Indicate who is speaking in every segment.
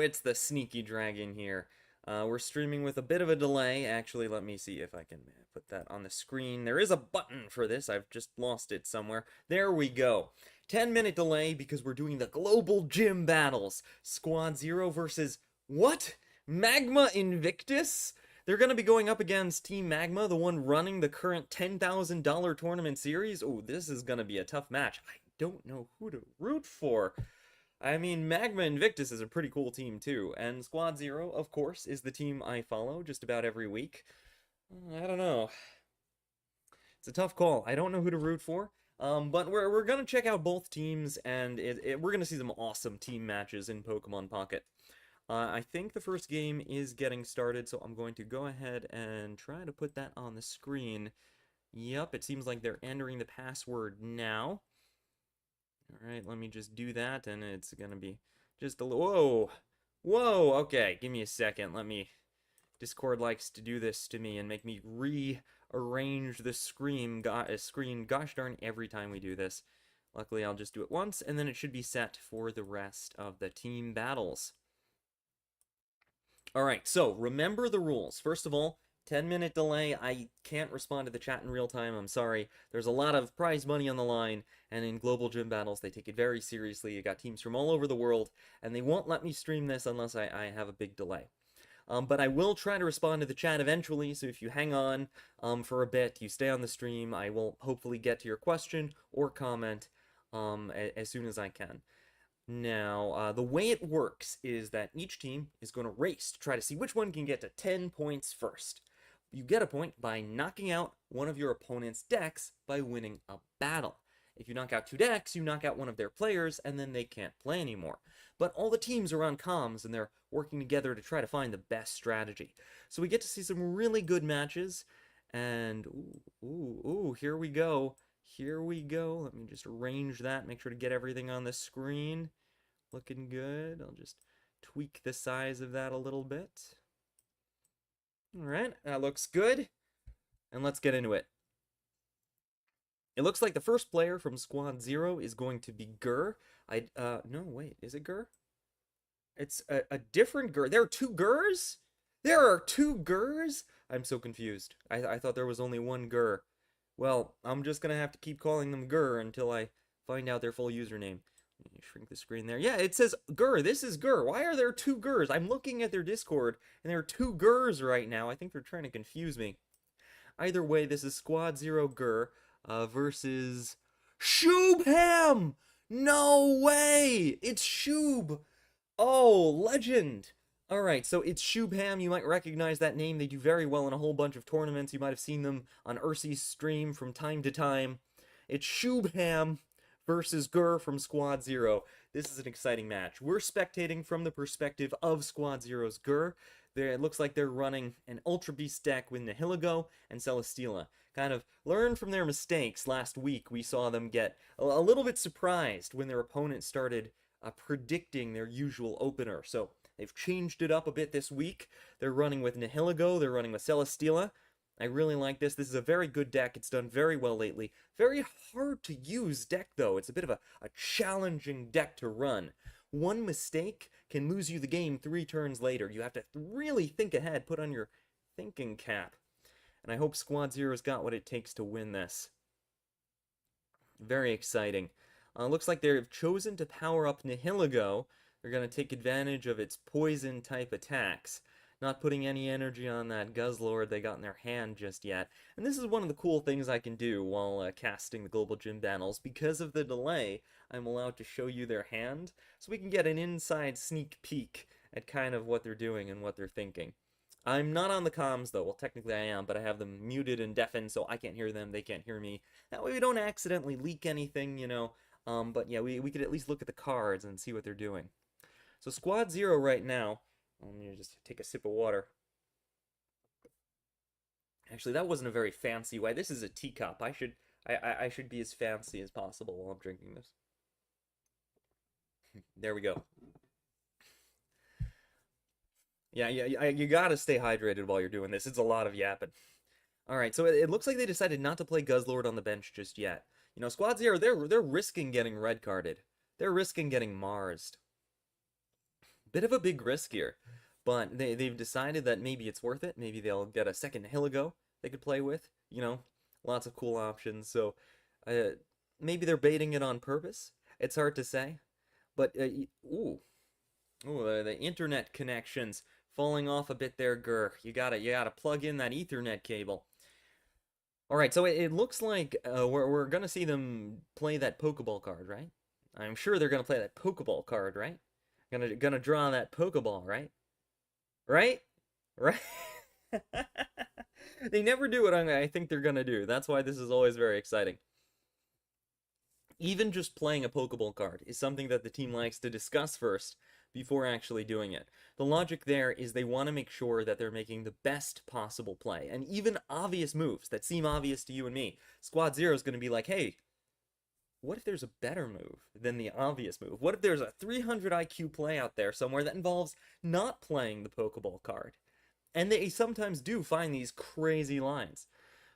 Speaker 1: it's the Sneaky Dragon here. We're streaming with a bit of a delay. Actually, let me see if I can put that on the screen. There is a button for this. I've just lost it somewhere. There we go. 10-minute delay because we're doing the Global Gym Battles. Squad Zero versus what? Magma Invictus? They're going to be going up against Team Magma, the one running the current $10,000 tournament series. Oh, this is going to be a tough match. I don't know who to root for. I mean, Magma Invictus is a pretty cool team, too. And Squad Zero, of course, is the team I follow just about every week. I don't know. It's a tough call. I don't know who to root for. But we're going to check out both teams, and we're going to see some awesome team matches in Pokemon Pocket. I think the first game is getting started, so I'm going to go ahead and try to put that on the screen. Yep, it seems like they're entering the password now. Alright, let me just do that, and it's gonna be just a little... Whoa! Whoa! Okay, give me a second. Discord likes to do this to me and make me rearrange the screen. Gosh darn, every time we do this. Luckily, I'll just do it once, and then it should be set for the rest of the team battles. Alright, so remember the rules. First of all, 10-minute delay. I can't respond to the chat in real time. I'm sorry. There's a lot of prize money on the line, and in Global Gym Battles, they take it very seriously. You got teams from all over the world, and they won't let me stream this unless I have a big delay. But I will try to respond to the chat eventually, so if you hang on for a bit, you stay on the stream, I will hopefully get to your question or comment as soon as I can. Now, the way it works is that each team is going to race to try to see which one can get to 10 points first. You get a point by knocking out one of your opponent's decks by winning a battle. If you knock out 2 decks, you knock out one of their players, and then they can't play anymore. But all the teams are on comms, and they're working together to try to find the best strategy. So we get to see some really good matches, and ooh, here we go. Here we go. Let me just arrange that, make sure to get everything on the screen. Looking good. I'll just tweak the size of that a little bit. Alright, that looks good. And let's get into it. It looks like the first player from Squad Zero is going to be Gur. No, wait, is it Gur? It's a different Gur. There are 2 Gurs? There are 2 Gurs? I'm so confused. I thought there was only one Gur. Well, I'm just gonna have to keep calling them Gur until I find out their full username. Let me shrink the screen there. Yeah, it says Gur. This is Gur. Why are there 2 Gurs? I'm looking at their Discord, and there are 2 Gurs right now. I think they're trying to confuse me. Either way, this is Squad Zero Gur versus Shubham! No way! It's Shub! Oh, legend! Alright, so it's Shubham. You might recognize that name. They do very well in a whole bunch of tournaments. You might have seen them on Ursi's stream from time to time. It's Shubham versus Gur from Squad Zero. This is an exciting match. We're spectating from the perspective of Squad Zero's Gur. It looks like they're running an Ultra Beast deck with Nihilego and Celesteela. Kind of learn from their mistakes. Last week, we saw them get a little bit surprised when their opponent started predicting their usual opener. So they've changed it up a bit this week. They're running with Nihilego. They're running with Celesteela. I really like this. This is a very good deck. It's done very well lately. Very hard to use deck, though. It's a bit of a challenging deck to run. One mistake can lose you the game 3 turns later. You have to really think ahead, put on your thinking cap. And I hope Squad Zero's got what it takes to win this. Very exciting. Looks like they've chosen to power up Nihilego. They're going to take advantage of its poison-type attacks. Not putting any energy on that Guzzlord they got in their hand just yet. And this is one of the cool things I can do while casting the Global Gym Battles. Because of the delay, I'm allowed to show you their hand, so we can get an inside sneak peek at kind of what they're doing and what they're thinking. I'm not on the comms, though. Well, technically I am, but I have them muted and deafened, so I can't hear them, they can't hear me. That way we don't accidentally leak anything, you know. But yeah, we could at least look at the cards and see what they're doing. So Squad Zero right now... Let me just take a sip of water. Actually, that wasn't a very fancy way. This is a teacup. I should be as fancy as possible while I'm drinking this. There we go. Yeah, you gotta stay hydrated while you're doing this. It's a lot of yapping. Alright, so it looks like they decided not to play Guzzlord on the bench just yet. You know, Squad Zero, they're risking getting red carded. They're risking getting Marsed. Bit of a big risk here, but they've decided that maybe it's worth it. Maybe they'll get a second Nihilego they could play with. Lots of cool options. So uh, maybe they're baiting it on purpose. It's hard to say, but the internet connections falling off a bit there, Gur. You gotta plug in that Ethernet cable. All right, so it looks like we're gonna see them play that Pokeball card, right? I'm sure they're gonna play that Pokeball card, right? Gonna draw that Pokeball, right? Right? Right? They never do what I think they're gonna do. That's why this is always very exciting. Even just playing a Pokeball card is something that the team likes to discuss first before actually doing it. The logic there is they want to make sure that they're making the best possible play. And even obvious moves that seem obvious to you and me, Squad Zero is going to be like, hey, what if there's a better move than the obvious move? What if there's a 300 IQ play out there somewhere that involves not playing the Pokeball card? And they sometimes do find these crazy lines.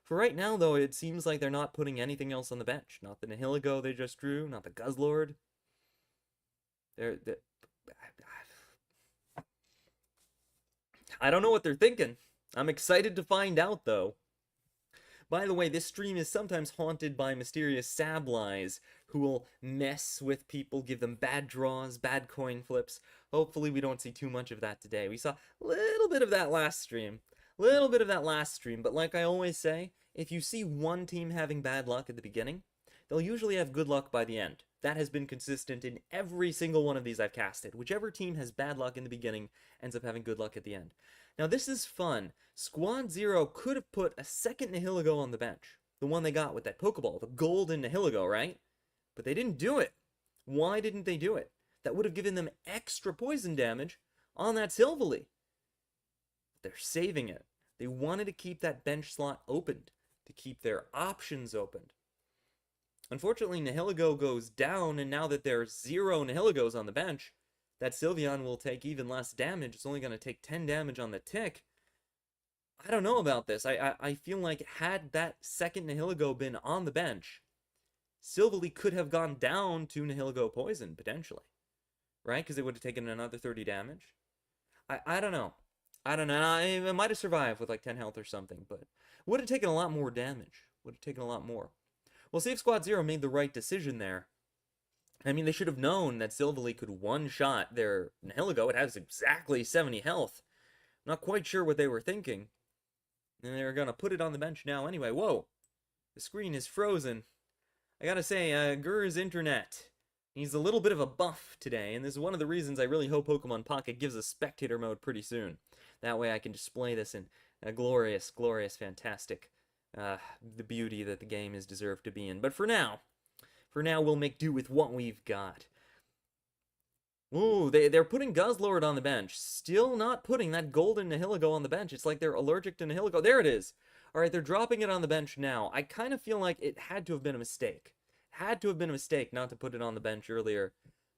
Speaker 1: For right now, though, it seems like they're not putting anything else on the bench. Not the Nihilego they just drew, not the Guzzlord. They're I don't know what they're thinking. I'm excited to find out, though. By the way, this stream is sometimes haunted by mysterious Sableys who will mess with people, give them bad draws, bad coin flips. Hopefully we don't see too much of that today. We saw a little bit of that last stream. But like I always say, if you see one team having bad luck at the beginning, they'll usually have good luck by the end. That has been consistent in every single one of these I've casted. Whichever team has bad luck in the beginning ends up having good luck at the end. Now this is fun. Squad Zero could have put a second Nihilego on the bench. The one they got with that Pokeball, the golden Nihilego, right? But they didn't do it. Why didn't they do it? That would have given them extra poison damage on that Silvally. They're saving it. They wanted to keep that bench slot opened, to keep their options opened. Unfortunately, Nihilego goes down, and now that there's 0 Nihilegos on the bench, that Sylveon will take even less damage. It's only going to take 10 damage on the tick. I don't know about this. I feel like had that second Nihilego been on the bench, Silvally could have gone down to Nihilego Poison, potentially. Right? Because it would have taken another 30 damage. I don't know. I might have survived with like 10 health or something, but would have taken a lot more damage. Would have taken a lot more. Well, Save Squad Zero made the right decision there. I mean, they should have known that Silvally could one-shot their Nihilego. It has exactly 70 health. Not quite sure what they were thinking. And they're going to put it on the bench now anyway. Whoa. The screen is frozen. I gotta say, Gur's internet. He's a little bit of a buff today, and this is one of the reasons I really hope Pokemon Pocket gives us spectator mode pretty soon. That way I can display this in a glorious, fantastic, the beauty that the game is deserved to be in. But for now we'll make do with what we've got. Ooh, they're putting Guzzlord on the bench. Still not putting that golden Nihilego on the bench. It's like they're allergic to Nihilego. There it is. All right, they're dropping it on the bench now. I kind of feel like it had to have been a mistake. Had to have been a mistake not to put it on the bench earlier.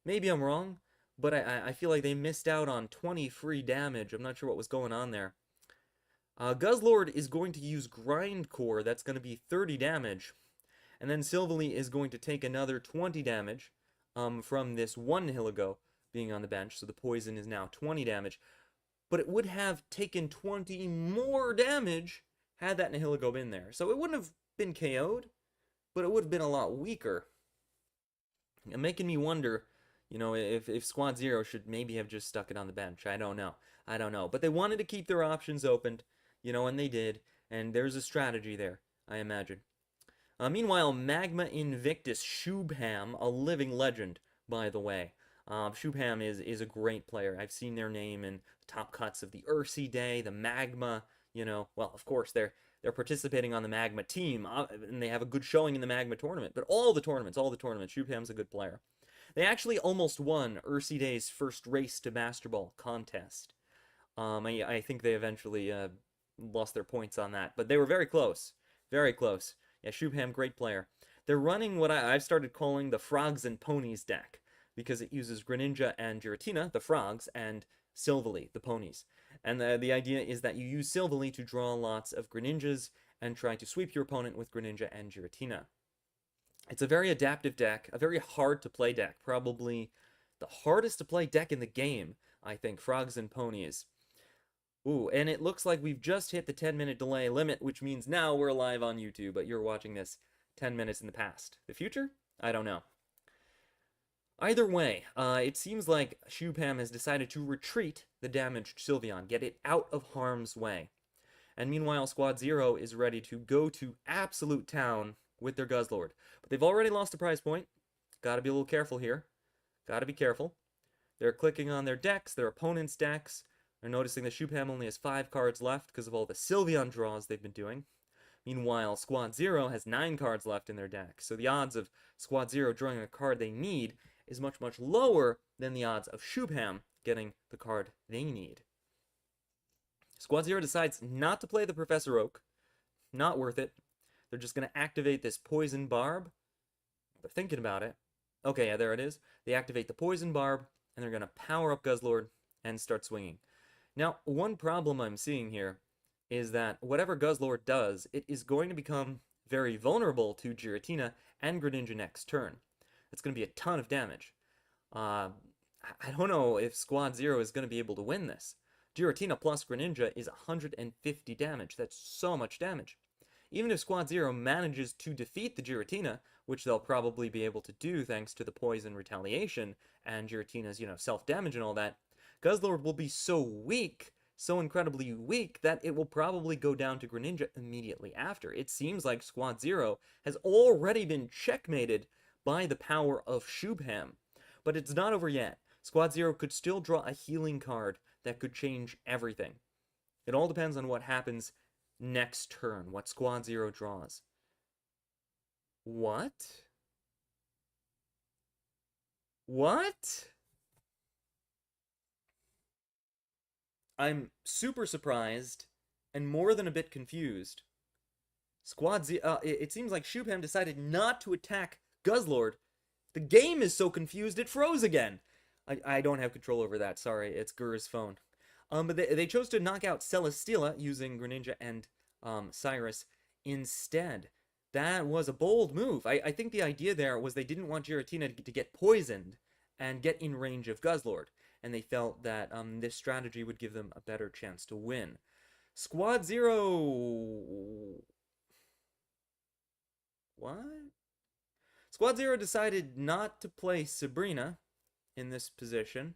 Speaker 1: Maybe I'm wrong, but I feel like they missed out on 20 free damage. I'm not sure what was going on there. Guzzlord is going to use Grindcore. That's going to be 30 damage. And then Silvally is going to take another 20 damage from this one Nihilego being on the bench. So the poison is now 20 damage. But it would have taken 20 more damage had that Nihilego been there. So it wouldn't have been KO'd, but it would have been a lot weaker. And making me wonder, if Squad Zero should maybe have just stuck it on the bench. I don't know. But they wanted to keep their options open, and they did. And there's a strategy there, I imagine. Meanwhile, Magma Invictus Shubham, a living legend, by the way. Shubham is a great player. I've seen their name in the top cuts of the Ursi Day, the Magma, well, of course, they're participating on the Magma team, and they have a good showing in the Magma tournament. But all the tournaments, Shubham's a good player. They actually almost won Ursi Day's first race to Master Ball contest. I think they eventually lost their points on that, but they were very close. Very close. Yeah, Shubham, great player. They're running what I've started calling the Frogs and Ponies deck, because it uses Greninja and Giratina, the frogs, and Silvally, the ponies. And the idea is that you use Silvally to draw lots of Greninjas and try to sweep your opponent with Greninja and Giratina. It's a very adaptive deck, a very hard to play deck, probably the hardest to play deck in the game. I think. Frogs and ponies. Ooh, and it looks like we've just hit the 10-minute delay limit, which means now we're live on YouTube, but you're watching this 10 minutes in the past. The future? I don't know. Either way, it seems like Shubham has decided to retreat the damaged Sylveon, get it out of harm's way. And meanwhile, Squad Zero is ready to go to absolute town with their Guzzlord. But they've already lost a prize point. Gotta be a little careful here. Gotta be careful. They're clicking on their decks, their opponent's decks. They're noticing that Shubham only has 5 cards left because of all the Sylveon draws they've been doing. Meanwhile, Squad Zero has 9 cards left in their deck. So the odds of Squad Zero drawing a card they need is much, much lower than the odds of Shubham getting the card they need. Squad Zero decides not to play the Professor Oak. Not worth it. They're just going to activate this Poison Barb. They're thinking about it. Okay, yeah, there it is. They activate the Poison Barb, and they're going to power up Guzzlord and start swinging. Now, one problem I'm seeing here is that whatever Guzzlord does, it is going to become very vulnerable to Giratina and Greninja next turn. It's going to be a ton of damage. I don't know if Squad Zero is going to be able to win this. Giratina plus Greninja is 150 damage. That's so much damage. Even if Squad Zero manages to defeat the Giratina, which they'll probably be able to do thanks to the poison retaliation and Giratina's, self-damage and all that, Guzzlord will be so weak, so incredibly weak, that it will probably go down to Greninja immediately after. It seems like Squad Zero has already been checkmated by the power of Shubham. But it's not over yet. Squad Zero could still draw a healing card that could change everything. It all depends on what happens next turn, what Squad Zero draws. What? What? I'm super surprised and more than a bit confused. Squad Zero, it seems like Shubham decided not to attack Guzzlord. The game is so confused it froze again. I don't have control over that. Sorry, it's Gur's phone. But they chose to knock out Celesteela using Greninja and Cyrus instead. That was a bold move. I think the idea there was they didn't want Giratina to get poisoned and get in range of Guzzlord. And they felt that this strategy would give them a better chance to win. Squad Zero... What? Squad Zero decided not to play Sabrina in this position.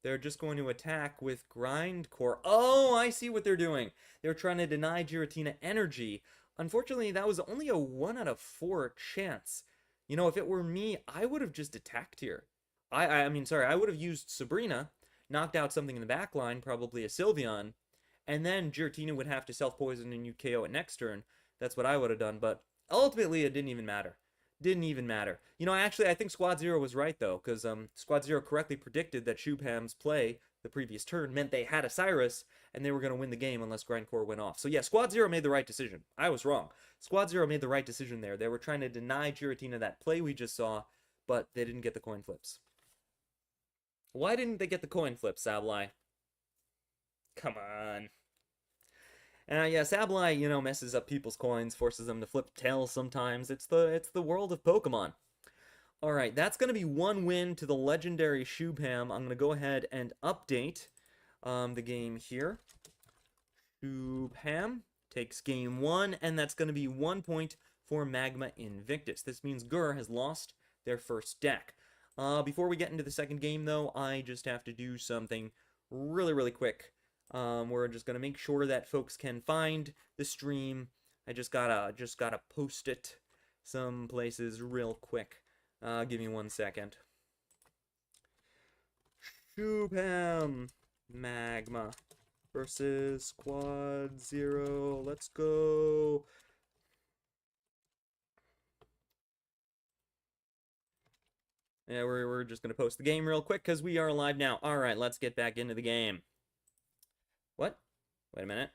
Speaker 1: They're just going to attack with Grindcore. Oh, I see what they're doing. They're trying to deny Giratina energy. Unfortunately, that was only a 1 out of 4 chance. If it were me, I would have just attacked here. I would have used Sabrina, knocked out something in the back line, probably a Sylveon, and then Giratina would have to self-poison and you KO it next turn. That's what I would have done, but ultimately it didn't even matter. Didn't even matter. Actually, I think Squad Zero was right, though, because Squad Zero correctly predicted that Shubham's play the previous turn meant they had a Cyrus, and they were going to win the game unless Grindcore went off. So yeah, Squad Zero made the right decision. I was wrong. Squad Zero made the right decision there. They were trying to deny Giratina that play we just saw, but they didn't get the coin flips. Why didn't they get the coin flips, Sableye? Come on. Yeah, Sableye, messes up people's coins, forces them to flip tails sometimes. It's the world of Pokemon. Alright, that's going to be 1 win to the legendary Shubham. I'm going to go ahead and update the game here. Shubham takes game 1, and that's going to be 1 point for Magma Invictus. This means Gur has lost their first deck. Before we get into the second game, though, I just have to do something really, really quick. We're just gonna make sure that folks can find the stream. I just gotta post it some places real quick. Give me 1 second. Shubham Magma versus Squad Zero. Let's go. Yeah, we're just gonna post the game real quick because we are live now. All right, let's get back into the game. What? Wait a minute.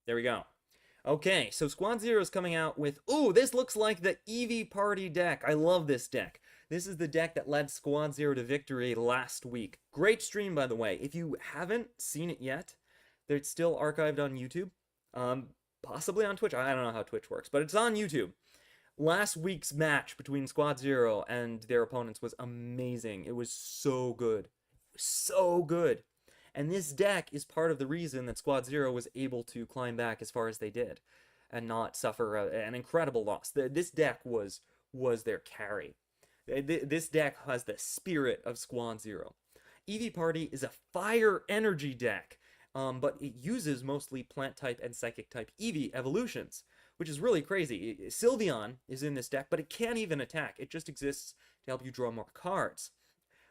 Speaker 1: There we go. Okay, so Squad Zero is coming out with... Ooh, this looks like the Eevee Party deck. I love this deck. This is the deck that led Squad Zero to victory last week. Great stream, by the way. If you haven't seen it yet, it's still archived on YouTube. Possibly on Twitch. I don't know how Twitch works, but it's on YouTube. Last week's match between Squad Zero and their opponents was amazing. It was so good. So good. And this deck is part of the reason that Squad Zero was able to climb back as far as they did and not suffer an incredible loss. This deck was their carry. This deck has the spirit of Squad Zero. Eevee Party is a fire energy deck, but it uses mostly plant type and psychic type Eevee evolutions, which is really crazy. Sylveon is in this deck, but it can't even attack. It just exists to help you draw more cards.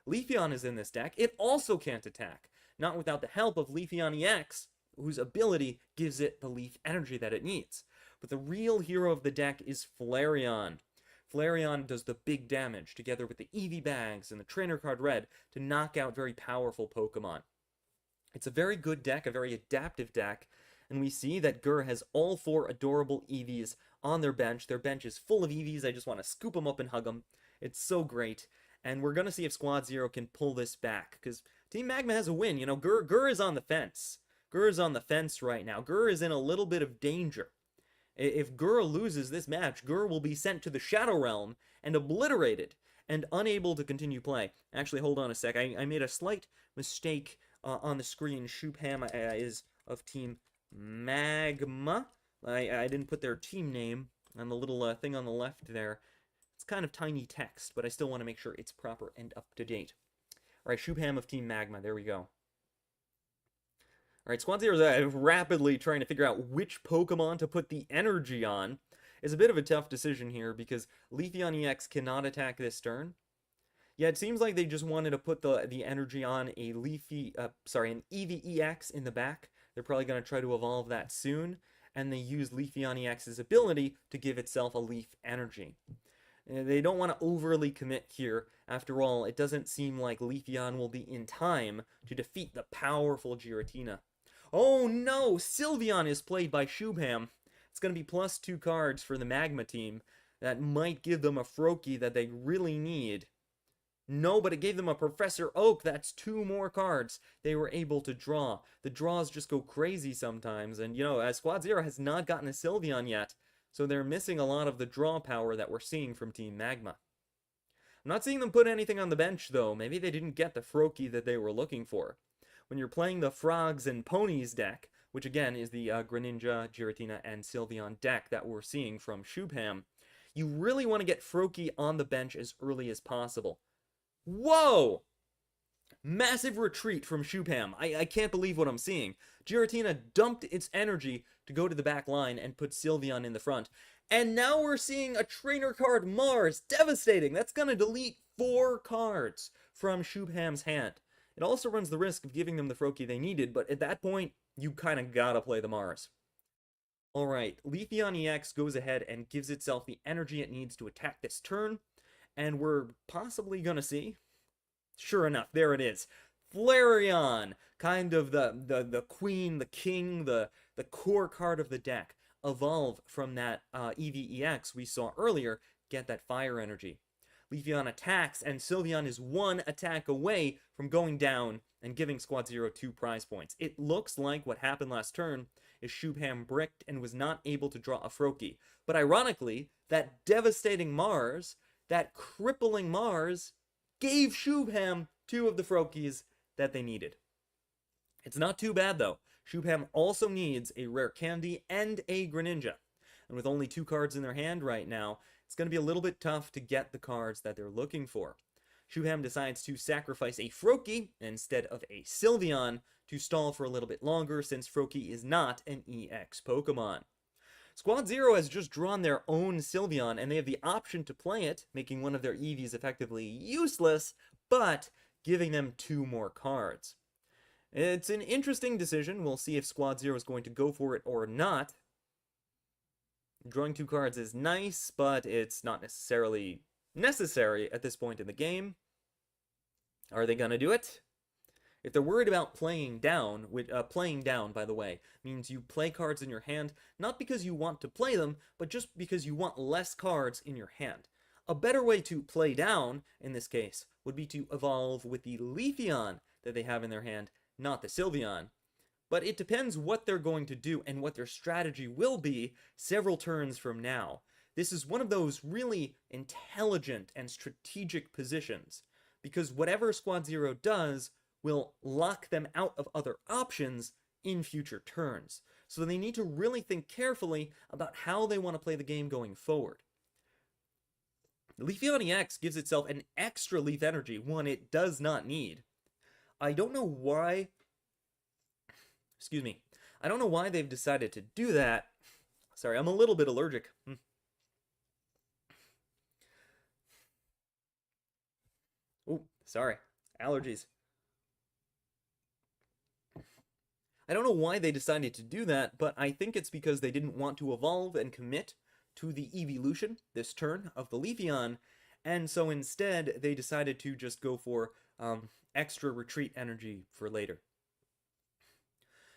Speaker 1: Leafeon is in this deck. It also can't attack, not without the help of Leafeon EX, whose ability gives it the leaf energy that it needs. But the real hero of the deck is Flareon. Flareon does the big damage, together with the Eevee bags and the trainer card red, to knock out very powerful Pokemon. It's a very good deck, a very adaptive deck, and we see that Gur has all 4 adorable Eevees on their bench. Their bench is full of Eevees. I just want to scoop them up and hug them. It's so great. And we're going to see if Squad Zero can pull this back, because Team Magma has a win. You know, Gur is on the fence. Gur is on the fence right now. Gur is in a little bit of danger. If Gur loses this match, Gur will be sent to the Shadow Realm and obliterated and unable to continue play. Actually, hold on a sec. I made a slight mistake on the screen. Shubham is of Team Magma. I didn't put their team name on the little thing on the left there. It's kind of tiny text, but I still want to make sure it's proper and up to date. All right, Shubham of Team Magma. There we go. All right, Squad Zero is rapidly trying to figure out which Pokemon to put the energy on. It's a bit of a tough decision here because Leafeon EX cannot attack this turn. Yeah, it seems like they just wanted to put the energy on a an Eevee EX in the back. They're probably going to try to evolve that soon, and they use Leafeon EX's ability to give itself a leaf energy. They don't want to overly commit here. After all, it doesn't seem like Leafeon will be in time to defeat the powerful Giratina. Oh no! Sylveon is played by Shubham. It's going to be +2 cards for the Magma team. That might give them a Froakie that they really need. No, but it gave them a Professor Oak. That's 2 more cards they were able to draw. The draws just go crazy sometimes. And, you know, Squad Zero has not gotten a Sylveon yet. So they're missing a lot of the draw power that we're seeing from Team Magma. I'm not seeing them put anything on the bench, though. Maybe they didn't get the Froakie that they were looking for. When you're playing the Frogs and Ponies deck, which again is the Greninja, Giratina, and Sylveon deck that we're seeing from Shubham, you really want to get Froakie on the bench as early as possible. Whoa! Massive retreat from Shubham. I can't believe what I'm seeing. Giratina dumped its energy to go to the back line and put Sylveon in the front. And now we're seeing a trainer card Mars. Devastating. That's going to delete 4 cards from Shubham's hand. It also runs the risk of giving them the Froakie they needed, but at that point, you kind of gotta play the Mars. Alright, Leafeon EX goes ahead and gives itself the energy it needs to attack this turn, and we're possibly gonna see... Sure enough, there it is. Flareon! Kind of the queen, the king, the core card of the deck. Evolve from that Eevee EX we saw earlier, get that fire energy. Leafeon attacks, and Sylveon is 1 attack away from going down and giving Squad Zero 2 prize points. It looks like what happened last turn is Shubham bricked and was not able to draw a Froakie. But ironically, that devastating Mars, that crippling Mars, gave Shubham 2 of the Froakies that they needed. It's not too bad, though. Shubham also needs a Rare Candy and a Greninja. And with only 2 cards in their hand right now, it's going to be a little bit tough to get the cards that they're looking for. Shubham decides to sacrifice a Froakie instead of a Sylveon to stall for a little bit longer, since Froakie is not an EX Pokemon. Squad Zero has just drawn their own Sylveon, and they have the option to play it, making one of their Eevees effectively useless, but giving them 2 more cards. It's an interesting decision. We'll see if Squad Zero is going to go for it or not. Drawing 2 cards is nice, but it's not necessarily necessary at this point in the game. Are they going to do it? If they're worried about playing down, by the way, means you play cards in your hand, not because you want to play them, but just because you want less cards in your hand. A better way to play down, in this case, would be to evolve with the Leafeon that they have in their hand, not the Sylveon. But it depends what they're going to do and what their strategy will be several turns from now. This is one of those really intelligent and strategic positions, because whatever Squad Zero does will lock them out of other options in future turns. So they need to really think carefully about how they want to play the game going forward. Leafeon EX gives itself an extra Leaf Energy, one it does not need. I don't know why... Excuse me. I don't know why they've decided to do that. Sorry, I'm a little bit allergic. Oh, sorry. Allergies. I don't know why they decided to do that, but I think it's because they didn't want to evolve and commit to the evolution this turn of the Leafeon, and so instead they decided to just go for extra retreat energy for later.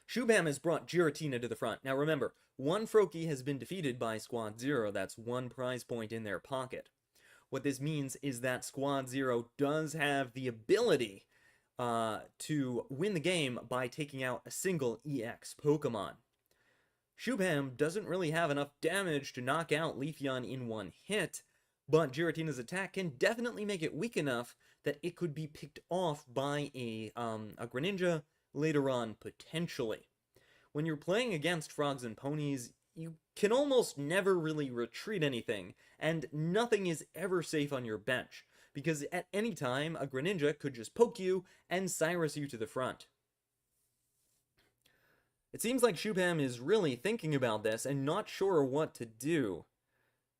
Speaker 1: Shubham has brought Giratina to the front. Now remember, one Froakie has been defeated by Squad Zero. That's one prize point in their pocket. What this means is that Squad Zero does have the ability to win the game by taking out a single EX Pokemon. Shubham doesn't really have enough damage to knock out Leafeon in one hit, but Giratina's attack can definitely make it weak enough that it could be picked off by a Greninja later on, potentially. When you're playing against Frogs and Ponies, you can almost never really retreat anything, and nothing is ever safe on your bench, because at any time, a Greninja could just poke you and Cyrus you to the front. It seems like Shubham is really thinking about this and not sure what to do.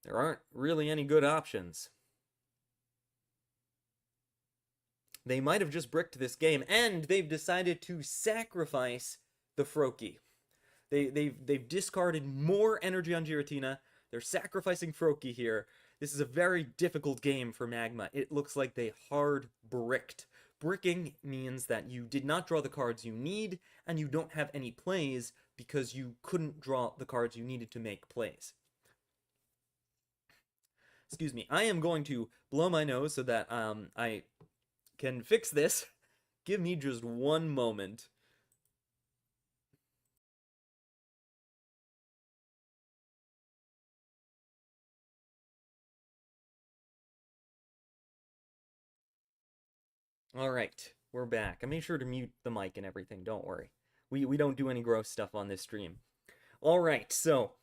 Speaker 1: There aren't really any good options. They might have just bricked this game, and they've decided to sacrifice the Froakie. They've discarded more energy on Giratina. They're sacrificing Froakie here. This is a very difficult game for Magma. It looks like they hard bricked. Bricking means that you did not draw the cards you need, and you don't have any plays because you couldn't draw the cards you needed to make plays. Excuse me. I am going to blow my nose so that I can fix this. Give me just one moment. Alright, we're back. I made sure to mute the mic and everything, don't worry. We don't do any gross stuff on this stream. Alright, so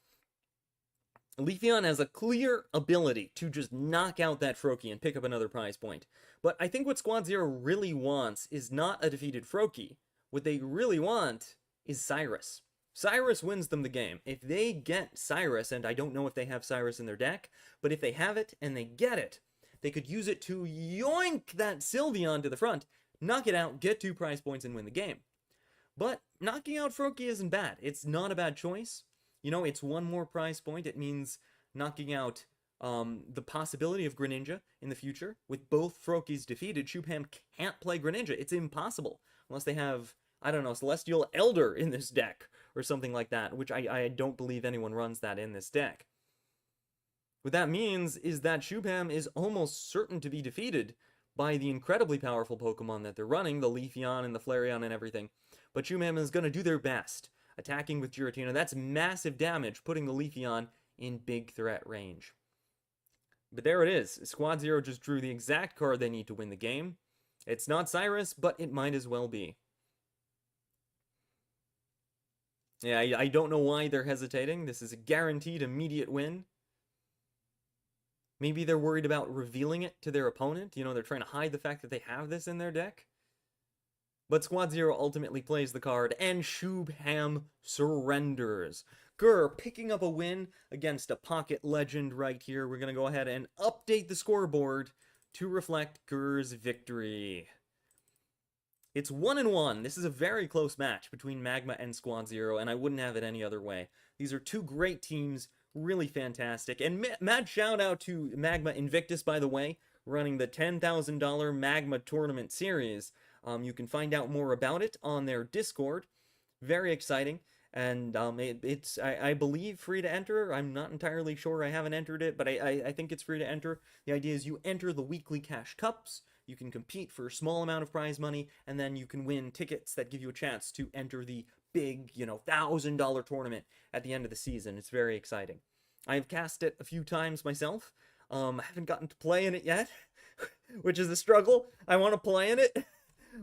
Speaker 1: Leafeon has a clear ability to just knock out that Froakie and pick up another prize point. But I think what Squad Zero really wants is not a defeated Froakie. What they really want is Cyrus. Cyrus wins them the game. If they get Cyrus, and I don't know if they have Cyrus in their deck, but if they have it and they get it, they could use it to yoink that Sylveon to the front, knock it out, get 2 prize points, and win the game. But knocking out Froakie isn't bad. It's not a bad choice. You know, it's 1 more prize point. It means knocking out the possibility of Greninja in the future. With both Froakies defeated, Shubham can't play Greninja. It's impossible. Unless they have, I don't know, Celestial Elder in this deck, or something like that, which I don't believe anyone runs that in this deck. What that means is that Shubham is almost certain to be defeated by the incredibly powerful Pokemon that they're running, the Leafeon and the Flareon and everything. But Shubham is going to do their best, attacking with Giratina. That's massive damage, putting the Leafeon in big threat range. But there it is. Squad Zero just drew the exact card they need to win the game. It's not Cyrus, but it might as well be. Yeah, I don't know why they're hesitating. This is a guaranteed immediate win. Maybe they're worried about revealing it to their opponent. You know, they're trying to hide the fact that they have this in their deck. But Squad Zero ultimately plays the card, and Shubham surrenders. Grr picking up a win against a pocket legend right here. We're going to go ahead and update the scoreboard to reflect Grr's victory. It's 1-1. This is a very close match between Magma and Squad Zero, and I wouldn't have it any other way. These are 2 great teams, really fantastic. And mad shout out to Magma Invictus, by the way, running the $10,000 Magma Tournament Series. You can find out more about it on their Discord. Very exciting. And it's, I believe, free to enter. I'm not entirely sure. I haven't entered it, but I think it's free to enter. The idea is you enter the weekly cash cups. You can compete for a small amount of prize money, and then you can win tickets that give you a chance to enter the big, you know, $1,000 tournament at the end of the season. It's very exciting. I've cast it a few times myself. I haven't gotten to play in it yet, which is a struggle. I want to play in it,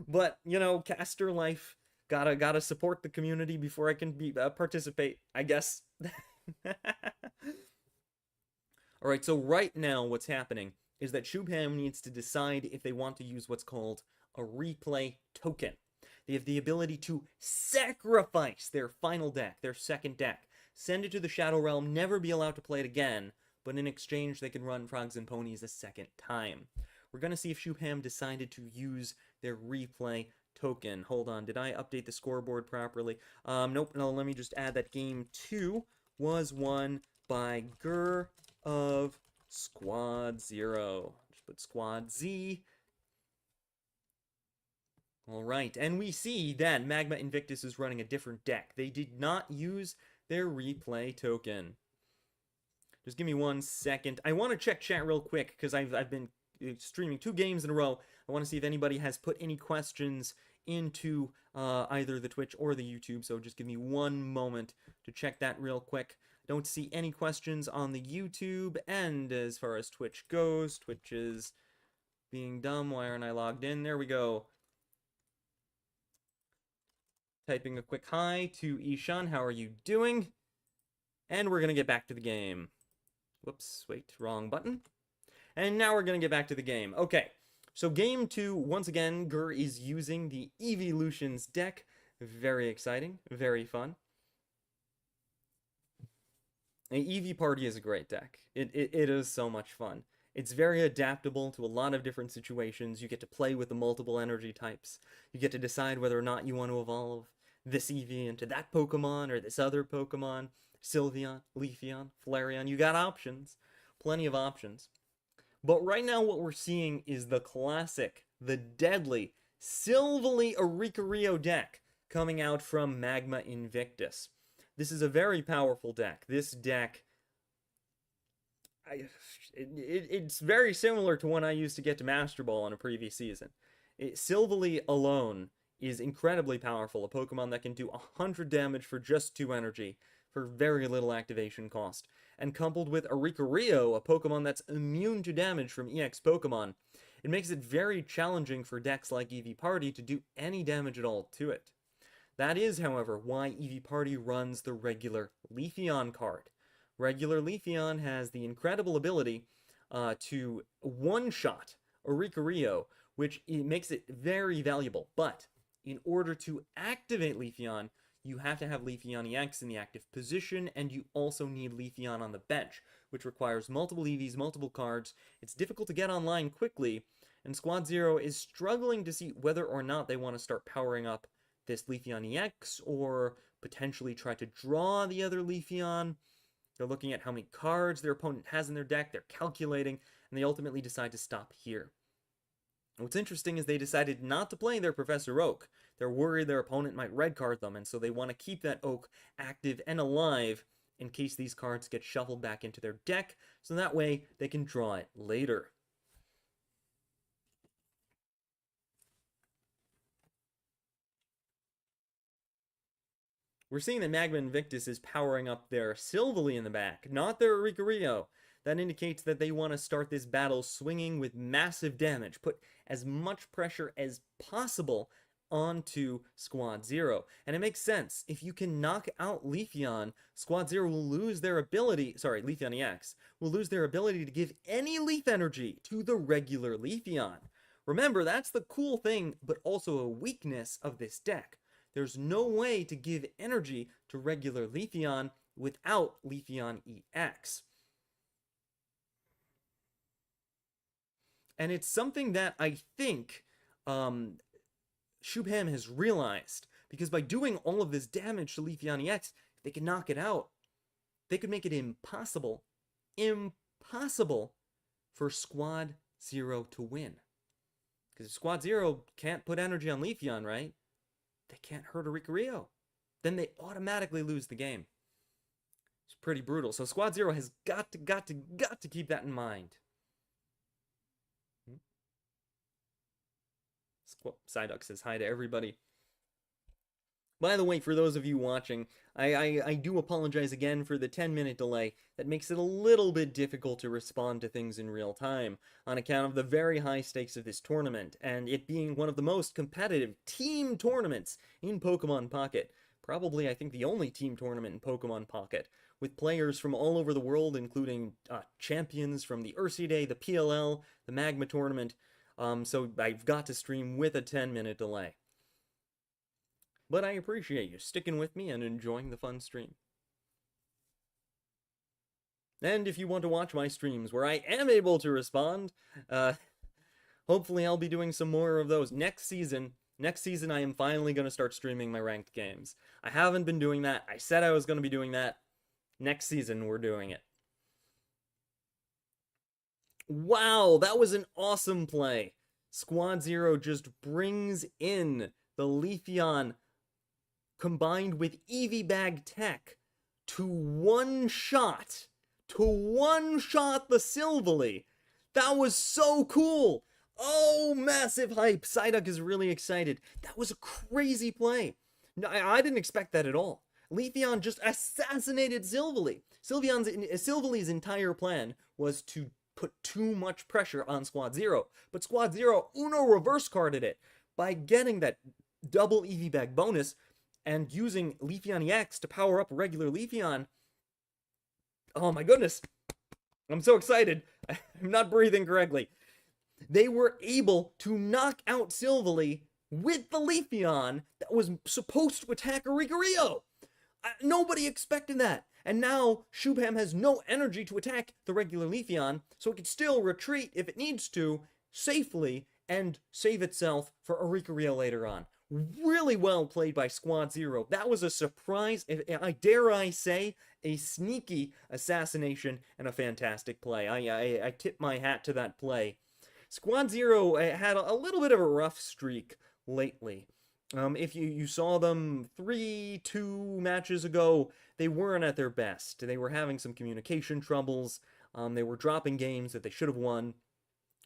Speaker 1: But, you know, caster life, gotta support the community before I can participate, I guess. All right, so right now what's happening is that Shubham needs to decide if they want to use what's called a replay token. They have the ability to sacrifice their final deck, their second deck, send it to the Shadow Realm, never be allowed to play it again, but in exchange they can run Frogs and Ponies a second time. We're going to see if Shubham decided to use their replay token. Hold on, did I update the scoreboard properly? Nope, no, let me just add that game 2 was won by Gur of Squad Zero. Just put Squad Z. All right, and we see that Magma Invictus is running a different deck. They did not use their replay token. Just give me 1 second. I want to check chat real quick because I've been streaming 2 games in a row. I want to see if anybody has put any questions into either the Twitch or the YouTube. So just give me 1 moment to check that real quick. Don't see any questions on the YouTube, and as far as Twitch goes, Twitch is being dumb. Why aren't I logged in? There we go. Typing a quick hi to Ishan. How are you doing? And we're going to get back to the game. Whoops, wait, wrong button. And now we're going to get back to the game. Okay, so game 2, once again, Gur is using the Eeveelutions deck. Very exciting, very fun. And Eevee Party is a great deck. It is so much fun. It's very adaptable to a lot of different situations. You get to play with the multiple energy types. You get to decide whether or not you want to evolve this Eevee into that Pokemon or this other Pokemon. Sylveon, Leafeon, Flareon. You got options. Plenty of options. But right now what we're seeing is the classic, the deadly, Silvally Oricorio deck coming out from Magma Invictus. This is a very powerful deck. This deck, it's very similar to one I used to get to Master Ball in a previous season. Silvally alone is incredibly powerful, a Pokemon that can do 100 damage for just 2 energy, for very little activation cost. And coupled with Oricorio, a Pokemon that's immune to damage from EX Pokemon, it makes it very challenging for decks like Eevee Party to do any damage at all to it. That is, however, why Eevee Party runs the regular Leafeon card. Regular Leafeon has the incredible ability to one-shot Oricorio, which makes it very valuable. But in order to activate Leafeon, you have to have Leafeon EX in the active position, and you also need Leafeon on the bench, which requires multiple EVs, multiple cards. It's difficult to get online quickly, and Squad Zero is struggling to see whether or not they want to start powering up this Leafeon EX, or potentially try to draw the other Leafeon. They're looking at how many cards their opponent has in their deck, they're calculating, and they ultimately decide to stop here. What's interesting is they decided not to play their Professor Oak. They're worried their opponent might red card them, and so they want to keep that Oak active and alive in case these cards get shuffled back into their deck, so that way they can draw it later. We're seeing that Magma Invictus is powering up their Silvally in the back, not their Oricorio. That indicates that they want to start this battle swinging with massive damage, put as much pressure as possible onto Squad Zero. And it makes sense. If you can knock out Leafeon, Squad Zero will lose their ability, Leafeon EX, will lose their ability to give any Leaf Energy to the regular Leafeon. Remember, that's the cool thing, but also a weakness of this deck. There's no way to give energy to regular Leafeon without Leafeon EX. And it's something that I think Shubham has realized, because by doing all of this damage to Leafeon EX, if they can knock it out, they could make it impossible for Squad Zero to win. Because if Squad Zero can't put energy on Leafeon, right? They can't hurt Oricorio. Then they automatically lose the game. It's pretty brutal. So Squad Zero has got to keep that in mind. Psyduck says hi to everybody. By the way, for those of you watching, I do apologize again for the 10-minute delay. That makes it a little bit difficult to respond to things in real time on account of the very high stakes of this tournament, and it being one of the most competitive team tournaments in Pokemon Pocket. Probably, I think, the only team tournament in Pokemon Pocket, with players from all over the world, including champions from the Ursi Day, the PLL, the Magma Tournament. So I've got to stream with a 10-minute delay. But I appreciate you sticking with me and enjoying the fun stream. And if you want to watch my streams where I am able to respond, hopefully I'll be doing some more of those next season. Next season, I am finally going to start streaming my ranked games. I haven't been doing that. I said I was going to be doing that. Next season, we're doing it. Wow, that was an awesome play. Squad Zero just brings in the Leafeon combined with Eevee Bag Tech to one-shot the Silvally. That was so cool. Oh, massive hype. Psyduck is really excited. That was a crazy play. No, I didn't expect that at all. Leafeon just assassinated Silvally. Silvally's entire plan was to put too much pressure on Squad Zero, but Squad Zero Uno reverse carded it by getting that double Eevee Bag bonus and using Leafeon EX to power up regular Leafeon. Oh my goodness. I'm so excited. I'm not breathing correctly. They were able to knock out Silvally with the Leafeon that was supposed to attack Oricorio. Nobody expected that. And now Shubham has no energy to attack the regular Leafeon, so it can still retreat if it needs to, safely, and save itself for Oricorio later on. Really well played by Squad Zero. That was a surprise, I dare I say, a sneaky assassination and a fantastic play. I tip my hat to that play. Squad Zero had a little bit of a rough streak lately. If you saw them 3-2 matches ago, they weren't at their best. They were having some communication troubles. They were dropping games that they should have won,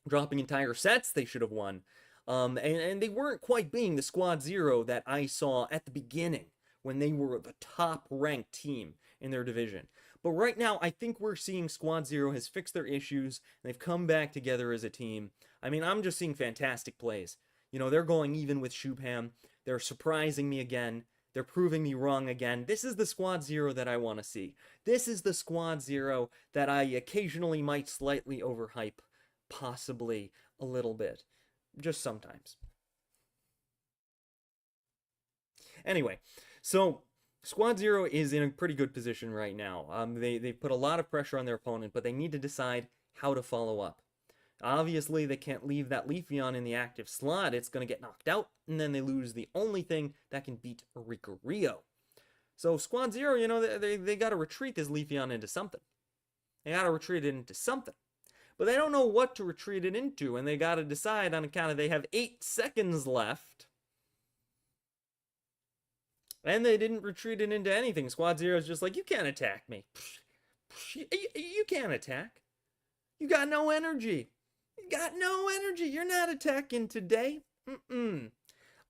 Speaker 1: dropping entire sets they should have won. And they weren't quite being the Squad Zero that I saw at the beginning when they were the top-ranked team in their division. But right now, I think we're seeing Squad Zero has fixed their issues, and they've come back together as a team. I mean, I'm just seeing fantastic plays. You know, they're going even with Shubham. They're surprising me again. They're proving me wrong again. This is the Squad Zero that I want to see. This is the Squad Zero that I occasionally might slightly overhype, possibly a little bit. Just sometimes. Anyway, so Squad Zero is in a pretty good position right now. They put a lot of pressure on their opponent, but they need to decide how to follow up. Obviously, they can't leave that Leafeon in the active slot. It's going to get knocked out, and then they lose the only thing that can beat Oricorio. So Squad Zero, you know, they got to retreat this Leafeon into something. They got to retreat it into something. But they don't know what to retreat it into, and they got to decide on account of they have 8 seconds left. And they didn't retreat it into anything. Squad Zero is just like, you can't attack me. You can't attack. You got no energy. You got no energy. You're not attacking today.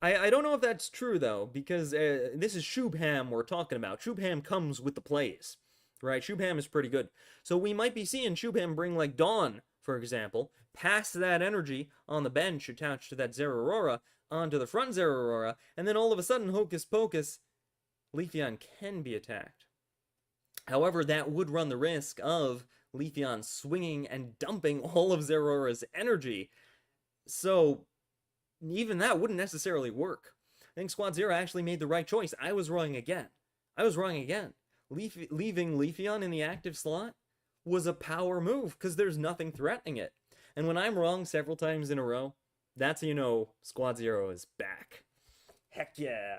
Speaker 1: I don't know if that's true, though, because this is Shubham we're talking about. Shubham comes with the plays, right? Shubham is pretty good. So we might be seeing Shubham bring, like, Dawn, for example, pass that energy on the bench attached to that Zeraora onto the front Zeraora, and then all of a sudden, Hocus Pocus, Leafeon can be attacked. However, that would run the risk of Leafeon swinging and dumping all of Zeraora's energy. So, even that wouldn't necessarily work. I think Squad Zero actually made the right choice. I was wrong again. Leaving Leafeon in the active slot was a power move, because there's nothing threatening it. And when I'm wrong several times in a row, that's how you know Squad Zero is back. Heck yeah.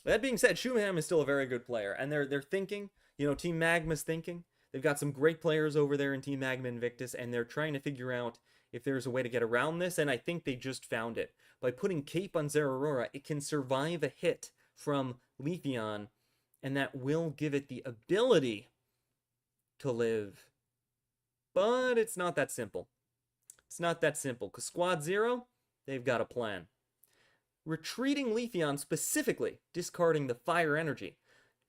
Speaker 1: That being said, Shubham is still a very good player, and they're thinking, you know, Team Magma's thinking. They've got some great players over there in Team Magma Invictus, and they're trying to figure out if there's a way to get around this, and I think they just found it. By putting Cape on Zeraora, it can survive a hit from Leafeon, and that will give it the ability to live. But it's not that simple. It's not that simple, because Squad Zero, they've got a plan. retreating Leafeon, specifically discarding the fire energy,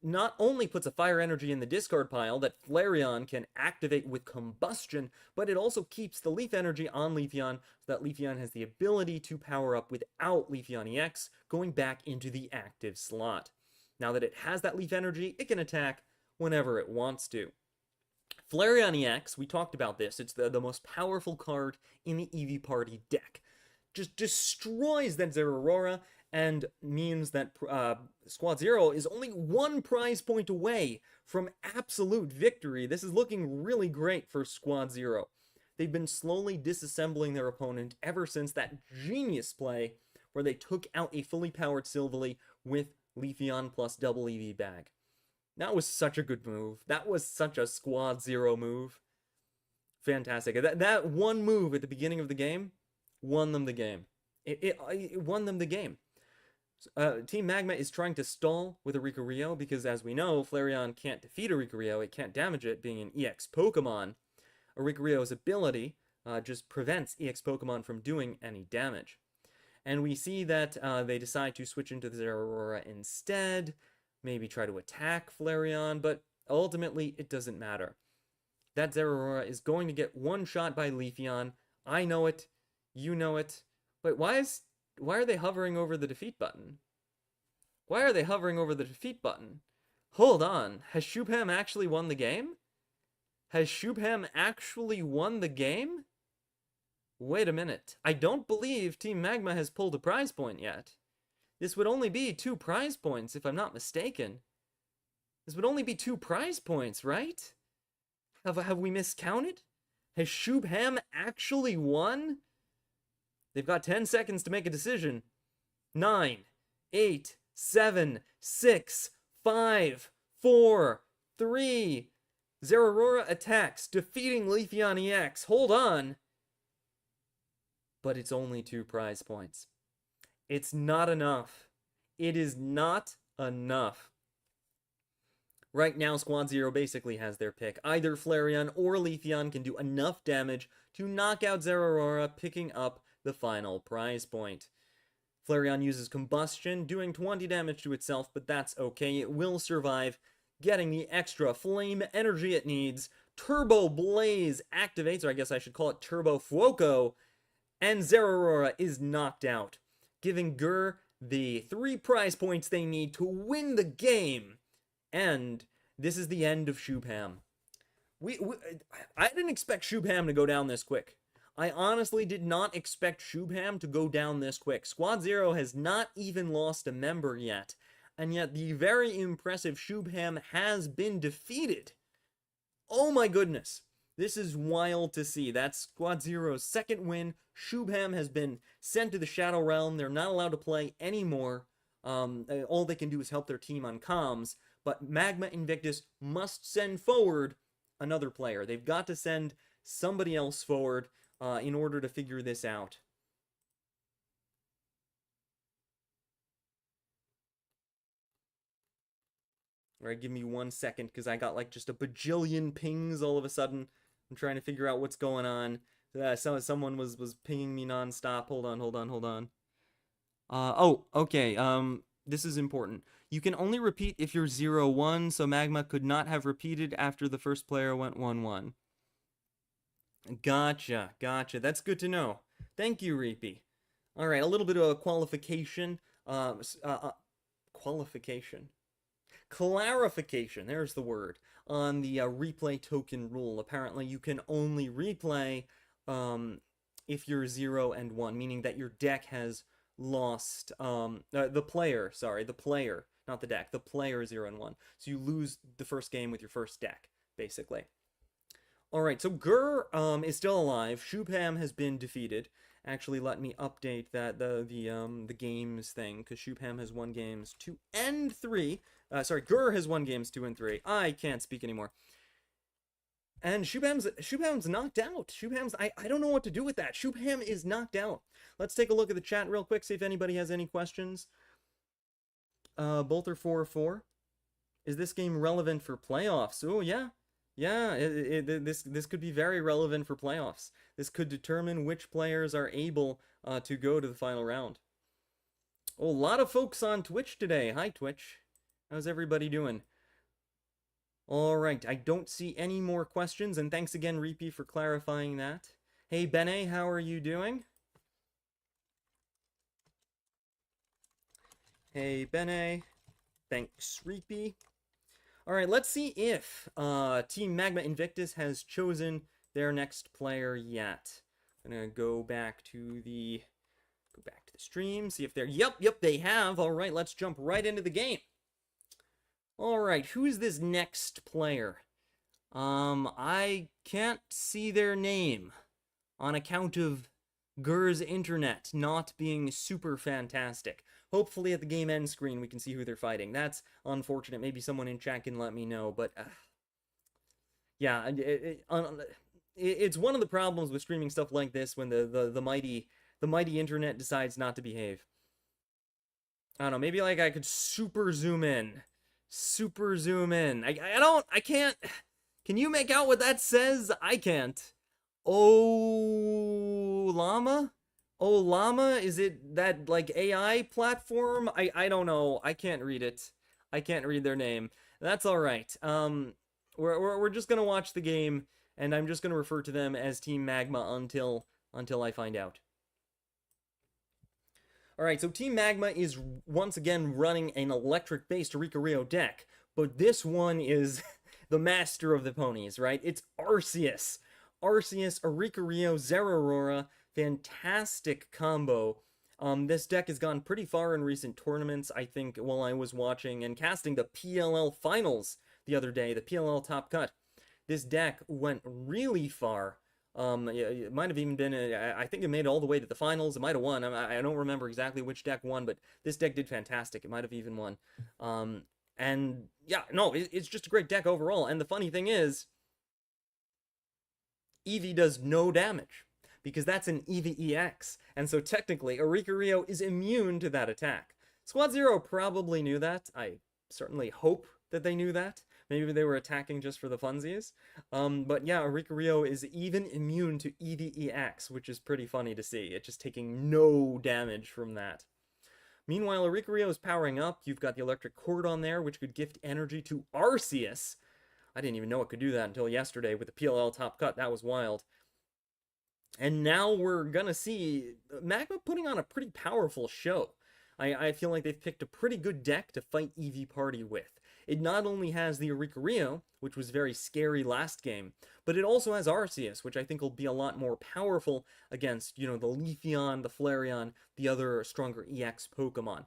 Speaker 1: not only puts a fire energy in the discard pile that Flareon can activate with combustion, but it also keeps the leaf energy on Leafeon so that Leafeon has the ability to power up without Leafeon EX going back into the active slot. Now that it has that leaf energy, it can attack whenever it wants to. Flareon EX, we talked about this, it's the most powerful card in the Eevee Party deck. Just destroys that Zeraora and means that Squad Zero is only 1 prize point away from absolute victory. This is looking really great for Squad Zero. They've been slowly disassembling their opponent ever since that genius play where they took out a fully powered Silvally with Leafeon plus double Eevee bag. That was such a good move. That was such a Squad Zero move. Fantastic. That one move at the beginning of the game won them the game. It won them the game. Team Magma is trying to stall with Oricorio because, as we know, Flareon can't defeat Oricorio. It can't damage it, being an EX Pokemon. Oricorio's ability just prevents EX Pokemon from doing any damage. And we see that they decide to switch into the Zeraora instead, maybe try to attack Flareon, but ultimately it doesn't matter. That Zeraora is going to get one shot by Leafeon. I know it. You know it. But why are they hovering over the defeat button? Why are they hovering over the defeat button? Hold on. Has Shubham actually won the game? Has Shubham actually won the game? Wait a minute. I don't believe Team Magma has pulled a prize point yet. This would only be 2 prize points, if I'm not mistaken. This would only be 2 prize points, right? Have we miscounted? Has Shubham actually won? They've got 10 seconds to make a decision. 9, 8, 7, 6, 5, 4, 3. Zeraora attacks, defeating Leafeon EX. Hold on. But it's only 2 prize points. It's not enough. It is not enough. Right now, Squad Zero basically has their pick. Either Flareon or Leafeon can do enough damage to knock out Zeraora, picking up the final prize point. Flareon uses Combustion, doing 20 damage to itself, but that's okay. It will survive, getting the extra flame energy it needs. Turbo Blaze activates, or I guess I should call it Turbo Fuoco, and Zeraora is knocked out, giving Gur the 3 prize points they need to win the game. And this is the end of Shubham. I didn't expect Shubham to go down this quick. I honestly did not expect Shubham to go down this quick. Squad Zero has not even lost a member yet, and yet the very impressive Shubham has been defeated. Oh my goodness. This is wild to see. That's Squad Zero's 2nd win. Shubham has been sent to the Shadow Realm. They're not allowed to play anymore. All they can do is help their team on comms. But Magma Invictus must send forward another player. They've got to send somebody else forward in order to figure this out. Alright, give me 1 second, because I got like just a bajillion pings all of a sudden. I'm trying to figure out what's going on. Someone was pinging me nonstop. Hold on. Oh, okay. This is important. You can only repeat if you're 0-1, so Magma could not have repeated after the first player went 1-1. Gotcha. That's good to know. Thank you, Reapy. Alright, a little bit of a qualification. Clarification, there's the word, on the replay token rule. Apparently, you can only replay if you're 0 and 1, meaning that your deck has lost, the player, not the deck, the player 0 and 1. So you lose the first game with your first deck, basically. Alright, so Gur is still alive. Shubham has been defeated. Actually, let me update that the games thing, because Shubham has won games 2 and 3. Gur has won games 2 and 3. I can't speak anymore. And Shubham's knocked out. I don't know what to do with that. Shubham is knocked out. Let's take a look at the chat real quick, see if anybody has any questions. Bolter 4-4. Is this game relevant for playoffs? Oh, yeah. Yeah, this could be very relevant for playoffs. This could determine which players are able to go to the final round. Oh, a lot of folks on Twitch today. Hi, Twitch. How's everybody doing? All right, I don't see any more questions, and thanks again, Reapy, for clarifying that. Hey, Bene, how are you doing? Hey, Bene. Thanks, Reapy. All right, let's see if Team Magma Invictus has chosen their next player yet. I'm gonna go back to the stream, see if they're. Yep, they have. All right, let's jump right into the game. All right, who is this next player? I can't see their name on account of Gur's internet not being super fantastic. Hopefully at the game end screen we can see who they're fighting. That's unfortunate. Maybe someone in chat can let me know, but yeah, it's one of the problems with streaming stuff like this when the mighty internet decides not to behave. I don't know, maybe like I could super zoom in. I can't. Can you make out what that says? I can't. Oh, Llama? Oh, Llama? Is it that, like, AI platform? I don't know. I can't read it. I can't read their name. That's alright. We're just gonna watch the game, and I'm just gonna refer to them as Team Magma until I find out. Alright, so Team Magma is once again running an electric-based Oricorio deck, but this one is the master of the ponies, right? It's Arceus. Arceus, Oricorio, Zeraora, fantastic combo. This deck has gone pretty far in recent tournaments, I think, while I was watching and casting the PLL Finals the other day, the PLL Top Cut. This deck went really far. It might have even been, I think it made it all the way to the finals. It might have won. I don't remember exactly which deck won, but this deck did fantastic. It might have even won. And yeah, no, it's just a great deck overall. And the funny thing is, Eevee does no damage, because that's an Eevee EX. And so technically, Oricorio is immune to that attack. Squad Zero probably knew that. I certainly hope that they knew that. Maybe they were attacking just for the funsies. But yeah, Oricorio is even immune to Eevee EX, which is pretty funny to see. It's just taking no damage from that. Meanwhile, Oricorio is powering up. You've got the Electric Cord on there, which could gift energy to Arceus. I didn't even know it could do that until yesterday with the PLL Top Cut. That was wild. And now we're gonna see Magma putting on a pretty powerful show. I feel like they've picked a pretty good deck to fight Eevee Party with. It not only has the Oricorio, which was very scary last game, but it also has Arceus, which I think will be a lot more powerful against, you know, the Leafeon, the Flareon, the other stronger EX Pokemon.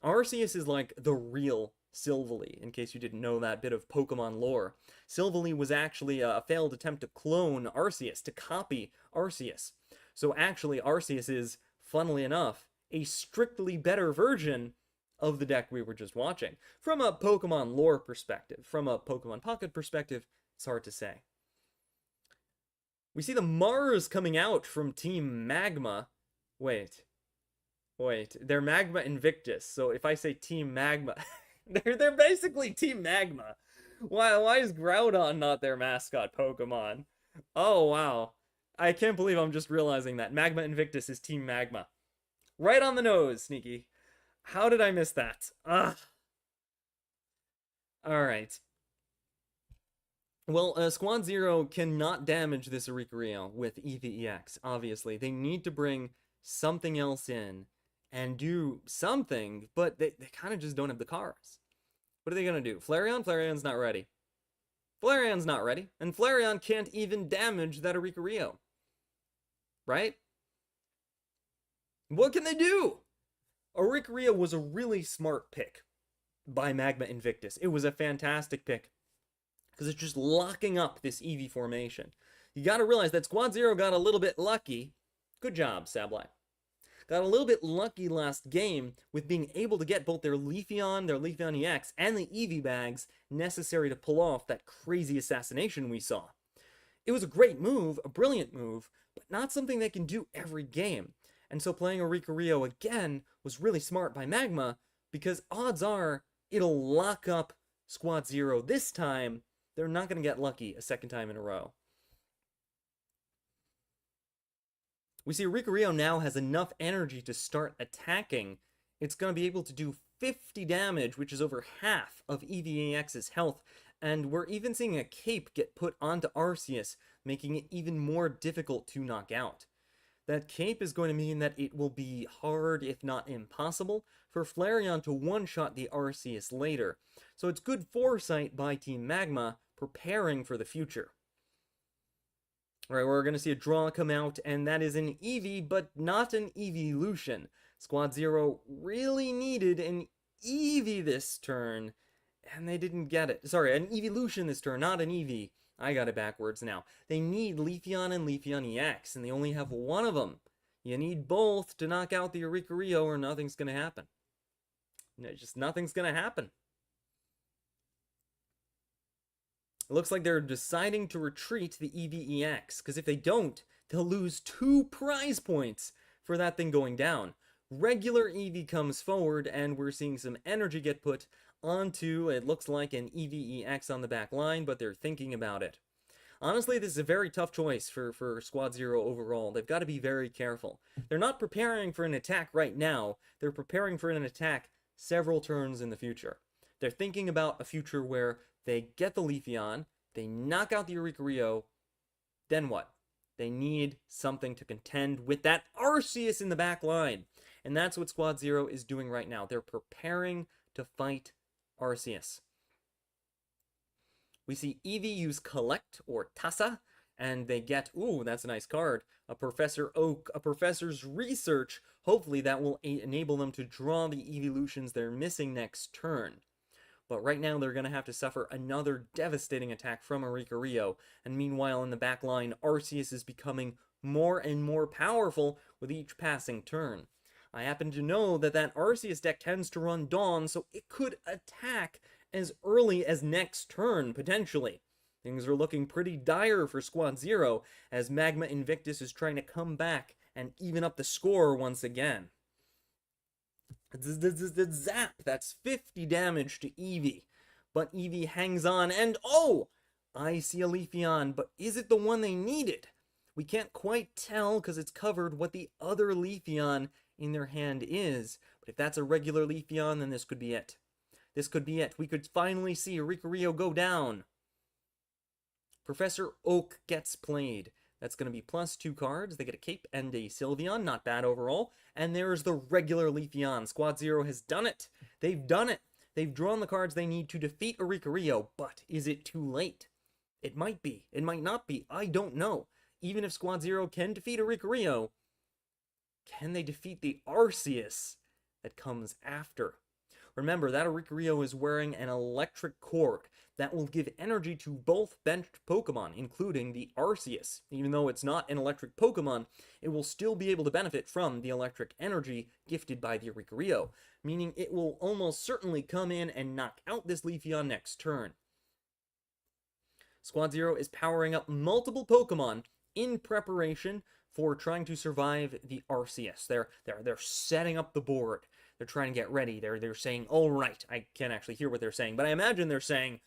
Speaker 1: Arceus is like the real Silvally, in case you didn't know that bit of Pokemon lore. Silvally was actually a failed attempt to clone Arceus, to copy Arceus. So actually, Arceus is, funnily enough, a strictly better version of the deck we were just watching. From a Pokemon lore perspective, from a Pokemon Pocket perspective, it's hard to say. We see the Mars coming out from Team Magma. Wait, they're Magma Invictus, so if I say Team Magma, they're basically Team Magma. Why is Groudon not their mascot Pokemon? Oh, wow. I can't believe I'm just realizing that. Magma Invictus is Team Magma. Right on the nose, Sneaky. How did I miss that? Ugh. Alright. Well, Squad Zero cannot damage this Oricorio with Eevee EX, obviously. They need to bring something else in and do something, but they kind of just don't have the cars. What are they going to do? Flareon? Flareon's not ready. Flareon's not ready, and Flareon can't even damage that Oricorio. Right? What can they do? Oricorio was a really smart pick by Magma Invictus. It was a fantastic pick, because it's just locking up this Eevee formation. You gotta realize that Squad Zero got a little bit lucky. Good job, Sableye. Got a little bit lucky last game with being able to get both their Leafeon EX, and the Eevee bags necessary to pull off that crazy assassination we saw. It was a great move, a brilliant move, but not something they can do every game. And so playing Oricorio again was really smart by Magma, because odds are it'll lock up Squad Zero this time. They're not going to get lucky a second time in a row. We see Oricorio now has enough energy to start attacking It's going to be able to do 50 damage, which is over half of EVAX's health, and we're even seeing a cape get put onto Arceus, making it even more difficult to knock out. That cape is going to mean that it will be hard, if not impossible, for Flareon to one-shot the Arceus later. So it's good foresight by Team Magma, preparing for the future. Alright, we're going to see a draw come out, and that is an Eevee, but not an Eeveelution. Squad Zero really needed an Eevee this turn, and they didn't get it. Sorry, an Eeveelution this turn, not an Eevee. I got it backwards now. They need Leafeon and Leafeon EX, and they only have one of them. You need both to knock out the Oricorio, or nothing's going to happen. Just nothing's going to happen. It looks like they're deciding to retreat the EVEX, because if they don't, they'll lose 2 prize points for that thing going down. Regular Eevee comes forward, and we're seeing some energy get put onto, it looks like, an EVEX on the back line, but they're thinking about it. Honestly, this is a very tough choice for Squad Zero overall. They've got to be very careful. They're not preparing for an attack right now. They're preparing for an attack several turns in the future. They're thinking about a future where they get the Leafeon, they knock out the Oricorio, then what? They need something to contend with that Arceus in the back line. And that's what Squad Zero is doing right now. They're preparing to fight Arceus. We see Eevee use Collect or Tassa, and they get, ooh, that's a nice card, a Professor Oak, a Professor's Research. Hopefully that will enable them to draw the Eeveelutions they're missing next turn. But right now they're going to have to suffer another devastating attack from Oricorio, and meanwhile in the back line, Arceus is becoming more and more powerful with each passing turn. I happen to know that that Arceus deck tends to run Dawn, so it could attack as early as next turn, potentially. Things are looking pretty dire for Squad Zero, as Magma Invictus is trying to come back and even up the score once again. Zap! That's 50 damage to Eevee. But Eevee hangs on, and oh! I see a Leafeon, but is it the one they needed? We can't quite tell because it's covered what the other Leafeon in their hand is. But if that's a regular Leafeon, then this could be it. This could be it. We could finally see Oricorio go down. Professor Oak gets played. That's going to be plus 2 cards. They get a Cape and a Sylveon. Not bad overall. And there's the regular Leafeon. Squad Zero has done it. They've done it. They've drawn the cards they need to defeat Oricorio. But is it too late? It might be. It might not be. I don't know. Even if Squad Zero can defeat Oricorio, can they defeat the Arceus that comes after? Remember, that Oricorio is wearing an electric cord that will give energy to both benched Pokemon, including the Arceus. Even though it's not an electric Pokemon, it will still be able to benefit from the electric energy gifted by the Oricorio, meaning it will almost certainly come in and knock out this Leafeon next turn. Squad Zero is powering up multiple Pokemon in preparation for trying to survive the Arceus. They're setting up the board. They're trying to get ready. They're saying, all right. I can't actually hear what they're saying, but I imagine they're saying,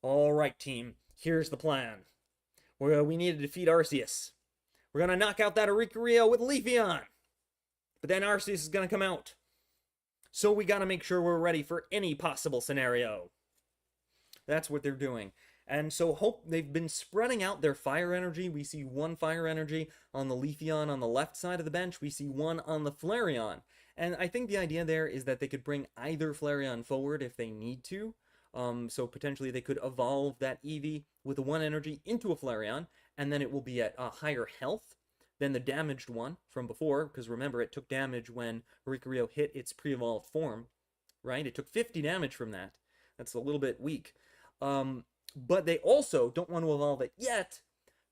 Speaker 1: all right, team, here's the plan. We need to defeat Arceus. We're going to knock out that Oricorio with Leafeon. But then Arceus is going to come out. So we got to make sure we're ready for any possible scenario. That's what they're doing. And so they've been spreading out their fire energy. We see 1 fire energy on the Leafeon on the left side of the bench. We see 1 on the Flareon. And I think the idea there is that they could bring either Flareon forward if they need to. So potentially they could evolve that Eevee with a 1 energy into a Flareon, and then it will be at a higher health than the damaged one from before, because remember, it took damage when Oricorio hit its pre-evolved form, right? It took 50 damage from that. That's a little bit weak. But they also don't want to evolve it yet,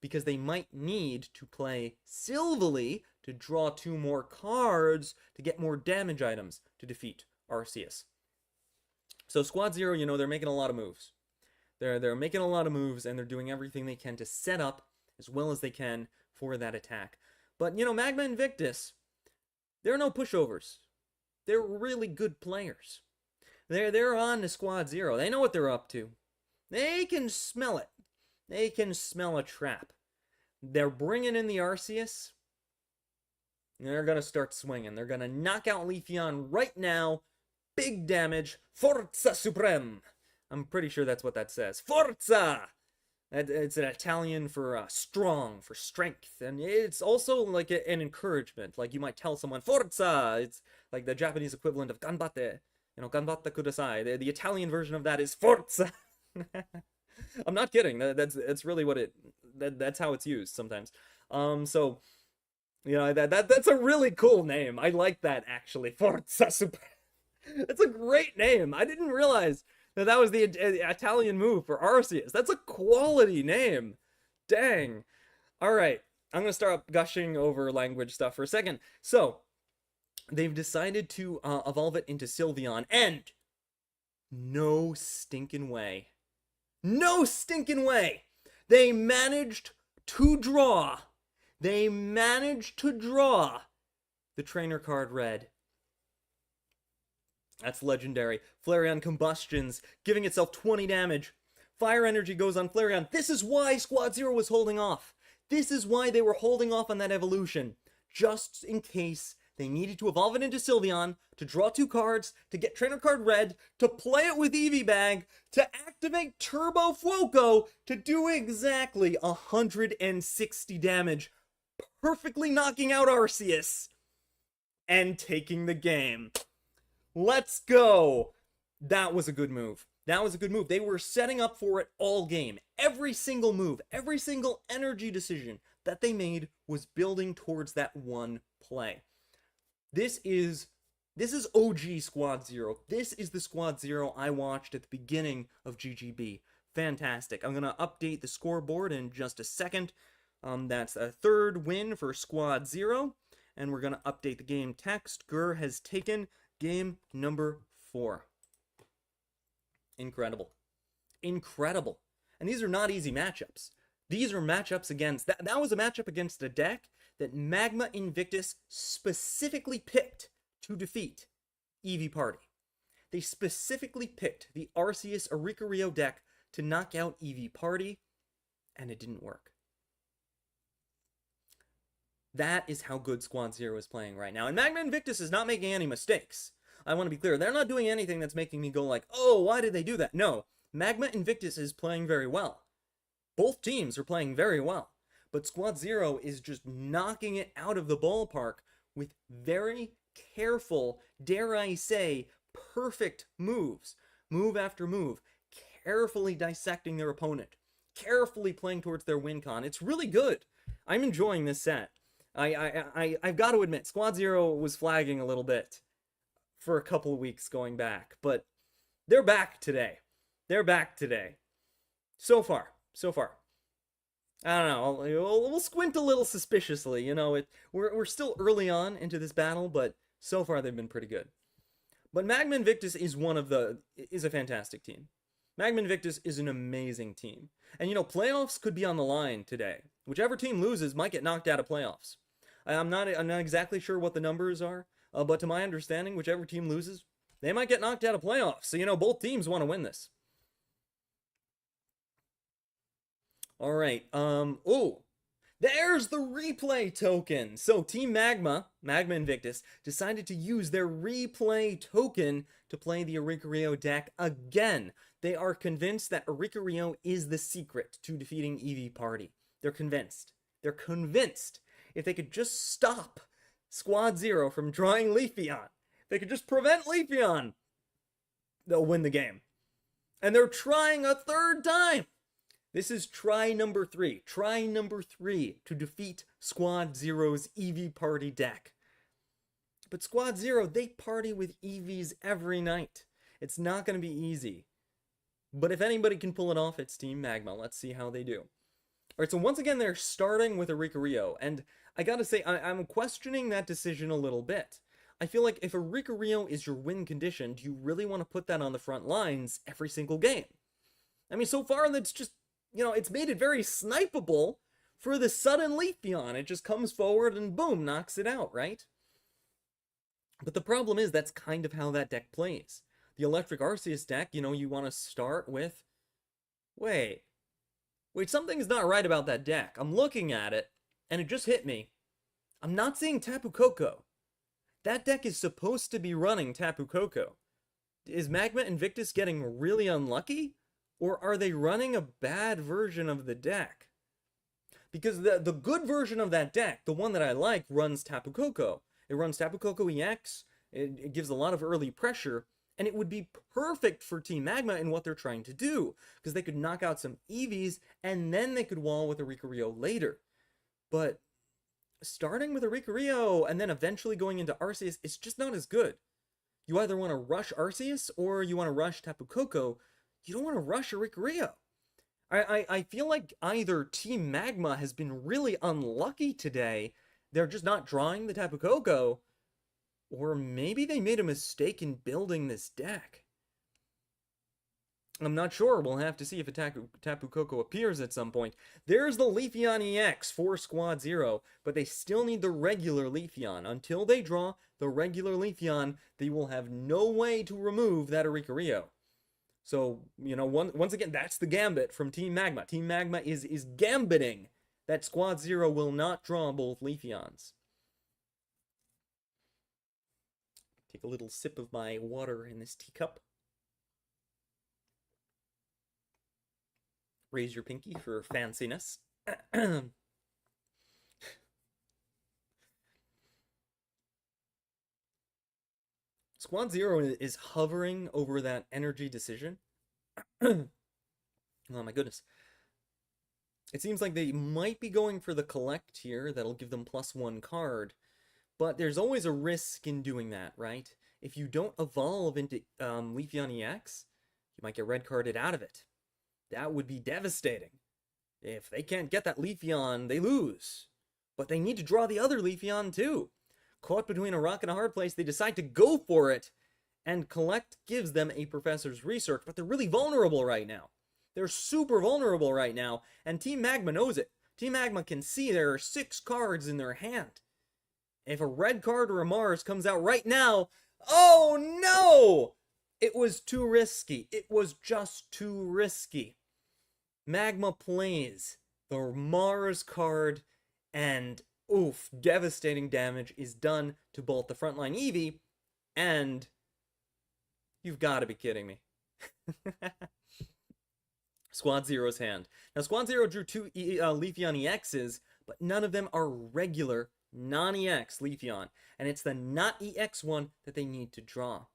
Speaker 1: because they might need to play Silvally to draw 2 more cards to get more damage items to defeat Arceus. So Squad Zero, you know, they're making a lot of moves. They're making a lot of moves, and they're doing everything they can to set up as well as they can for that attack. But, you know, Magma Invictus, they're no pushovers. They're really good players. They're on to Squad Zero. They know what they're up to. They can smell it. They can smell a trap. They're bringing in the Arceus. They're gonna start swinging. They're gonna knock out Leafeon right now. Big damage. Forza Supreme. I'm pretty sure that's what that says. Forza! It's an Italian for strong, for strength. And it's also like an encouragement. Like you might tell someone, Forza! It's like the Japanese equivalent of ganbatte. Ganbatte kudasai. The Italian version of that is Forza! I'm not kidding. That's really what that's how it's used sometimes. So, that's a really cool name. I like that, actually. Forza Supreme. That's a great name. I didn't realize that was the Italian move for Arceus. That's a quality name. Dang. All right. I'm going to start gushing over language stuff for a second. So, they've decided to evolve it into Sylveon, and no stinking way. No stinking way. They managed to draw. They managed to draw the trainer card red. That's legendary. Flareon combustions, giving itself 20 damage. Fire energy goes on Flareon. This is why Squad Zero was holding off. This is why they were holding off on that evolution. Just in case they needed to evolve it into Sylveon, to draw 2 cards, to get Trainer Card Red, to play it with Eevee Bag, to activate Turbo Fuoco, to do exactly 160 damage, perfectly knocking out Arceus, and taking the game. Let's go! That was a good move. That was a good move. They were setting up for it all game. Every single move, every single energy decision that they made was building towards that one play. This is OG Squad Zero. This is the Squad Zero I watched at the beginning of GGB. Fantastic. I'm going to update the scoreboard in just a second. That's a 3rd win for Squad Zero. And we're going to update the game text. Gur has taken game number 4. Incredible. Incredible. And these are not easy matchups. These are matchups against... That was a matchup against a deck that Magma Invictus specifically picked to defeat Eevee Party. They specifically picked the Arceus Oricorio deck to knock out Eevee Party, and it didn't work. That is how good Squad Zero is playing right now. And Magma Invictus is not making any mistakes. I want to be clear. They're not doing anything that's making me go like, oh, why did they do that? No. Magma Invictus is playing very well. Both teams are playing very well. But Squad Zero is just knocking it out of the ballpark with very careful, dare I say, perfect moves. Move after move. Carefully dissecting their opponent. Carefully playing towards their win con. It's really good. I'm enjoying this set. I've got to admit, Squad Zero was flagging a little bit for a couple of weeks going back, but they're back today. They're back today. So far. I don't know. We'll squint a little suspiciously. We're still early on into this battle, but so far they've been pretty good. But Magma Invictus is a fantastic team. Magma Invictus is an amazing team. And playoffs could be on the line today. Whichever team loses might get knocked out of playoffs. I'm not exactly sure what the numbers are, but to my understanding, whichever team loses, they might get knocked out of playoffs. So, both teams want to win this. All right. There's the replay token. So Team Magma Invictus, decided to use their replay token to play the Oricorio deck again. They are convinced that Oricorio is the secret to defeating Eevee Party. They're convinced. They're convinced. If they could just stop Squad Zero from drawing Leafeon, if they could just prevent Leafeon, they'll win the game. And they're trying a 3rd time. This is try number 3. Try number 3 to defeat Squad Zero's Eevee Party deck. But Squad Zero, they party with Eevees every night. It's not going to be easy. But if anybody can pull it off, it's Team Magma. Let's see how they do. Alright, so once again, they're starting with Oricorio. And I gotta say, I'm questioning that decision a little bit. I feel like if Oricorio is your win condition, do you really want to put that on the front lines every single game? I mean, so far, that's just... it's made it very snipeable for the sudden Leafeon. It just comes forward and boom, knocks it out, right? But the problem is that's kind of how that deck plays. The Electric Arceus deck, you want to start with... Wait, something's not right about that deck. I'm looking at it, and it just hit me. I'm not saying Tapu Koko. That deck is supposed to be running Tapu Koko. Is Magma Invictus getting really unlucky? Or are they running a bad version of the deck? Because the good version of that deck, the one that I like, runs Tapu Koko. It runs Tapu Koko EX, it gives a lot of early pressure, and it would be perfect for Team Magma in what they're trying to do, because they could knock out some EVs, and then they could wall with a Rickerio later. But starting with a Rickerio, and then eventually going into Arceus, it's just not as good. You either want to rush Arceus, or you want to rush Tapu Koko. You don't want to rush a Rickerio. I feel like either Team Magma has been really unlucky today, they're just not drawing the Tapu Koko, or maybe they made a mistake in building this deck. I'm not sure. We'll have to see if a Tapu Koko appears at some point. There's the Leafeon EX for Squad Zero, but they still need the regular Leafeon. Until they draw the regular Leafeon, they will have no way to remove that Oricorio. So, you know, once again, that's the gambit from Team Magma. Team Magma is gambiting that Squad Zero will not draw both Leafeons. Take a little sip of my water in this teacup. Raise your pinky for fanciness. Squad Zero is hovering over that energy decision. Oh my goodness. It seems like they might be going for the collect here. That'll give them +1 card. But there's always a risk in doing that, right? If you don't evolve into Leafeon EX, you might get red carded out of it. That would be devastating. If they can't get that Leafeon, they lose. But they need to draw the other Leafeon too. Caught between a rock and a hard place, they decide to go for it, and Collect gives them a Professor's Research, but they're really vulnerable right now. They're super vulnerable right now, and Team Magma knows it. Team Magma can see there are 6 cards in their hand. If a red card or a Mars comes out right now, oh no! It was too risky. It was just too risky. Magma plays the Mars card, and oof, devastating damage is done to both the frontline Eevee and... You've got to be kidding me. Squad Zero's hand. Now, Squad Zero drew 2 Leafeon EXs, but none of them are regular non-EX Leafeon. And it's the not EX one that they need to draw.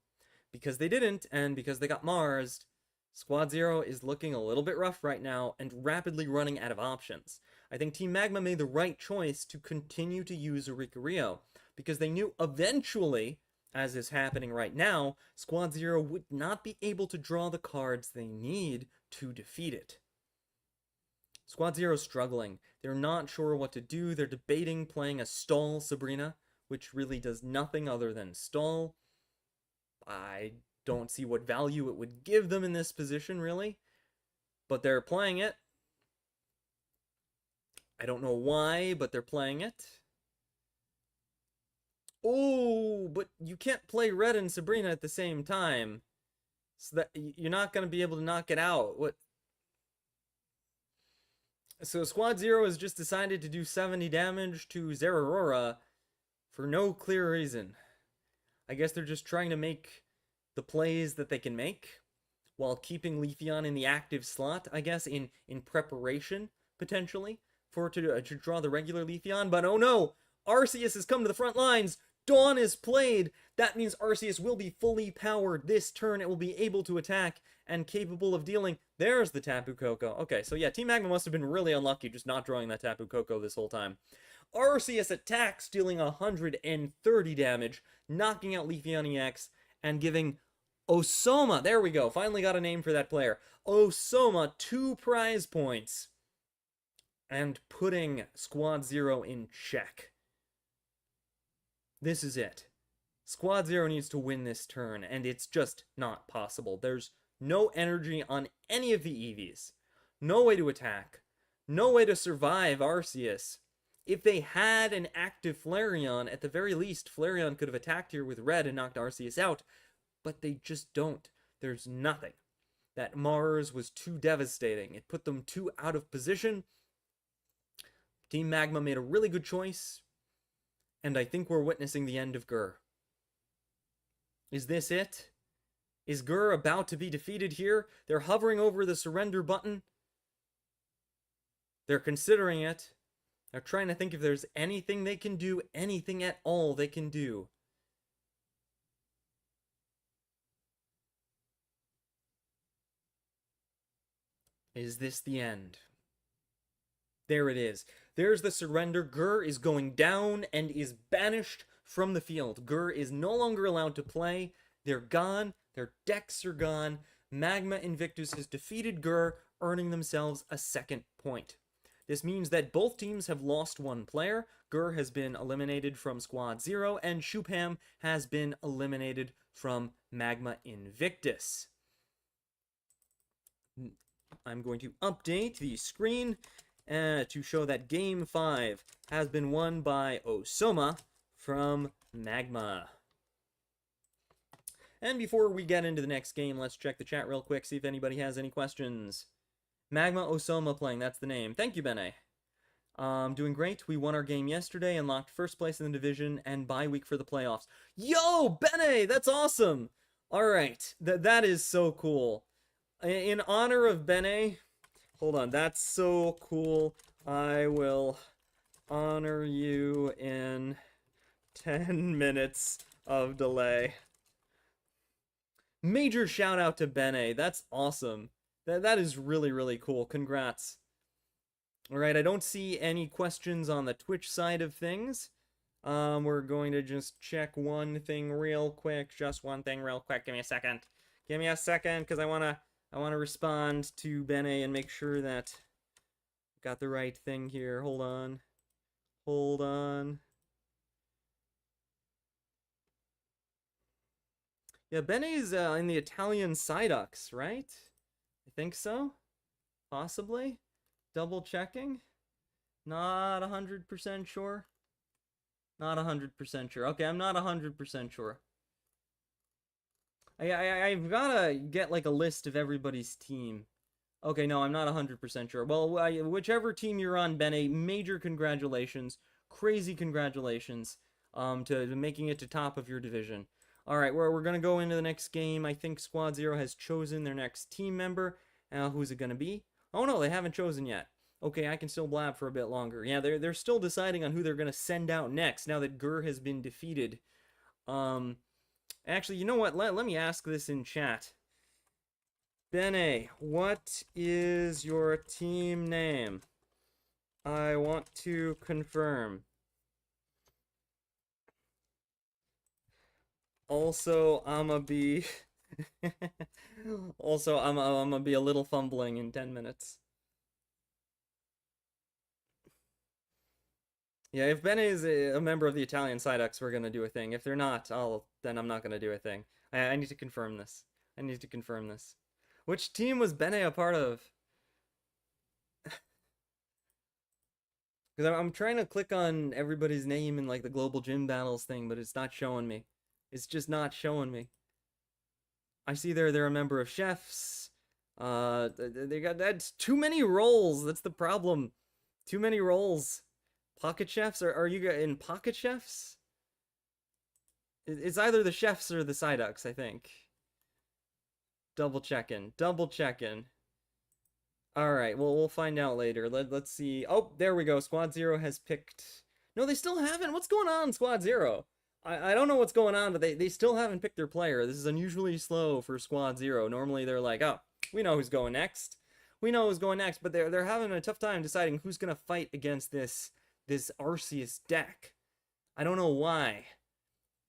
Speaker 1: Because they didn't, and because they got Marsed, Squad Zero is looking a little bit rough right now and rapidly running out of options. I think Team Magma made the right choice to continue to use Oricorio, because they knew eventually, as is happening right now, Squad Zero would not be able to draw the cards they need to defeat it. Squad Zero's struggling. They're not sure what to do. They're debating playing a stall Sabrina, which really does nothing other than stall. I don't see what value it would give them in this position, really. But they're playing it. I don't know why, but they're playing it. Oh, but you can't play Red and Sabrina at the same time. So that you're not going to be able to knock it out. What? So Squad Zero has just decided to do 70 damage to Zeraora for no clear reason. I guess they're just trying to make the plays that they can make while keeping Leafeon in the active slot, I guess, in preparation, potentially, for to draw the regular Leafeon. But oh no! Arceus has come to the front lines! Dawn is played! That means Arceus will be fully powered this turn. It will be able to attack and capable of dealing. There's the Tapu Koko. Okay, so yeah, Team Magma must have been really unlucky just not drawing that Tapu Koko this whole time. Arceus attacks, dealing 130 damage, knocking out Leafeon EX, and giving Osoma, there we go, finally got a name for that player, Osoma 2 prize points, and putting Squad Zero in check. This is it. Squad Zero needs to win this turn, and it's just not possible. There's no energy on any of the EVs. No way to attack. No way to survive Arceus. If they had an active Flareon, at the very least, Flareon could have attacked here with Red and knocked Arceus out, but they just don't. There's nothing. That Mars was too devastating. It put them too out of position. Team Magma made a really good choice. And I think we're witnessing the end of Gur. Is this it? Is Gur about to be defeated here? They're hovering over the surrender button. They're considering it. They're trying to think if there's anything they can do, anything at all they can do. Is this the end? There it is. There's the surrender. Gur is going down and is banished from the field. Gur is no longer allowed to play. They're gone. Their decks are gone. Magma Invictus has defeated Gur, earning themselves a second point. This means that both teams have lost one player. Gur has been eliminated from Squad 0, and Shubham has been eliminated from Magma Invictus. I'm going to update the screen to show that Game 5 has been won by Osoma from Magma. And before we get into the next game, let's check the chat real quick, see if anybody has any questions. Magma Osoma playing, that's the name. Thank you, Bene. Doing great. We won our game yesterday and locked first place in the division and bye week for the playoffs. Yo, Bene, that's awesome. All right, that is so cool. In honor of Bene, hold on, that's so cool. I will honor you in 10 minutes of delay. Major shout out to Bene. That's awesome. That is really, really cool. Congrats. All right, I don't see any questions on the Twitch side of things. We're going to just check one thing real quick. Just one thing real quick. Give me a second. Give me a second, because I wanna respond to Bene and make sure that I got the right thing here. Hold on. Hold on. Yeah, Bene's in the Italian Psyducks, right? I think so. Possibly. Double checking. Not 100% sure. Not 100% sure. Okay, I'm not 100% sure. I've gotta get like a list of everybody's team. Okay, no, I'm not 100% sure. Well, whichever team you're on, Bene, major congratulations. Crazy congratulations to making it to top of your division. All right, we're going to go into the next game. I think Squad 0 has chosen their next team member. Who's it going to be? Oh, no, they haven't chosen yet. Okay, I can still blab for a bit longer. Yeah, they're still deciding on who they're going to send out next now that Gur has been defeated. Actually, you know what? Let me ask this in chat. Bene, what is your team name? I want to confirm. Also, I'ma be also I'm gonna be a little fumbling in 10 minutes. Yeah, if Bene is a member of the Italian Psyducks, we're gonna do a thing. If they're not, then I'm not gonna do a thing. I need to confirm this. I need to confirm this. Which team was Bene a part of? Because I'm trying to click on everybody's name in like the Global Gym Battles thing, but it's not showing me. It's just not showing me. I see they're a member of Chefs. They got that's too many roles. That's the problem. Too many roles. Pocket Chefs? Are you in Pocket Chefs? It's either the Chefs or the Psyducks, I think. Double checking. Double checking. Alright, well, we'll find out later. Let's see. Oh, there we go. Squad 0 has picked... No, they still haven't. What's going on, Squad 0? I don't know what's going on, but they still haven't picked their player. This is unusually slow for Squad 0. Normally they're like, oh, we know who's going next. We know who's going next, but they're having a tough time deciding who's going to fight against this Arceus deck. I don't know why,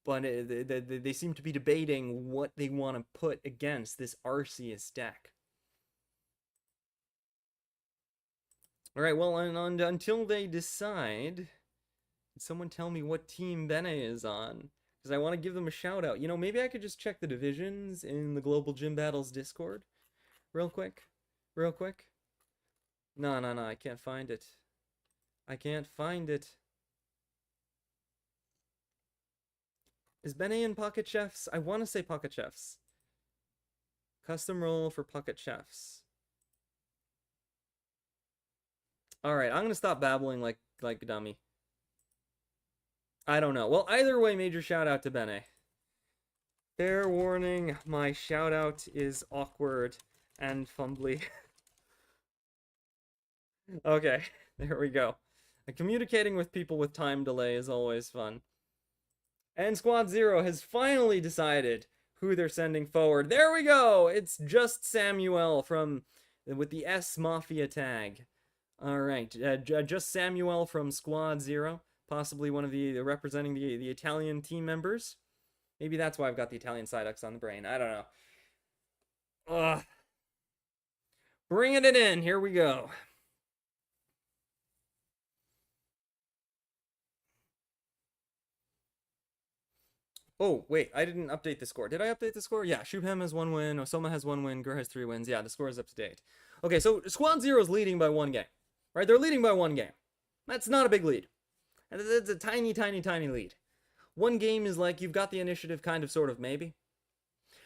Speaker 1: but they seem to be debating what they want to put against this Arceus deck. Alright, well, until they decide... Someone tell me what team Bene is on, because I want to give them a shout out. You know, maybe I could just check the divisions in the Global Gym Battles Discord real quick. No, I can't find it. I can't find it. Is Bene in Pocket Chefs? I want to say Pocket Chefs. Custom role for Pocket Chefs. Alright, I'm going to stop babbling like a dummy. I don't know. Well, either way, major shout out to Bene. Fair warning, my shout out is awkward and fumbly. Okay, there we go. Communicating with people with time delay is always fun. And Squad Zero has finally decided who they're sending forward. There we go! It's just Samuel from with the S Mafia tag. All right, just Samuel from Squad Zero, possibly one of the representing the Italian team members. Maybe that's why I've got the Italian Psyducks on the brain. I don't know. Ugh. Bringing it in. Here we go. Oh, wait, I didn't update the score. Did I update the score? Yeah, Shubham has 1 win, Osoma has 1 win, Gur has 3 wins. Yeah, the score is up to date. Okay, so Squad Zero is leading by 1 game. Right? They're leading by 1 game. That's not a big lead. It's a tiny, tiny, tiny lead. 1 game is like you've got the initiative, kind of, sort of, maybe.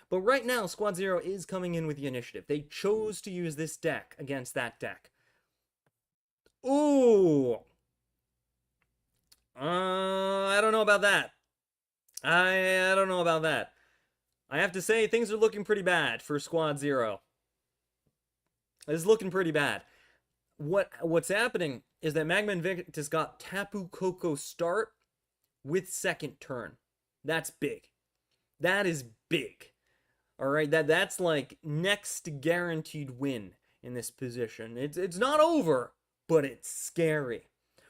Speaker 1: But right now, Squad Zero is coming in with the initiative. They chose to use this deck against that deck. Ooh! I don't know about that. I don't know about that. I have to say, things are looking pretty bad for Squad Zero. It's looking pretty bad. What's happening is that Magma Invictus got Tapu Koko start with second turn. That's big. That is big. All right, that's like next guaranteed win in this position. It's not over, but it's scary.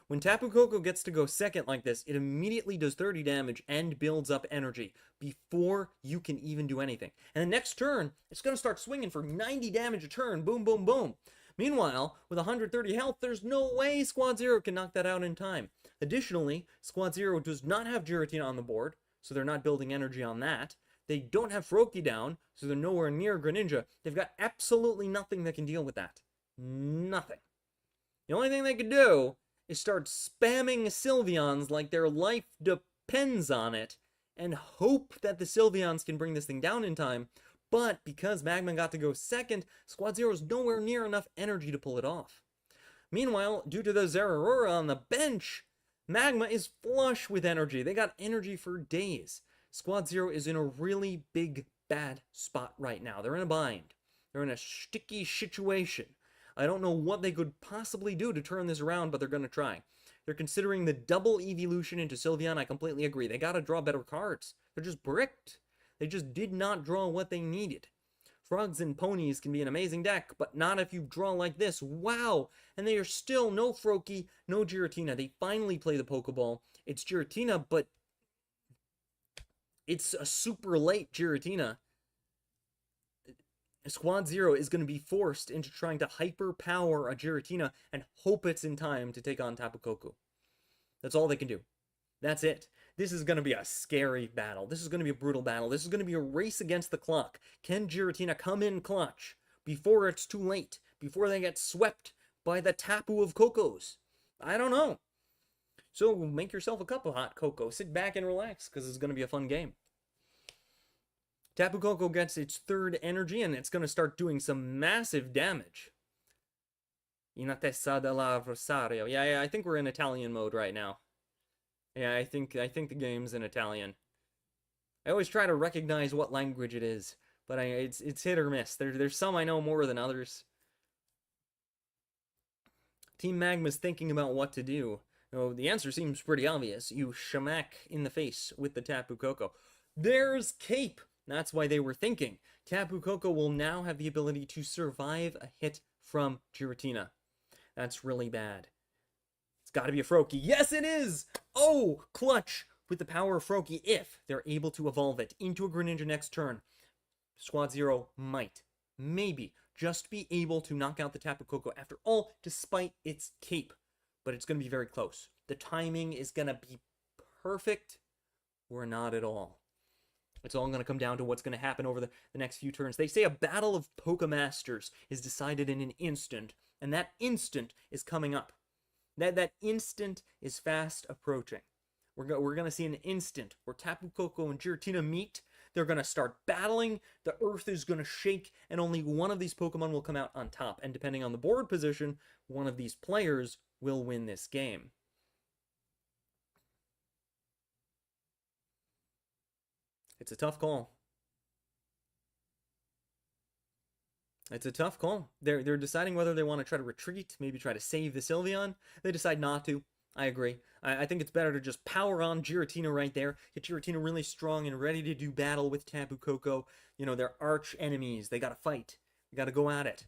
Speaker 1: When Tapu Koko gets to go second like this, it immediately does 30 damage and builds up energy before you can even do anything. And the next turn, it's going to start swinging for 90 damage a turn. Boom, boom, boom. Meanwhile, with 130 health, there's no way Squad Zero can knock that out in time. Additionally, Squad Zero does not have Giratina on the board, so they're not building energy on that. They don't have Froakie down, so they're nowhere near Greninja. They've got absolutely nothing that can deal with that. Nothing. The only thing they could do is start spamming Sylveons like their life depends on it, and hope that the Sylveons can bring this thing down in time. But because Magma got to go second, Squad Zero is nowhere near enough energy to pull it off. Meanwhile, due to the Zeraora on the bench, Magma is flush with energy. They got energy for days. Squad Zero is in a really big, bad spot right now. They're in a bind. They're in a sticky situation. I don't know what they could possibly do to turn this around, but they're going to try. They're considering the double evolution into Sylveon. I completely agree. They got to draw better cards. They're just bricked. They just did not draw what they needed. Frogs and Ponies can be an amazing deck, but not if you draw like this. Wow! And they are still no Froakie, no Giratina. They finally play the Pokeball. It's Giratina, but it's a super late Giratina. Squad Zero is going to be forced into trying to hyper-power a Giratina and hope it's in time to take on Tapu Koko. That's all they can do. That's it. This is going to be a scary battle. This is going to be a brutal battle. This is going to be a race against the clock. Can Giratina come in clutch before it's too late? Before they get swept by the Tapu of Kokos? I don't know. So make yourself a cup of hot cocoa. Sit back and relax, because it's going to be a fun game. Tapu Koko gets its 3rd energy, and it's going to start doing some massive damage. Inattesa della Rosario. Yeah, I think we're in Italian mode right now. Yeah, I think the game's in Italian. I always try to recognize what language it is, but it's hit or miss. There's some I know more than others. Team Magma's thinking about what to do. Oh, the answer seems pretty obvious. You shamak in the face with the Tapu Koko. There's Cape! That's why they were thinking. Tapu Koko will now have the ability to survive a hit from Giratina. That's really bad. It's got to be a Froakie. Yes, it is! Oh, clutch with the power of Froakie if they're able to evolve it into a Greninja next turn. Squad Zero might, maybe, just be able to knock out the Tapu Koko after all, despite its cape. But it's going to be very close. The timing is going to be perfect or not at all. It's all going to come down to what's going to happen over the next few turns. They say a battle of Pokemasters is decided in an instant, and that instant is coming up. That instant is fast approaching. We're going to see an instant where Tapu Koko and Giratina meet. They're going to start battling. The earth is going to shake, and only one of these Pokemon will come out on top. And depending on the board position, one of these players will win this game. It's a tough call. It's a tough call. They're deciding whether they want to try to retreat, maybe try to save the Sylveon. They decide not to. I agree. I think it's better to just power on Giratina right there. Get Giratina really strong and ready to do battle with Tapu Koko. You know, they're arch enemies. They gotta fight. They gotta go at it.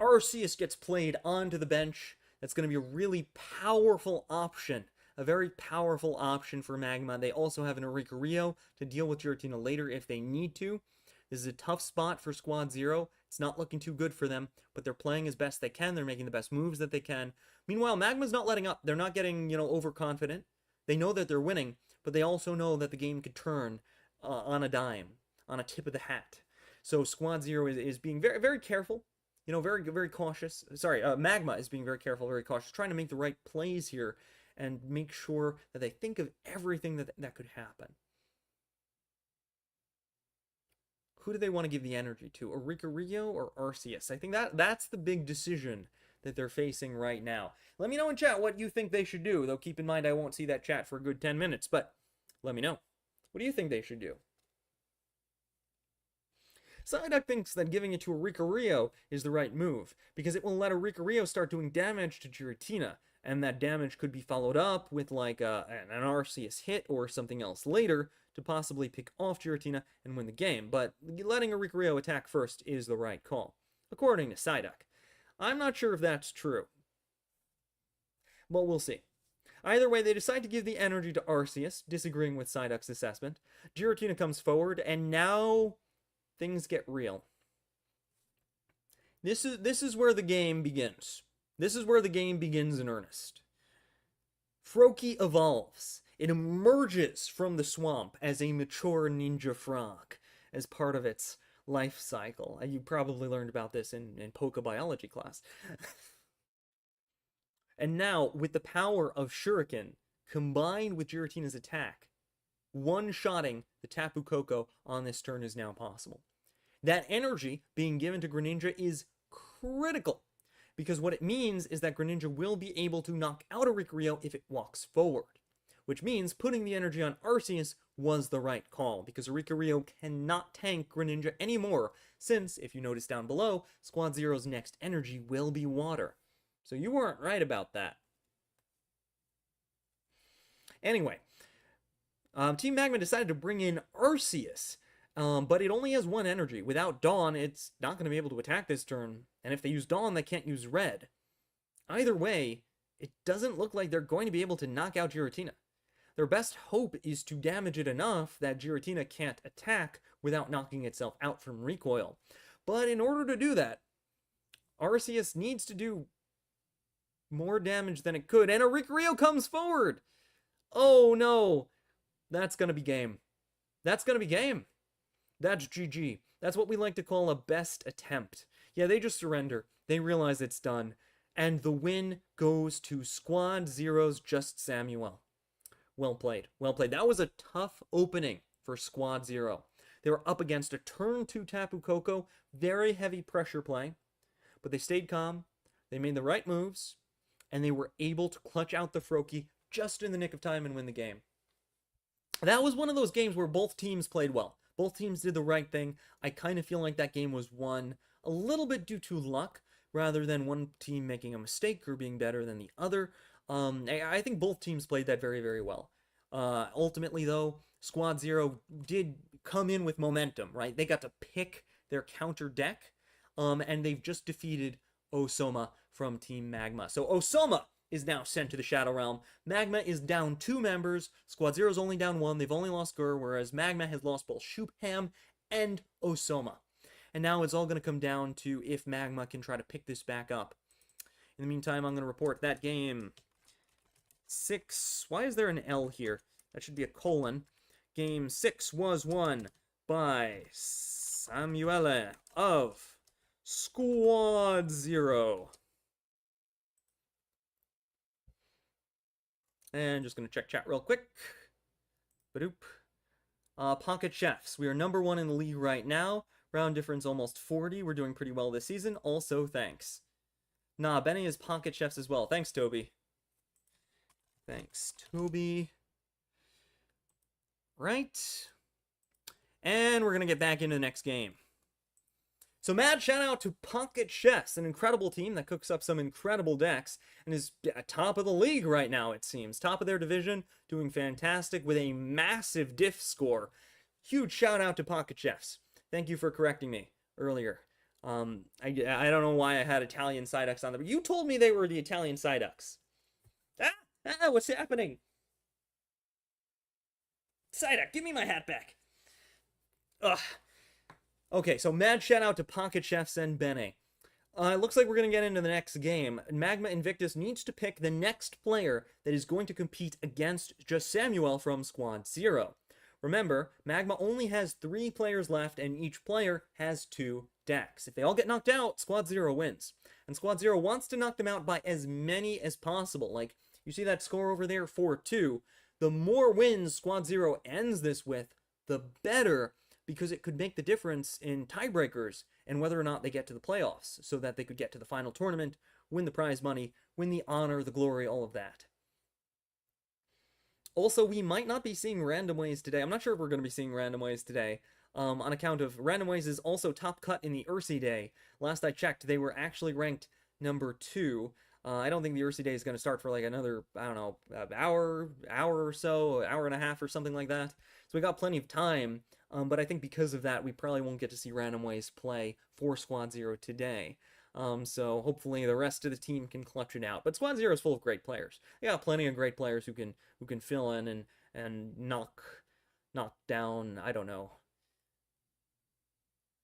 Speaker 1: Arceus gets played onto the bench. That's going to be a really powerful option. A very powerful option for Magma. They also have an Oricorio to deal with Giratina later if they need to. This is a tough spot for Squad Zero. It's not looking too good for them, but they're playing as best they can. They're making the best moves that they can. Meanwhile, Magma's not letting up. They're not getting, overconfident. They know that they're winning, but they also know that the game could turn on a dime, on a tip of the hat. So Squad Zero is being very, very careful. Very, very cautious. Sorry, Magma is being very careful, very cautious, trying to make the right plays here and make sure that they think of everything that could happen. Who do they want to give the energy to? Oricorio or Arceus? I think that's the big decision that they're facing right now. Let me know in chat what you think they should do, though keep in mind I won't see that chat for a good 10 minutes, but let me know. What do you think they should do? Psyduck thinks that giving it to Oricorio is the right move, because it will let Oricorio start doing damage to Giratina, and that damage could be followed up with like an Arceus hit or something else later to possibly pick off Giratina and win the game, but letting Oricorio attack first is the right call, according to Psyduck. I'm not sure if that's true, but we'll see. Either way, they decide to give the energy to Arceus, disagreeing with Psyduck's assessment. Giratina comes forward, and now things get real. This is where the game begins. This is where the game begins in earnest. Froakie evolves. It emerges from the swamp as a mature ninja frog as part of its life cycle. You probably learned about this in Poké Biology class. And now, with the power of Shuriken combined with Giratina's attack, one-shotting the Tapu Koko on this turn is now possible. That energy being given to Greninja is critical, because what it means is that Greninja will be able to knock out Oricorio if it walks forward, which means putting the energy on Arceus was the right call, because Oricorio cannot tank Greninja anymore, since, if you notice down below, Squad Zero's next energy will be water. So you weren't right about that. Anyway, Team Magma decided to bring in Arceus, but it only has one energy. Without Dawn, it's not going to be able to attack this turn, and if they use Dawn, they can't use Red. Either way, it doesn't look like they're going to be able to knock out Giratina. Their best hope is to damage it enough that Giratina can't attack without knocking itself out from recoil. But in order to do that, Arceus needs to do more damage than it could, and Oricorio comes forward! Oh no! That's gonna be game. That's gonna be game. That's GG. That's what we like to call a best attempt. Yeah, they just surrender. They realize it's done. And the win goes to Squad Zero's Just Samuel. Well played. Well played. That was a tough opening for Squad Zero. They were up against a turn 2 Tapu Koko. Very heavy pressure play. But they stayed calm. They made the right moves. And they were able to clutch out the Froakie just in the nick of time and win the game. That was one of those games where both teams played well. Both teams did the right thing. I kind of feel like that game was won a little bit due to luck, rather than one team making a mistake or being better than the other. I think both teams played that very, very well. Ultimately, though, Squad Zero did come in with momentum, right? They got to pick their counter deck, and they've just defeated Osoma from Team Magma. So Osoma is now sent to the Shadow Realm. Magma is down 2 members. Squad Zero's only down 1. They've only lost Gur, whereas Magma has lost both Shupham and Osoma. And now it's all going to come down to if Magma can try to pick this back up. In the meantime, I'm going to report that game 6. Why is there an L here? That should be a colon. Game 6 was won by Samuele of Squad Zero. And just going to check chat real quick. Badoop. Pocket Chefs. We are number 1 in the league right now. Round difference almost 40. We're doing pretty well this season. Also, thanks. Nah, Benny is Pocket Chefs as well. Thanks, Toby. Thanks, Toby. right. And we're going to get back into the next game. So mad shout out to Pocket Chefs, an incredible team that cooks up some incredible decks and is top of the league right now, it seems. Top of their division, doing fantastic with a massive diff score. Huge shout out to Pocket Chefs. Thank you for correcting me earlier. I don't know why I had Italian Psyducks on there, but you told me they were the Italian Psyducks. What's happening? Psyduck, give me my hat back. Ugh. Okay, so mad shout out to Pocket Chefs and Bene. It looks like we're going to get into the next game. Magma Invictus needs to pick the next player that is going to compete against Just Samuel from Squad Zero. Remember, Magma only has 3 players left, and each player has 2 decks. If they all get knocked out, Squad Zero wins. And Squad Zero wants to knock them out by as many as possible. Like, you see that score over there, 4-2. The more wins Squad Zero ends this with, the better, because it could make the difference in tiebreakers and whether or not they get to the playoffs, so that they could get to the final tournament, win the prize money, win the honor, the glory, all of that. Also, we might not be seeing Random Ways today. I'm not sure if we're going to be seeing Random Ways today, on account of Random Ways is also top cut in the Ursi Day. Last I checked, they were actually ranked number 2. I don't think the Ursi Day is going to start for like another, I don't know, hour or so, hour and a half or something like that. So we got plenty of time, but I think because of that, we probably won't get to see Random Ways play for Squad Zero today. So hopefully the rest of the team can clutch it out. But Squad Zero is full of great players. They got plenty of great players who can fill in and knock down, I don't know.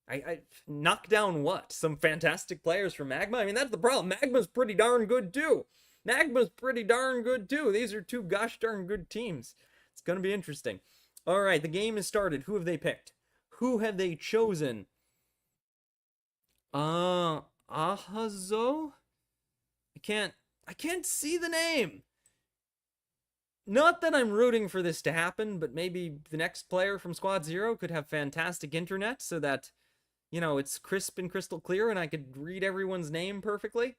Speaker 1: I knock down what? Some fantastic players from Magma? I mean, that's the problem. Magma's pretty darn good too. These are 2 gosh darn good teams. It's going to be interesting. All right, the game has started. Who have they picked? Who have they chosen? Ahazo? I can't see the name. Not that I'm rooting for this to happen, but maybe the next player from Squad Zero could have fantastic internet so that, you know, it's crisp and crystal clear and I could read everyone's name perfectly.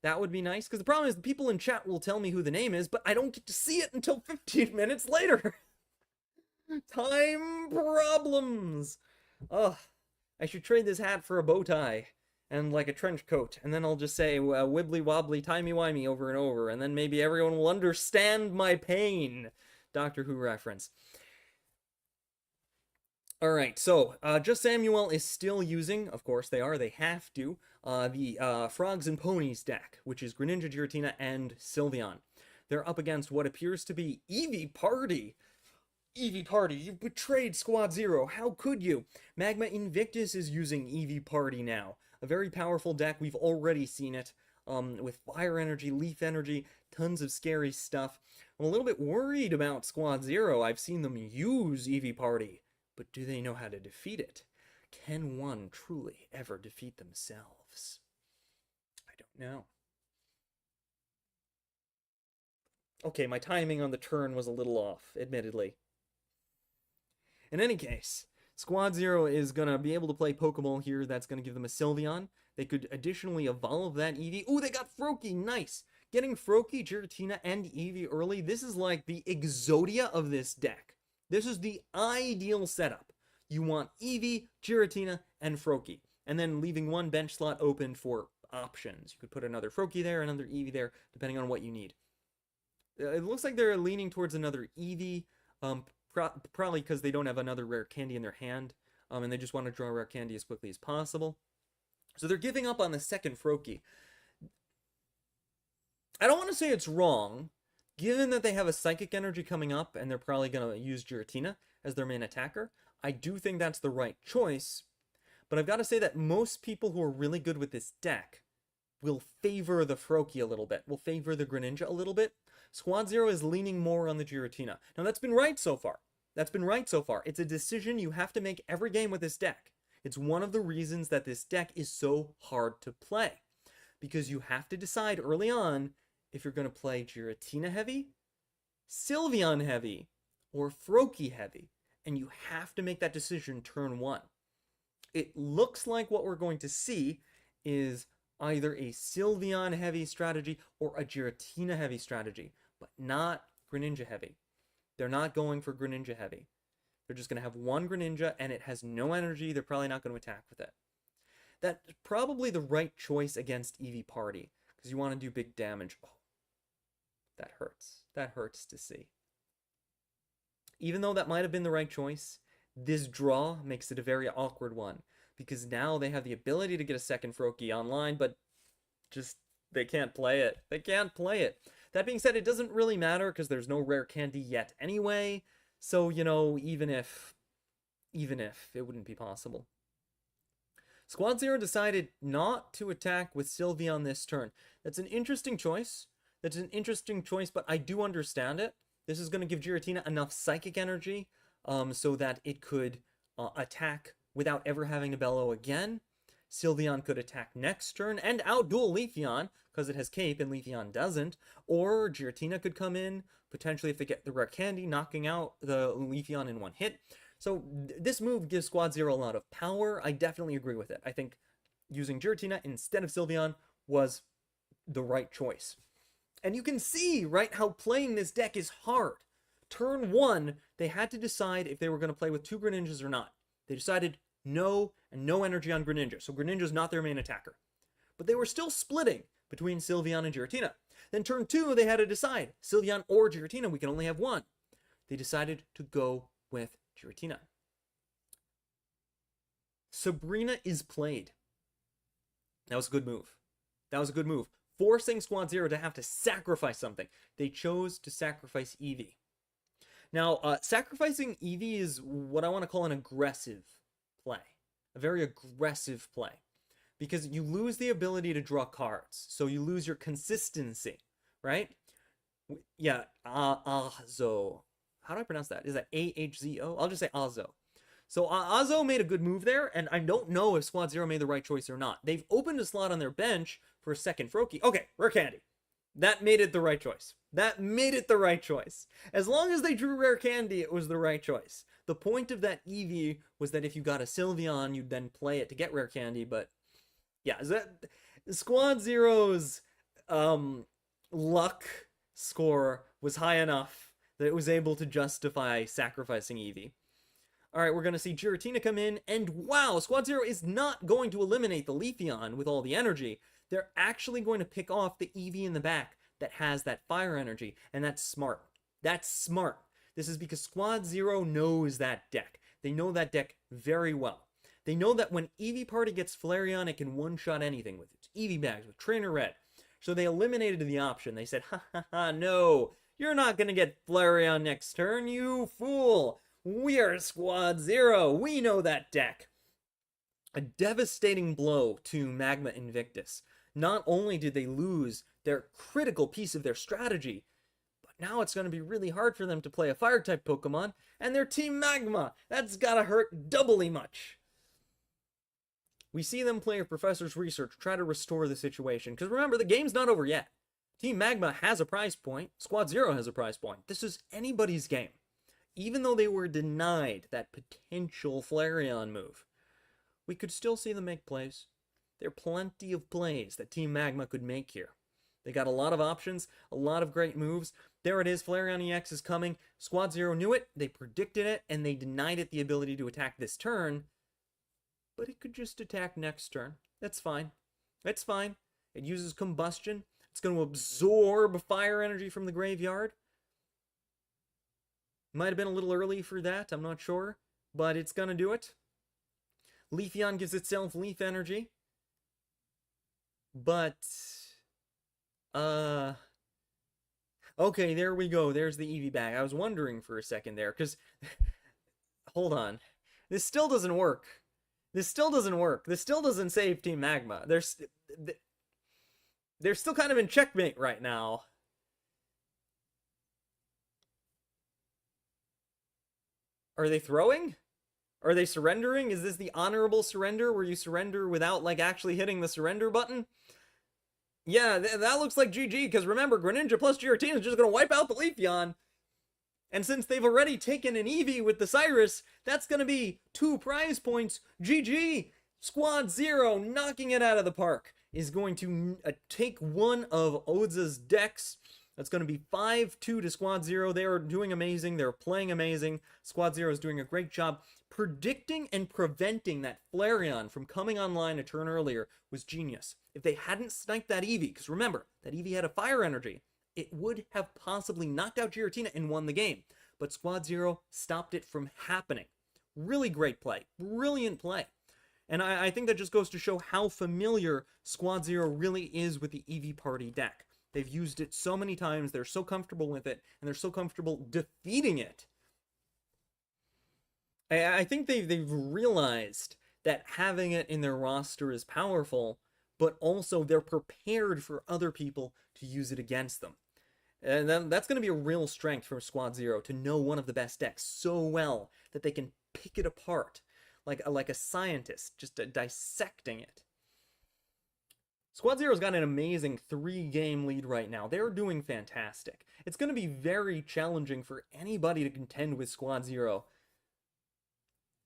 Speaker 1: That would be nice, because the problem is the people in chat will tell me who the name is, but I don't get to see it until 15 minutes later. Time problems. Ugh. I should trade this hat for a bow tie and like a trench coat, and then I'll just say wibbly wobbly timey wimey over and over, and then maybe everyone will understand my pain. Doctor Who reference. Alright, so Just Samuel is still using, of course they have to, the Frogs and Ponies deck, which is Greninja, Giratina, and Sylveon. They're up against what appears to be Eevee Party. Eevee Party, you betrayed Squad Zero, how could you? Magma Invictus is using Eevee Party now. A very powerful deck, we've already seen it, with Fire Energy, Leaf Energy, tons of scary stuff. I'm a little bit worried about Squad Zero. I've seen them use Eevee Party, but do they know how to defeat it? Can one truly ever defeat themselves? I don't know. Okay, my timing on the turn was a little off, admittedly. In any case, Squad Zero is going to be able to play Pokeball here. That's going to give them a Sylveon. They could additionally evolve that Eevee. Ooh, they got Froakie. Nice. Getting Froakie, Giratina, and Eevee early. This is like the Exodia of this deck. This is the ideal setup. You want Eevee, Giratina, and Froakie. And then leaving one bench slot open for options. You could put another Froakie there, another Eevee there, depending on what you need. It looks like they're leaning towards another Eevee. Probably because they don't have another rare candy in their hand, and they just want to draw rare candy as quickly as possible. So they're giving up on the second Froakie. I don't want to say it's wrong, given that they have a Psychic Energy coming up, and they're probably going to use Giratina as their main attacker. I do think that's the right choice, but I've got to say that most people who are really good with this deck will favor the Froakie a little bit, will favor the Greninja a little bit. Squad Zero is leaning more on the Giratina. Now, that's been right so far. It's a decision you have to make every game with this deck. It's one of the reasons that this deck is so hard to play. Because you have to decide early on if you're going to play Giratina heavy, Sylveon heavy, or Froakie heavy. And you have to make that decision turn 1. It looks like what we're going to see is either a Sylveon heavy strategy or a Giratina heavy strategy, but not Greninja heavy. They're not going for Greninja heavy. They're just going to have one Greninja, and it has no energy. They're probably not going to attack with it. That's probably the right choice against Eevee Party, because you want to do big damage. Oh, that hurts. That hurts to see. Even though that might have been the right choice, this draw makes it a very awkward one, because now they have the ability to get a second Froakie online, but just, they can't play it. They can't play it. That being said, it doesn't really matter, because there's no rare candy yet anyway, so, you know, even if, it wouldn't be possible. Squad Zero decided not to attack with Sylveon this turn. That's an interesting choice. But I do understand it. This is going to give Giratina enough psychic energy so that it could attack without ever having to bellow again. Sylveon could attack next turn and outduel Leafeon because it has Cape and Leafeon doesn't. Or Giratina could come in, potentially if they get the rare candy, knocking out the Leafeon in one hit. So this move gives Squad Zero a lot of power. I definitely agree with it. I think using Giratina instead of Sylveon was the right choice. And you can see, right, how playing this deck is hard. Turn 1, they had to decide if they were going to play with 2 Greninjas or not. They decided no, and no energy on Greninja, so Greninja's not their main attacker. But they were still splitting between Sylveon and Giratina. Then turn 2, they had to decide, Sylveon or Giratina, we can only have one. They decided to go with Giratina. Sabrina is played. That was a good move. Forcing Squad Zero to have to sacrifice something. They chose to sacrifice Eevee. Now, sacrificing Eevee is what I want to call an aggressive play. A very aggressive play. Because you lose the ability to draw cards. So you lose your consistency, right? Yeah, Azo. How do I pronounce that? Is that A-H-Z-O? I'll just say Azo. So Azo made a good move there, and I don't know if Squad Zero made the right choice or not. They've opened a slot on their bench for a second Froakie. Okay, rare candy. That made it the right choice. As long as they drew rare candy, it was the right choice. The point of that Eevee was that if you got a Sylveon, you'd then play it to get rare candy, but yeah, Squad Zero's luck score was high enough that it was able to justify sacrificing Eevee. Alright, we're going to see Giratina come in, and wow, Squad Zero is not going to eliminate the Leafeon with all the energy. They're actually going to pick off the Eevee in the back that has that fire energy, and that's smart. This is because Squad Zero knows that deck. They know that deck very well. They know that when Eevee Party gets Flareon, it can one-shot anything with its Eevee bags, with Trainer Red. So they eliminated the option. They said, no, you're not going to get Flareon next turn, you fool. We are Squad Zero. We know that deck. A devastating blow to Magma Invictus. Not only did they lose their critical piece of their strategy, but now it's going to be really hard for them to play a Fire-type Pokemon, and they're Team Magma. That's gotta hurt doubly much. We see them play a Professor's Research, try to restore the situation, because remember, the game's not over yet. Team Magma has a prize point. Squad Zero has a prize point. This is anybody's game. Even though they were denied that potential Flareon move, we could still see them make plays. There are plenty of plays that Team Magma could make here. They got a lot of options, a lot of great moves. There it is, Flareon EX is coming. Squad Zero knew it, they predicted it, and they denied it the ability to attack this turn. But it could just attack next turn. That's fine. That's fine. It uses Combustion. It's going to absorb fire energy from the graveyard. Might have been a little early for that, I'm not sure. But it's going to do it. Leafeon gives itself Leaf Energy. But, okay, there we go. There's the Eevee bag. I was wondering for a second there, because, hold on. This still doesn't work. This still doesn't save Team Magma. They're still kind of in checkmate right now. Are they throwing? Are they surrendering? Is this the honorable surrender where you surrender without, like, actually hitting the surrender button? Yeah, that looks like GG, because remember, Greninja plus Giratina is just going to wipe out the Leafeon. And since they've already taken an Eevee with the Cyrus, that's going to be 2 prize points. GG! Squad Zero, knocking it out of the park, is going to take one of Oza's decks, That's going to be 5-2 to Squad Zero. They are doing amazing. They're playing amazing. Squad Zero is doing a great job. Predicting and preventing that Flareon from coming online a turn earlier was genius. If they hadn't sniped that Eevee, because remember, that Eevee had a fire energy, it would have possibly knocked out Giratina and won the game. But Squad Zero stopped it from happening. Really great play. Brilliant play. And I think that just goes to show how familiar Squad Zero really is with the Eevee Party deck. They've used it so many times, they're so comfortable with it, and they're so comfortable defeating it. I think they've realized that having it in their roster is powerful, but also they're prepared for other people to use it against them. And that's going to be a real strength for Squad Zero, to know one of the best decks so well that they can pick it apart like a scientist, just dissecting it. Squad Zero's got an amazing 3-game lead right now. They're doing fantastic. It's going to be very challenging for anybody to contend with Squad Zero.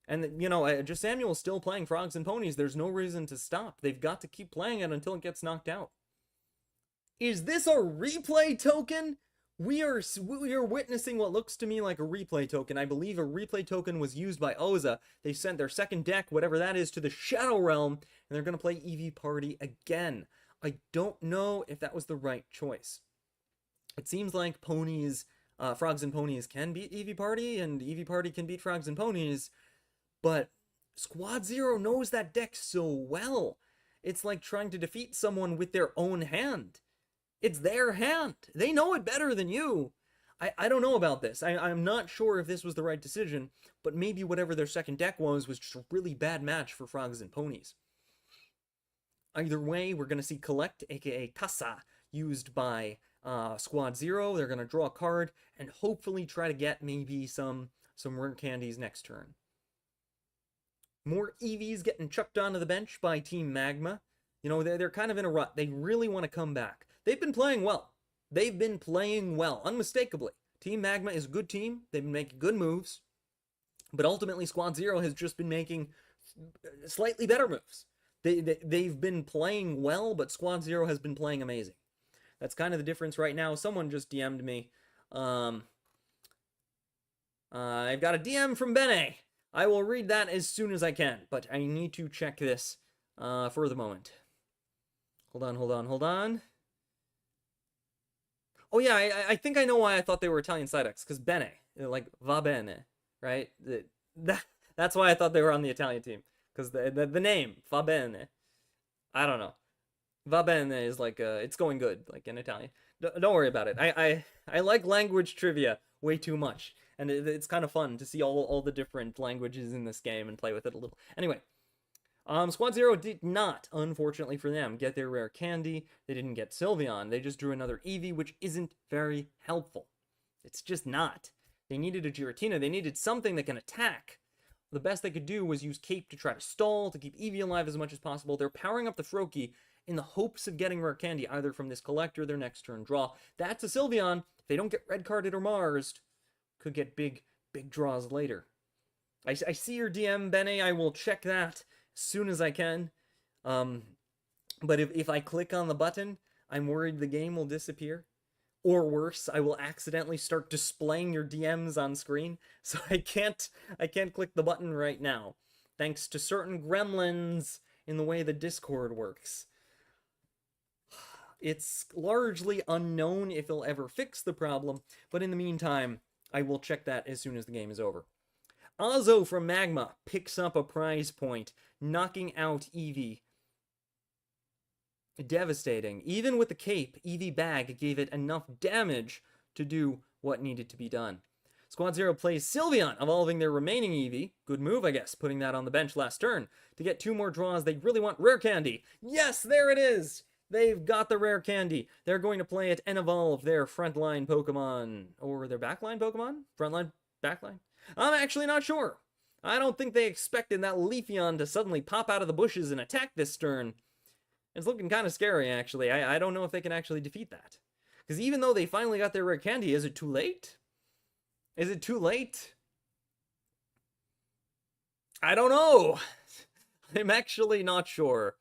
Speaker 1: And, you know, just Samuel's still playing Frogs and Ponies. There's no reason to stop. They've got to keep playing it until it gets knocked out. Is this a replay token? We are witnessing what looks to me like a replay token. I believe a replay token was used by Oza. They sent their second deck, whatever that is, to the Shadow Realm, and they're going to play Eevee Party again. I don't know if that was the right choice. It seems like Ponies, Frogs and Ponies can beat Eevee Party, and Eevee Party can beat Frogs and Ponies, but Squad Zero knows that deck so well. It's like trying to defeat someone with their own hand. It's their hand. They know it better than you. I don't know about this. I'm not sure if this was the right decision, but maybe whatever their second deck was just a really bad match for Frogs and Ponies. Either way, we're going to see Collect, aka Casa, used by Squad Zero. They're going to draw a card and hopefully try to get maybe some rare candies next turn. More Eevees getting chucked onto the bench by Team Magma. You know, they're kind of in a rut. They really want to come back. They've been playing well. They've been playing well, unmistakably. Team Magma is a good team. They've been making good moves. But ultimately, Squad Zero has just been making slightly better moves. They've been playing well, but Squad Zero has been playing amazing. That's kind of the difference right now. Someone just DM'd me. I've got a DM from Bene. I will read that as soon as I can, but I need to check this for the moment. Hold on. Oh yeah, I think I know why I thought they were Italian side decks, because Bene, like va bene, right? That's why I thought they were on the Italian team, because the name va bene. I don't know. Va bene is like it's going good, like in Italian. Don't worry about it. I like language trivia way too much, and it's kind of fun to see all the different languages in this game and play with it a little. Anyway. Squad Zero did not, unfortunately for them, get their rare candy. They didn't get Sylveon. They just drew another Eevee, which isn't very helpful. It's just not. They needed a Giratina. They needed something that can attack. The best they could do was use Cape to try to stall, to keep Eevee alive as much as possible. They're powering up the Froakie in the hopes of getting rare candy, either from this collector or their next turn draw. That's a Sylveon. If they don't get red carded or Marsed, could get big draws later. I see your DM, Bene. I will check that as soon as I can. But if I click on the button, I'm worried the game will disappear. Or worse, I will accidentally start displaying your DMs on screen. So I can't click the button right now, thanks to certain gremlins in the way the Discord works. It's largely unknown if they'll ever fix the problem, but in the meantime, I will check that as soon as the game is over. Azo from Magma picks up a prize point, knocking out Eevee. Devastating. Even with the cape, Eevee Bag gave it enough damage to do what needed to be done. Squad Zero plays Sylveon, evolving their remaining Eevee. Good move, I guess, putting that on the bench last turn. To get 2 more draws, they really want rare candy. Yes, there it is! They've got the rare candy. They're going to play it and evolve their frontline Pokemon. Or their backline Pokemon? Frontline? Backline? I'm actually not sure. I don't think they expected that Leafeon to suddenly pop out of the bushes and attack this turn. It's looking kind of scary, actually. I don't know if they can actually defeat that. Because even though they finally got their rare candy, is it too late? Is it too late? I don't know. I'm actually not sure.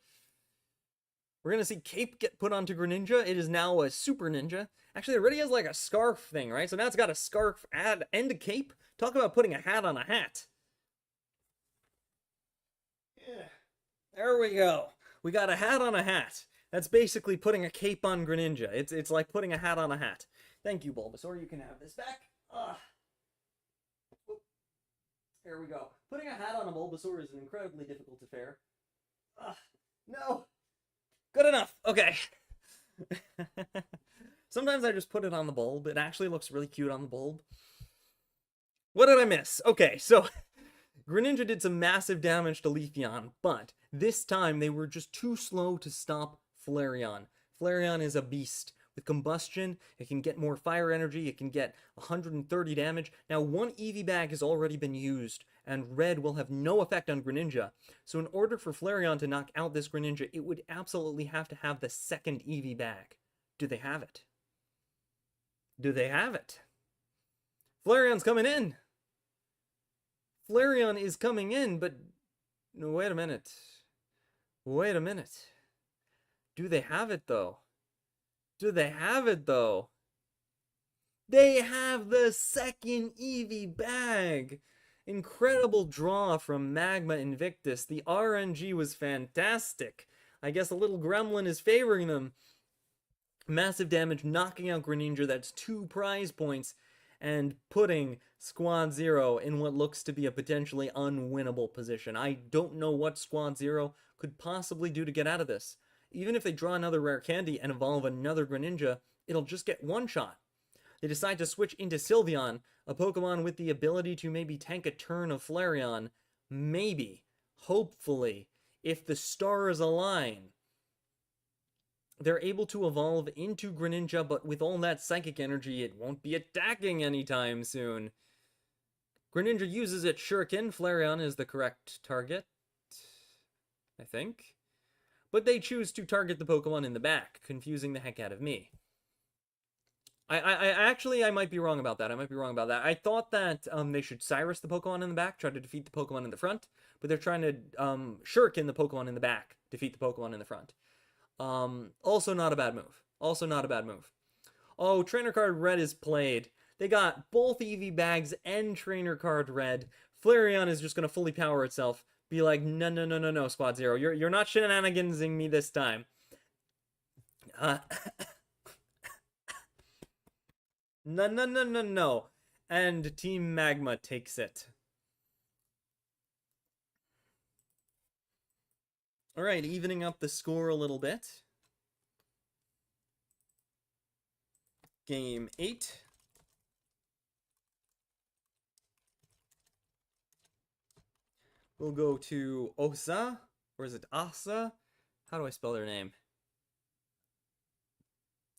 Speaker 1: We're gonna see Cape get put onto Greninja. It is now a Super Ninja. Actually, it already has like a scarf thing, right? So now it's got a scarf and a cape. Talk about putting a hat on a hat. Yeah. There we go. We got a hat on a hat. That's basically putting a cape on Greninja. It's like putting a hat on a hat. Thank you, Bulbasaur. You can have this back. There we go. Putting a hat on a Bulbasaur is an incredibly difficult affair. No. Good enough. Okay. Sometimes I just put it on the bulb. It actually looks really cute on the bulb. What did I miss? Okay, so Greninja did some massive damage to Leafeon, but this time they were just too slow to stop Flareon. Flareon is a beast. With combustion, it can get more fire energy, it can get 130 damage. Now, one Eevee bag has already been used, and Red will have no effect on Greninja. So in order for Flareon to knock out this Greninja, it would absolutely have to have the second Eevee bag. Do they have it? Do they have it? Flareon's coming in! Flareon is coming in, but... No, wait a minute. Wait a minute. Do they have it, though? Do they have it, though? They have the second Eevee bag! Incredible draw from Magma Invictus. The RNG was fantastic. I guess a little gremlin is favoring them. Massive damage, knocking out Greninja. That's 2 prize points. And putting Squad Zero in what looks to be a potentially unwinnable position. I don't know what Squad Zero could possibly do to get out of this. Even if they draw another rare candy and evolve another Greninja, it'll just get one shot. They decide to switch into Sylveon, a Pokemon with the ability to maybe tank a turn of Flareon. Maybe, hopefully, if the stars align, they're able to evolve into Greninja, but with all that psychic energy, it won't be attacking anytime soon. Greninja uses its Shuriken. Flareon is the correct target, I think. But they choose to target the Pokemon in the back, confusing the heck out of me. I might be wrong about that. I thought that they should Cyrus the Pokemon in the back, try to defeat the Pokemon in the front, but they're trying to Shuriken the Pokemon in the back, defeat the Pokemon in the front. Also not a bad move. Oh, Trainer Card Red is played. They got both Eevee bags and Trainer Card Red. Flareon is just going to fully power itself. Be like, no, Squad Zero. You're not shenanigansing me this time. No. And Team Magma takes it. Alright, evening up the score a little bit. Game 8. We'll go to Osa, or is it Asa? How do I spell their name?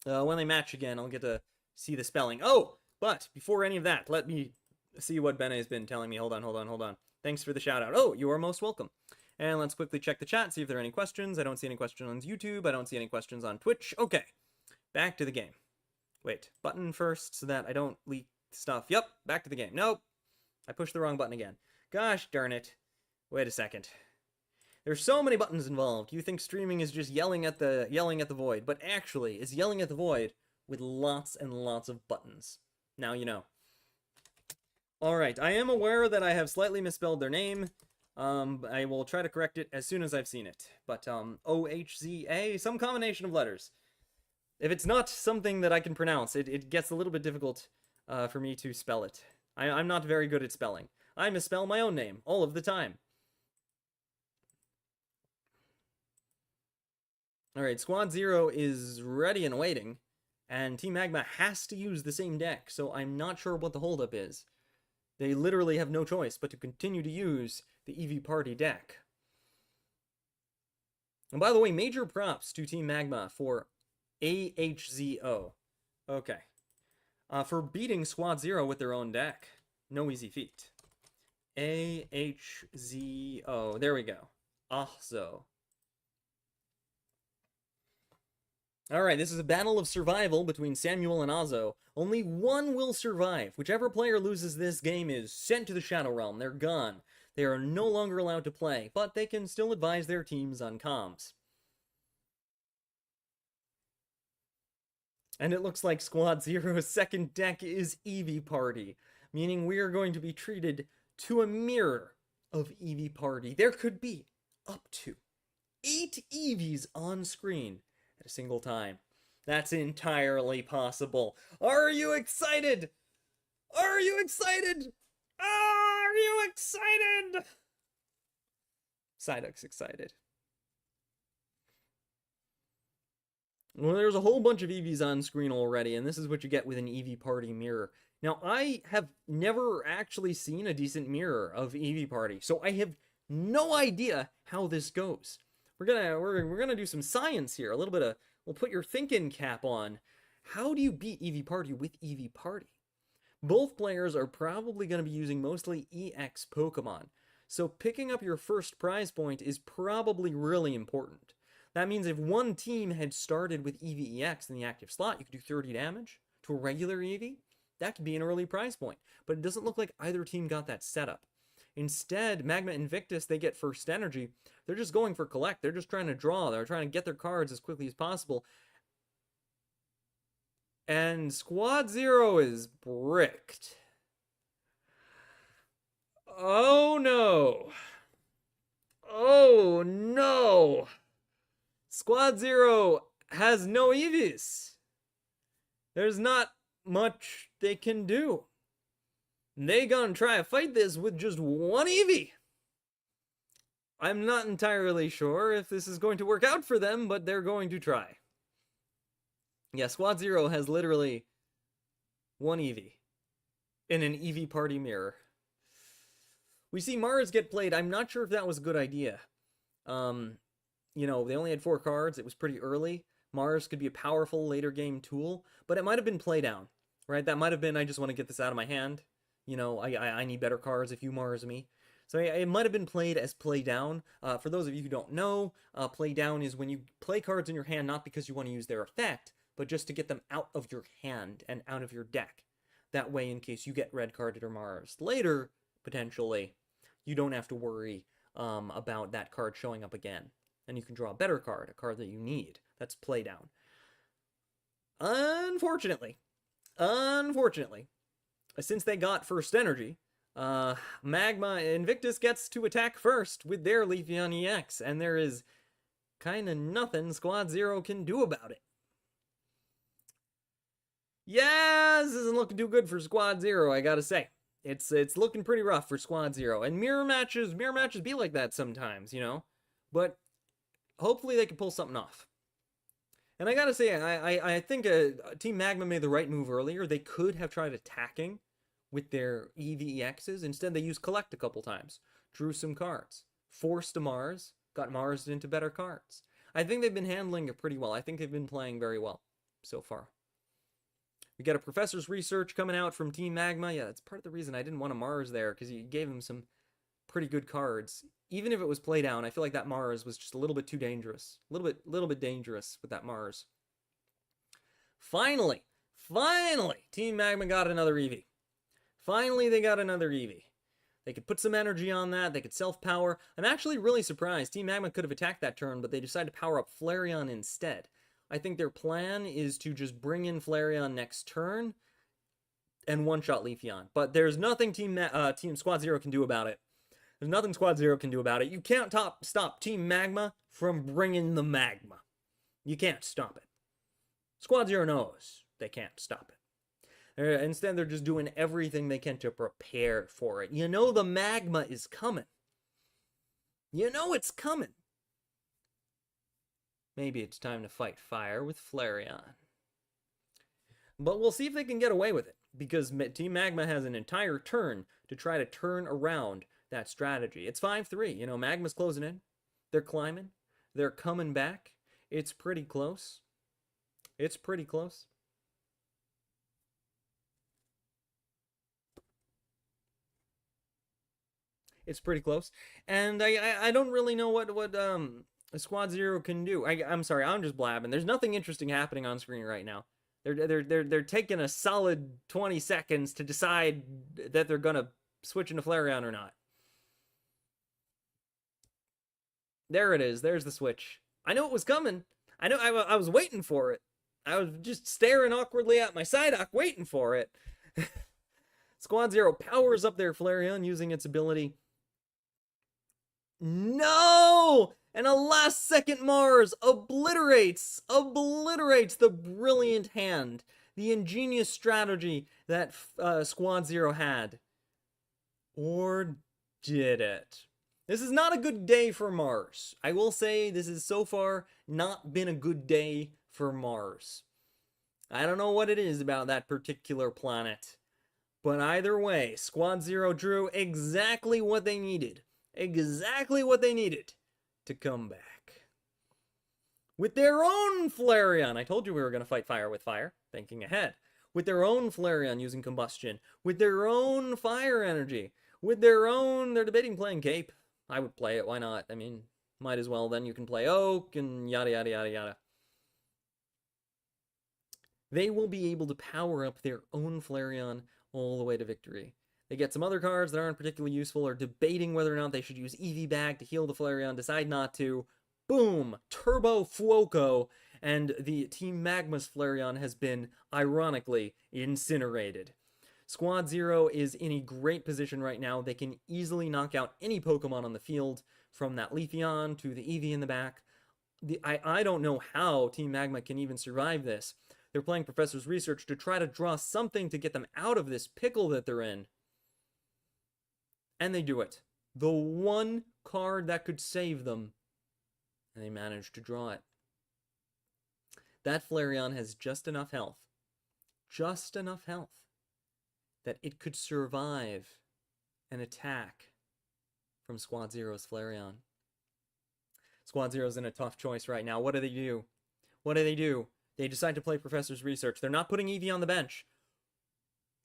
Speaker 1: When they match again, I'll get to see the spelling. Oh, but before any of that, let me see what Bene has been telling me. Hold on. Thanks for the shout out. Oh, you are most welcome. And let's quickly check the chat, see if there are any questions. I don't see any questions on YouTube. I don't see any questions on Twitch. Okay, back to the game. Wait, button first so that I don't leak stuff. Yep, back to the game. Nope, I pushed the wrong button again. Gosh darn it. Wait a second. There's so many buttons involved. You think streaming is just yelling at the void, but actually, it's yelling at the void with lots and lots of buttons. Now you know. Alright, I am aware that I have slightly misspelled their name. I will try to correct it as soon as I've seen it. But, O-H-Z-A, some combination of letters. If it's not something that I can pronounce, it gets a little bit difficult for me to spell it. I'm not very good at spelling. I misspell my own name all of the time. Alright, Squad Zero is ready and waiting, and Team Magma has to use the same deck, so I'm not sure what the holdup is. They literally have no choice but to continue to use the Eevee Party deck. And by the way, major props to Team Magma for AHZO. Okay. For beating Squad Zero with their own deck. No easy feat. AHZO. There we go. Ahzo. Alright, this is a battle of survival between Samuel and Ahzo. Only one will survive. Whichever player loses this game is sent to the Shadow Realm. They're gone. They are no longer allowed to play, but they can still advise their teams on comms. And it looks like Squad Zero's second deck is Eevee Party, meaning we are going to be treated to a mirror of Eevee Party. There could be up to 8 Eevees on screen at a single time. That's entirely possible. Are you excited? Are you excited? Are you excited? Psyduck's excited. Well, there's a whole bunch of Eevees on screen already, and this is what you get with an Eevee Party mirror. Now, I have never actually seen a decent mirror of Eevee Party, so I have no idea how this goes. We're gonna do some science here. We'll put your thinking cap on. How do you beat Eevee Party with Eevee Party? Both players are probably going to be using mostly EX Pokemon, so picking up your first prize point is probably really important. That means if one team had started with EVEX in the active slot, you could do 30 damage to a regular Eevee. That could be an early prize point, but it doesn't look like either team got that setup. Instead, Magma Invictus, they get first energy. They're just going for collect. They're just trying to draw. They're trying to get their cards as quickly as possible. And Squad Zero is bricked. Oh no. Oh no. Squad Zero has no Eevees. There's not much they can do. They gonna try to fight this with just one Eevee. I'm not entirely sure if this is going to work out for them, but they're going to try. Yeah, Squad Zero has literally one Eevee in an Eevee Party mirror. We see Mars get played. I'm not sure if that was a good idea. You know, they only had 4 cards. It was pretty early. Mars could be a powerful later game tool, but it might have been play down, right? That might have been, I just want to get this out of my hand. You know, I need better cards if you Mars me. So it might have been played as play down. For those of you who don't know, play down is when you play cards in your hand not because you want to use their effect, but just to get them out of your hand and out of your deck. That way, in case you get red carded or Mars later, potentially, you don't have to worry about that card showing up again. And you can draw a better card, a card that you need. That's play down. Unfortunately, since they got first energy, Magma Invictus gets to attack first with their Leafeon EX, and there is kind of nothing Squad Zero can do about it. Yeah, this isn't looking too good for Squad Zero, I gotta say. It's looking pretty rough for Squad Zero, and mirror matches be like that sometimes, you know. But hopefully they can pull something off. And I gotta say, I think Team Magma made the right move earlier. They could have tried attacking with their EVEXs. Instead, they used Collect a couple times. Drew some cards. Forced a Mars. Got Mars into better cards. I think they've been handling it pretty well. I think they've been playing very well so far. We got a Professor's Research coming out from Team Magma. Yeah, that's part of the reason I didn't want a Mars there, because you gave him some pretty good cards. Even if it was play down, I feel like that Mars was just a little bit too dangerous. A little bit dangerous with that Mars. Finally, Team Magma got another Eevee. Finally, they got another Eevee. They could put some energy on that. They could self-power. I'm actually really surprised. Team Magma could have attacked that turn, but they decided to power up Flareon instead. I think their plan is to just bring in Flareon next turn and one-shot Leafeon. But there's nothing Team Squad Zero can do about it. There's nothing Squad Zero can do about it. You can't stop Team Magma from bringing the magma. You can't stop it. Squad Zero knows they can't stop it. Instead, they're just doing everything they can to prepare for it. You know the magma is coming. You know it's coming. Maybe it's time to fight fire with Flareon. But we'll see if they can get away with it, because Team Magma has an entire turn to try to turn around that strategy. It's 5-3. You know, Magma's closing in. They're climbing. They're coming back. It's pretty close. It's pretty close. It's pretty close. And I don't really know what Squad Zero can do. I'm sorry, I'm just blabbing. There's nothing interesting happening on screen right now. They're taking a solid 20 seconds to decide that they're gonna switch into Flareon or not. There it is. There's the switch. I know it was coming. I know I was waiting for it. I was just staring awkwardly at my Psyduck, waiting for it. Squad Zero powers up their Flareon using its ability. No! And a last second Mars obliterates the brilliant hand, the ingenious strategy that Squad Zero had. Or did it? This is not a good day for Mars. I will say this has so far not been a good day for Mars. I don't know what it is about that particular planet. But either way, Squad Zero drew exactly what they needed. Exactly what they needed to come back. With their own Flareon. I told you we were going to fight fire with fire. Thinking ahead. With their own Flareon using combustion. With their own fire energy. With their own... They're debating playing Cape. I would play it. Why not? I mean, might as well. Then you can play Oak and yada yada yada yada. They will be able to power up their own Flareon all the way to victory. They get some other cards that aren't particularly useful, or debating whether or not they should use EV Bag to heal the Flareon, decide not to. Boom! Turbo Fuoco, and the Team Magma's Flareon has been, ironically, incinerated. Squad Zero is in a great position right now. They can easily knock out any Pokemon on the field, from that Leafeon to the Eevee in the back. I don't know how Team Magma can even survive this. They're playing Professor's Research to try to draw something to get them out of this pickle that they're in. And they do it. The one card that could save them. And they managed to draw it. That Flareon has just enough health. Just enough health. That it could survive an attack from Squad Zero's Flareon. Squad Zero's in a tough choice right now. What do they do? What do they do? They decide to play Professor's Research. They're not putting Eevee on the bench.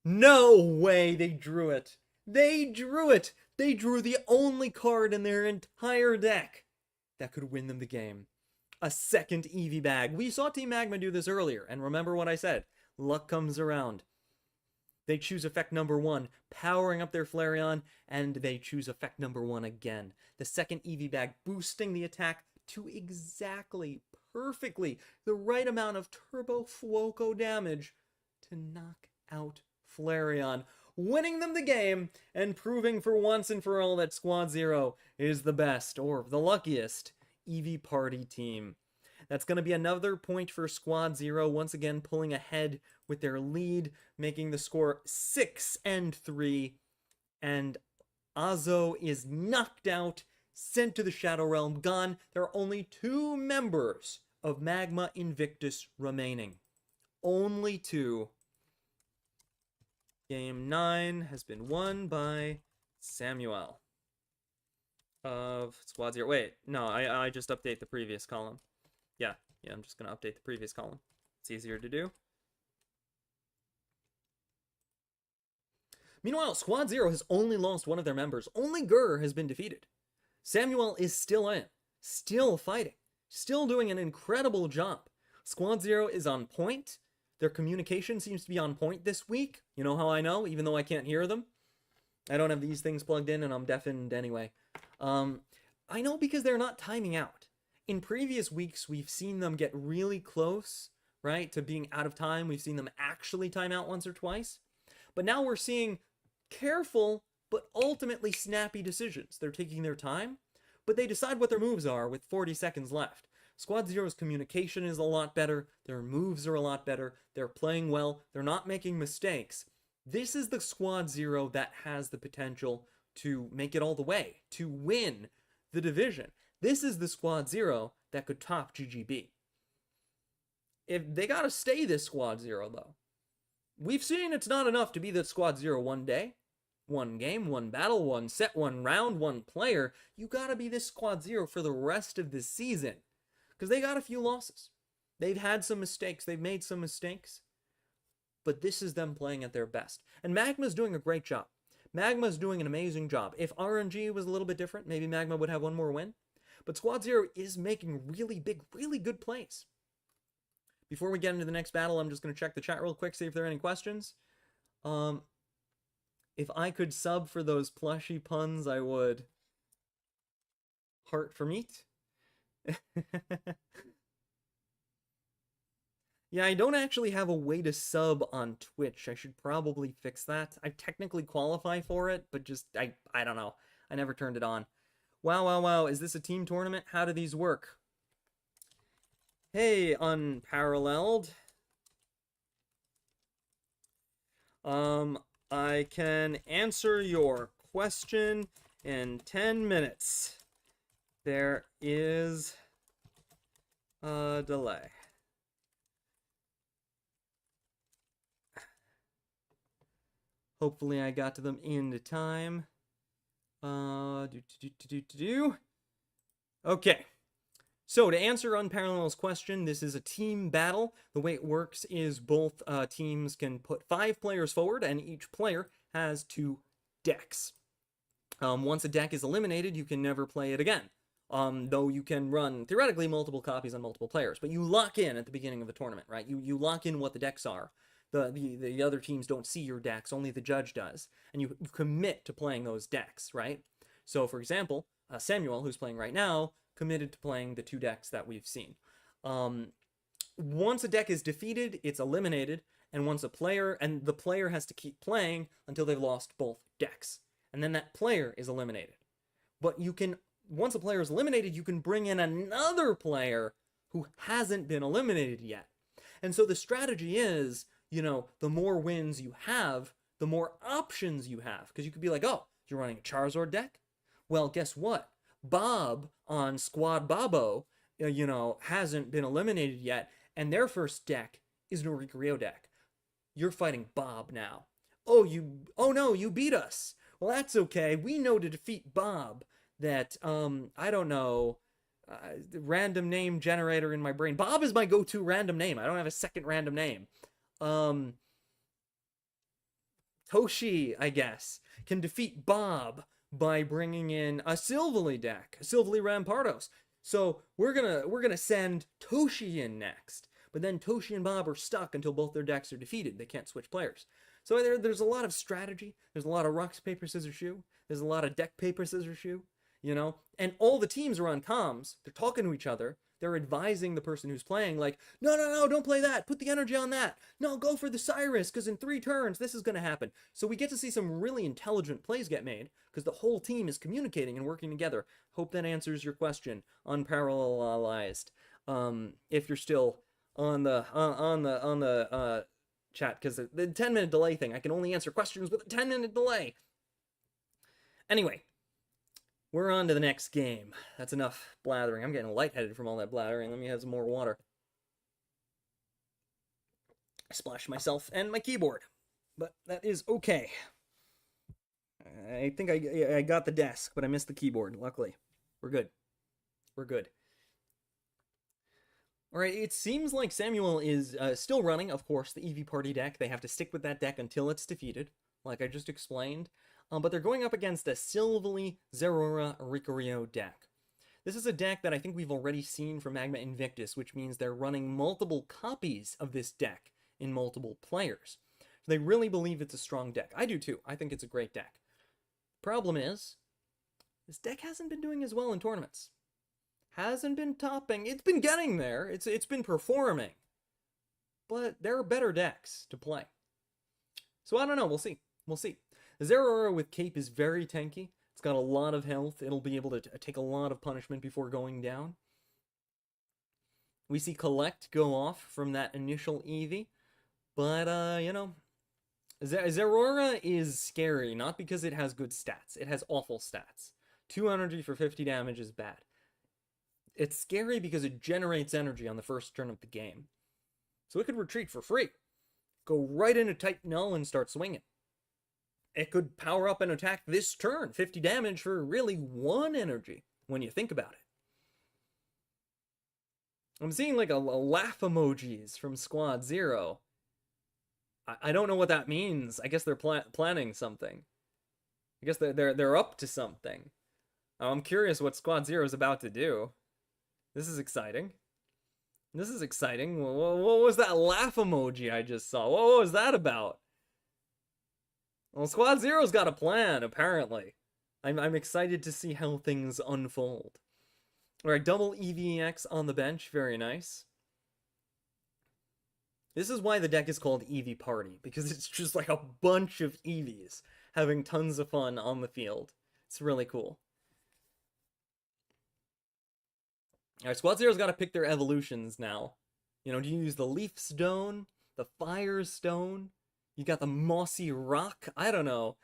Speaker 1: No way they drew it. They drew it. They drew the only card in their entire deck that could win them the game. A second Eevee Bag. We saw Team Magma do this earlier, and remember what I said. Luck comes around. They choose effect number 1, powering up their Flareon, and they choose effect number 1 again. The second Eevee Bag boosting the attack to exactly, perfectly, the right amount of Turbo Fuoco damage to knock out Flareon, winning them the game and proving for once and for all that Squad Zero is the best, or the luckiest, Eevee Party team. That's going to be another point for Squad Zero, once again pulling ahead with their lead, making the score 6-3, and Azo is knocked out, sent to the Shadow Realm, gone. There are only 2 members of Magma Invictus remaining. Only 2. Game 9 has been won by Samuel of Squad Zero. Wait, no, I just update the previous column. Yeah, I'm just going to update the previous column. It's easier to do. Meanwhile, Squad Zero has only lost one of their members. Only Gurr has been defeated. Samuel is still in, still fighting, still doing an incredible job. Squad Zero is on point. Their communication seems to be on point this week. You know how I know, even though I can't hear them? I don't have these things plugged in and I'm deafened anyway. I know because they're not timing out. In previous weeks, we've seen them get really close, right, to being out of time. We've seen them actually time out once or twice. But now we're seeing careful but ultimately snappy decisions. They're taking their time, but they decide what their moves are with 40 seconds left. Squad Zero's communication is a lot better. Their moves are a lot better. They're playing well. They're not making mistakes. This is the Squad Zero that has the potential to make it all the way, to win the division. This is the Squad Zero that could top GGB. If they gotta stay this Squad Zero, though. We've seen it's not enough to be the Squad Zero one day. One game, one battle, one set, one round, one player. You gotta be this Squad Zero for the rest of the season. Because they got a few losses. They've had some mistakes. They've made some mistakes. But this is them playing at their best. And Magma's doing a great job. Magma's doing an amazing job. If RNG was a little bit different, maybe Magma would have one more win. But Squad Zero is making really big, really good plays. Before we get into the next battle, I'm just going to check the chat real quick, see if there are any questions. If I could sub for those plushy puns, I would. Heart for meat? Yeah, I don't actually have a way to sub on Twitch. I should probably fix that. I technically qualify for it, but just I don't know. I never turned it on. Wow, wow, wow. Is this a team tournament? How do these work? Hey, Unparalleled. I can answer your question in 10 minutes. There is a delay. Hopefully I got to them in time. Okay. So to answer Unparalleled's question, this is a team battle. The way it works is both teams can put 5 players forward, and each player has 2 decks. Once a deck is eliminated, you can never play it again. Though you can run, theoretically, multiple copies on multiple players. But you lock in at the beginning of the tournament, right? You lock in what the decks are. The other teams don't see your decks, only the judge does. And you commit to playing those decks, right? So, for example, Samuel, who's playing right now, committed to playing the 2 decks that we've seen. Once a deck is defeated, it's eliminated, and the player has to keep playing until they've lost both decks. And then that player is eliminated. But once a player is eliminated, you can bring in another player who hasn't been eliminated yet. And so the strategy is, the more wins you have, the more options you have. Because you could be like, oh, you're running a Charizard deck? Well, guess what? Bob on Squad Bobo, hasn't been eliminated yet, and their first deck is an Oricorio deck. You're fighting Bob now. Oh no, you beat us. Well, that's okay. We know to defeat Bob that, I don't know, random name generator in my brain. Bob is my go-to random name. I don't have a second random name. Toshi, I guess, can defeat Bob by bringing in a Silvally deck, a Silvally Rampardos. So we're gonna send Toshi in next. But then Toshi and Bob are stuck until both their decks are defeated. They can't switch players. So there's a lot of strategy. There's a lot of rock, paper, scissors, shoe. There's a lot of deck, paper, scissors, shoe. And all the teams are on comms. They're talking to each other. They're advising the person who's playing, like, no, don't play that. Put the energy on that. No, go for the Cyrus, because in 3 turns, this is going to happen. So we get to see some really intelligent plays get made, because the whole team is communicating and working together. Hope that answers your question. Unparallelized. If you're still on the chat, because the 10-minute delay thing, I can only answer questions with a 10-minute delay. Anyway, we're on to the next game. That's enough blathering. I'm getting lightheaded from all that blathering. Let me have some more water. I splashed myself and my keyboard, but that is okay. I think I got the desk, but I missed the keyboard. Luckily, we're good. We're good. All right, it seems like Samuel is still running, of course, the Eevee Party deck. They have to stick with that deck until it's defeated, like I just explained. But they're going up against a Silvally Zeraora Oricorio deck. This is a deck that I think we've already seen from Magma Invictus, which means they're running multiple copies of this deck in multiple players. So they really believe it's a strong deck. I do too. I think it's a great deck. Problem is, this deck hasn't been doing as well in tournaments. Hasn't been topping. It's been getting there. It's been performing. But there are better decks to play. So I don't know. We'll see. We'll see. Zeraora with Cape is very tanky. It's got a lot of health. It'll be able to take a lot of punishment before going down. We see Collect go off from that initial Eevee. But, Zeraora is scary, not because it has good stats. It has awful stats. 2 energy for 50 damage is bad. It's scary because it generates energy on the first turn of the game. So it could retreat for free. Go right into Type Null and start swinging. It could power up and attack this turn. 50 damage for really 1 energy, when you think about it. I'm seeing like a laugh emojis from Squad Zero. I don't know what that means. I guess they're planning something. I guess they're up to something. I'm curious what Squad Zero is about to do. This is exciting. This is exciting. What was that laugh emoji I just saw? What was that about? Well, Squad Zero's got a plan, apparently. I'm excited to see how things unfold. Alright, double EVX on the bench. Very nice. This is why the deck is called Eevee Party, because it's just like a bunch of Eevees having tons of fun on the field. It's really cool. Alright, Squad Zero's got to pick their evolutions now. You know, do you use the Leaf Stone, the Fire Stone? You got the Mossy Rock? I don't know.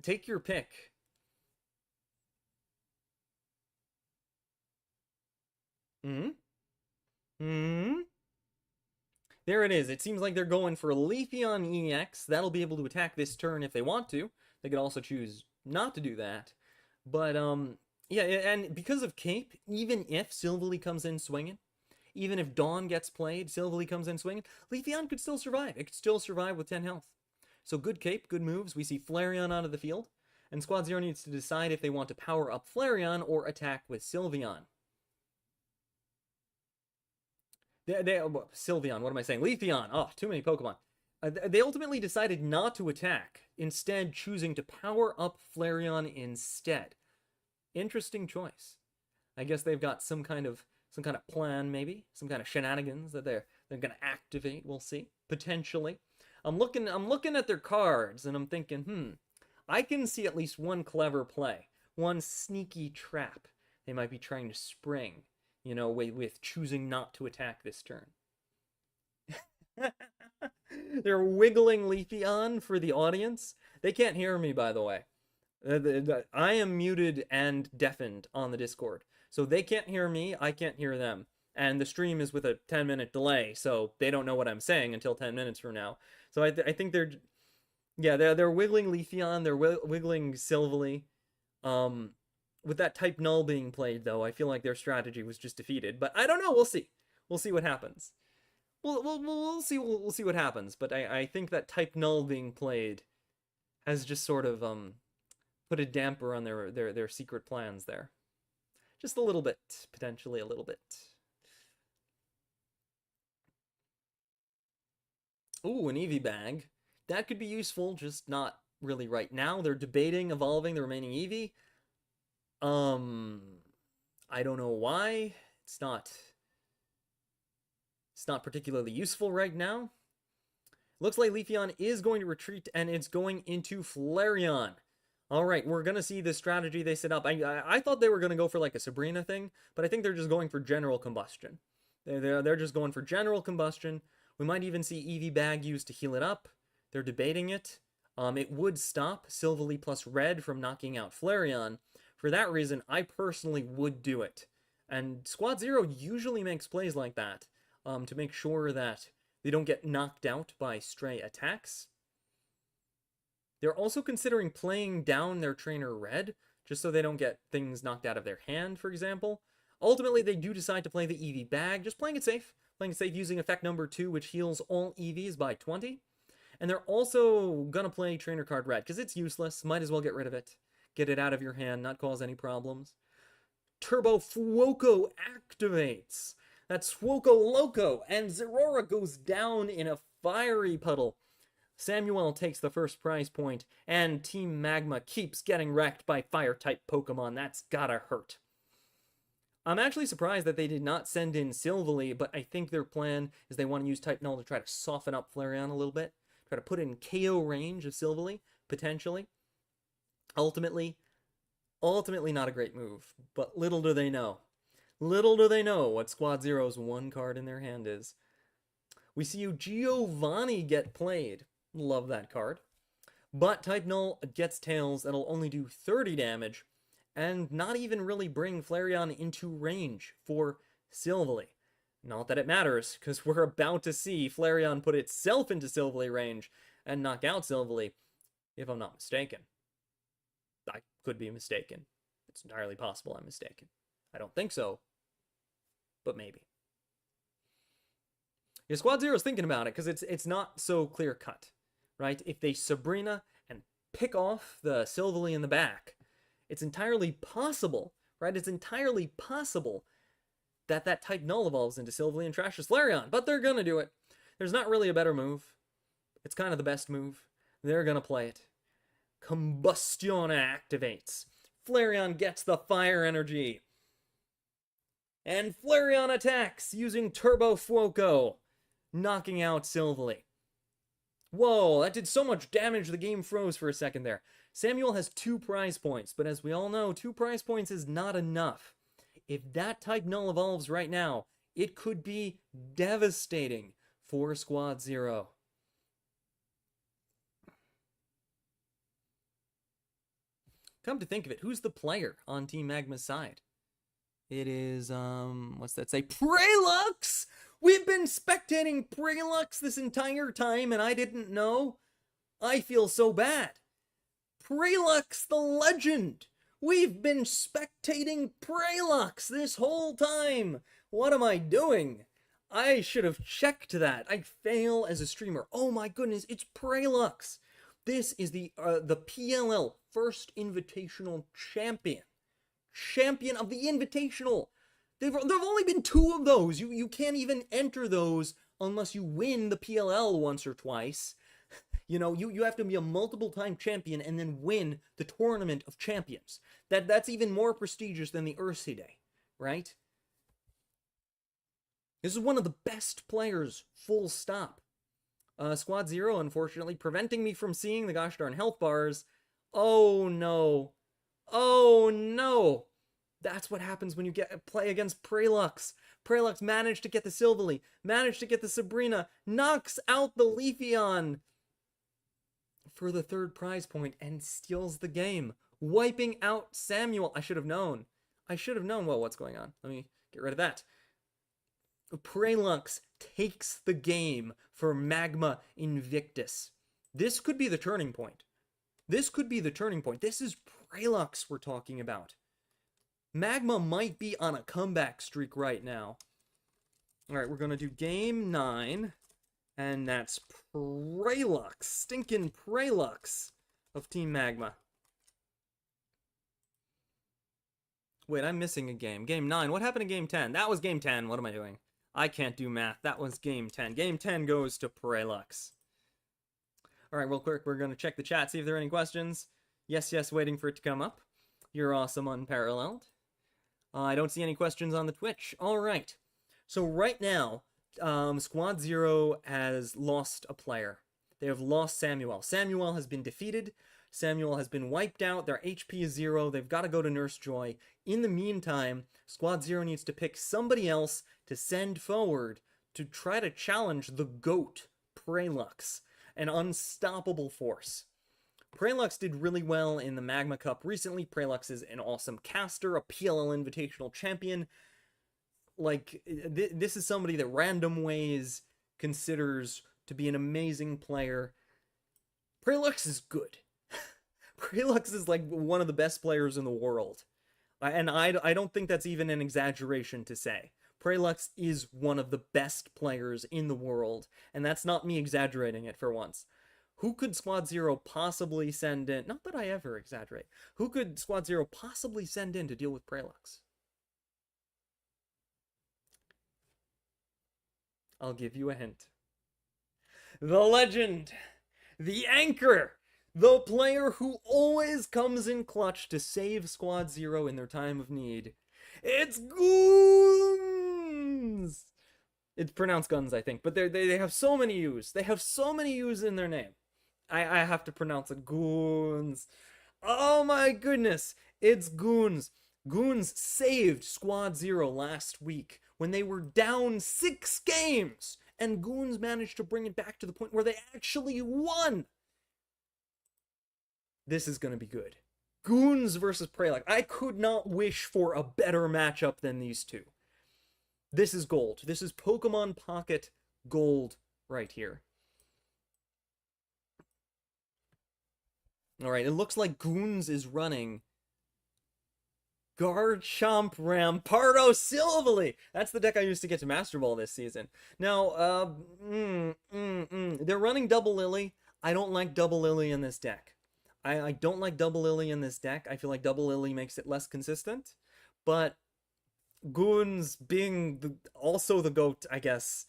Speaker 1: Take your pick. Hmm? Hmm? There it is. It seems like they're going for Leafeon EX. That'll be able to attack this turn if they want to. They could also choose not to do that. But, yeah, and because of Cape, even if Silvally comes in swinging, even if Dawn gets played, Silvally comes in swinging, Leafeon could still survive. It could still survive with 10 health. So good Cape, good moves. We see Flareon out of the field. And Squad Zero needs to decide if they want to power up Flareon or attack with Sylveon. Sylveon, what am I saying? Leafeon. Oh, too many Pokemon. They ultimately decided not to attack, instead choosing to power up Flareon instead. Interesting choice. I guess they've got some kind of plan, maybe some kind of shenanigans that they're gonna activate. We'll see. Potentially. I'm looking at their cards and I'm thinking, I can see at least one clever play, one sneaky trap they might be trying to spring, you know, with choosing not to attack this turn. They're wiggling Leafeon for the audience. They can't hear me, by the way. I am muted and deafened on the Discord. So they can't hear me, I can't hear them. And the stream is with a 10-minute delay, so they don't know what I'm saying until 10 minutes from now. So I think they're... Yeah, they're wiggling Leafeon, they're wiggling Silvally. With that type null being played, though, I feel like their strategy was just defeated. But I don't know, we'll see. We'll see what happens. We'll see what happens. But I think that type null being played has just sort of put a damper on their secret plans there. Just a little bit, potentially a little bit. Ooh, an Eevee bag. That could be useful, just not really right now. They're debating evolving the remaining Eevee. I don't know why. It's not particularly useful right now. Looks like Leafeon is going to retreat, and it's going into Flareon. All right, we're going to see the strategy they set up. I thought they were going to go for like a Sabrina thing, but I think they're just going for general combustion. They're just going for general combustion. We might even see Eevee Bag used to heal it up. They're debating it. It would stop Silvally plus Red from knocking out Flareon. For that reason, I personally would do it. And Squad Zero usually makes plays like that to make sure that they don't get knocked out by stray attacks. They're also considering playing down their trainer Red, just so they don't get things knocked out of their hand, for example. Ultimately, they do decide to play the Eevee Bag, just playing it safe. Playing it safe using effect number 2, which heals all Eevees by 20. And they're also gonna play trainer card Red, because it's useless. Might as well get rid of it. Get it out of your hand, not cause any problems. Turbo Fuoco activates. That's Fuoco Loco, and Zeraora goes down in a fiery puddle. Samuel takes the first prize point, and Team Magma keeps getting wrecked by Fire-type Pokemon. That's gotta hurt. I'm actually surprised that they did not send in Silvally, but I think their plan is they want to use Type Null to try to soften up Flareon a little bit. Try to put in KO range of Silvally, potentially. Ultimately not a great move, but little do they know. Little do they know what Squad Zero's one card in their hand is. We see you Giovanni get played. Love that card. But Type Null gets Tails that'll only do 30 damage and not even really bring Flareon into range for Silvally. Not that it matters, because we're about to see Flareon put itself into Silvally range and knock out Silvally, if I'm not mistaken. I could be mistaken. It's entirely possible I'm mistaken. I don't think so, but maybe. Yeah, Squad Zero's thinking about it, because it's not so clear-cut, right? If they Sabrina and pick off the Silvally in the back, it's entirely possible, right? It's entirely possible that that Type Null evolves into Silvally and trashes Flareon, but they're gonna do it. There's not really a better move. It's kind of the best move. They're gonna play it. Combustion activates. Flareon gets the fire energy. And Flareon attacks using Turbo Fuoco. knocking out Silvally. Whoa, that did so much damage, the game froze for a second there. Samuel has 2 prize points, but as we all know, 2 prize points is not enough. If that type null evolves right now, it could be devastating for Squad Zero. Come to think of it, who's the player on Team Magma's side? It is, what's that say? Prelux! We've been spectating Prelux this entire time and I didn't know. I feel so bad. Prelux the legend! We've been spectating Prelux this whole time! What am I doing? I should have checked that. I fail as a streamer. Oh my goodness, it's Prelux! This is the PLL First Invitational Champion. Champion of the Invitational! There've only been 2 of those. You can't even enter those unless you win the PLL once or twice. You know, you have to be a multiple-time champion and then win the Tournament of Champions. That's even more prestigious than the Ursidae, right? This is one of the best players, full stop. Squad Zero, unfortunately, preventing me from seeing the gosh darn health bars. Oh no. Oh no. That's what happens when you play against Prelux. Prelux managed to get the Silvally, managed to get the Sabrina, knocks out the Leafeon for the 3rd prize point and steals the game, wiping out Samuel. I should have known. I should have known. Well, what's going on? Let me get rid of that. Prelux takes the game for Magma Invictus. This could be the turning point. This could be the turning point. This is Prelux we're talking about. Magma might be on a comeback streak right now. Alright, we're going to do game 9. And that's Prelux. Stinking Prelux of Team Magma. Wait, I'm missing a game. Game 9. What happened in game 10? That was game 10. What am I doing? I can't do math. That was game 10. Game 10 goes to Prelux. Alright, real quick, we're going to check the chat, see if there are any questions. Yes, yes, waiting for it to come up. You're awesome, Unparalleled. I don't see any questions on the Twitch. Alright. So right now, Squad Zero has lost a player. They have lost Samuel. Samuel has been defeated. Samuel has been wiped out. Their HP is 0. They've got to go to Nurse Joy. In the meantime, Squad Zero needs to pick somebody else to send forward to try to challenge the GOAT, Prelux, an unstoppable force. Prelux did really well in the Magma Cup recently. Prelux is an awesome caster, a PLL Invitational champion. Like, this is somebody that Random Ways considers to be an amazing player. Prelux is good. Prelux is like one of the best players in the world. And I don't think that's even an exaggeration to say. Prelux is one of the best players in the world. And that's not me exaggerating it for once. Who could Squad Zero possibly send in? Not that I ever exaggerate. Who could Squad Zero possibly send in to deal with Prelux? I'll give you a hint. The legend, the anchor, the player who always comes in clutch to save Squad Zero in their time of need. It's Goons! It's pronounced Guns, I think, but they have so many U's. They have so many U's in their name. I have to pronounce it Goons. Oh my goodness, it's Goons. Goons saved Squad Zero last week when they were down 6 games, and Goons managed to bring it back to the point where they actually won. This is going to be good. Goons versus Prelux. I could not wish for a better matchup than these two. This is gold. This is Pokemon Pocket gold right here. Alright, it looks like Goons is running Garchomp Rampardo Silvally. That's the deck I used to get to Master Ball this season. Now, they're running Double Lily. I don't like Double Lily in this deck. I don't like Double Lily in this deck. I feel like Double Lily makes it less consistent. But Goons being also the GOAT, I guess.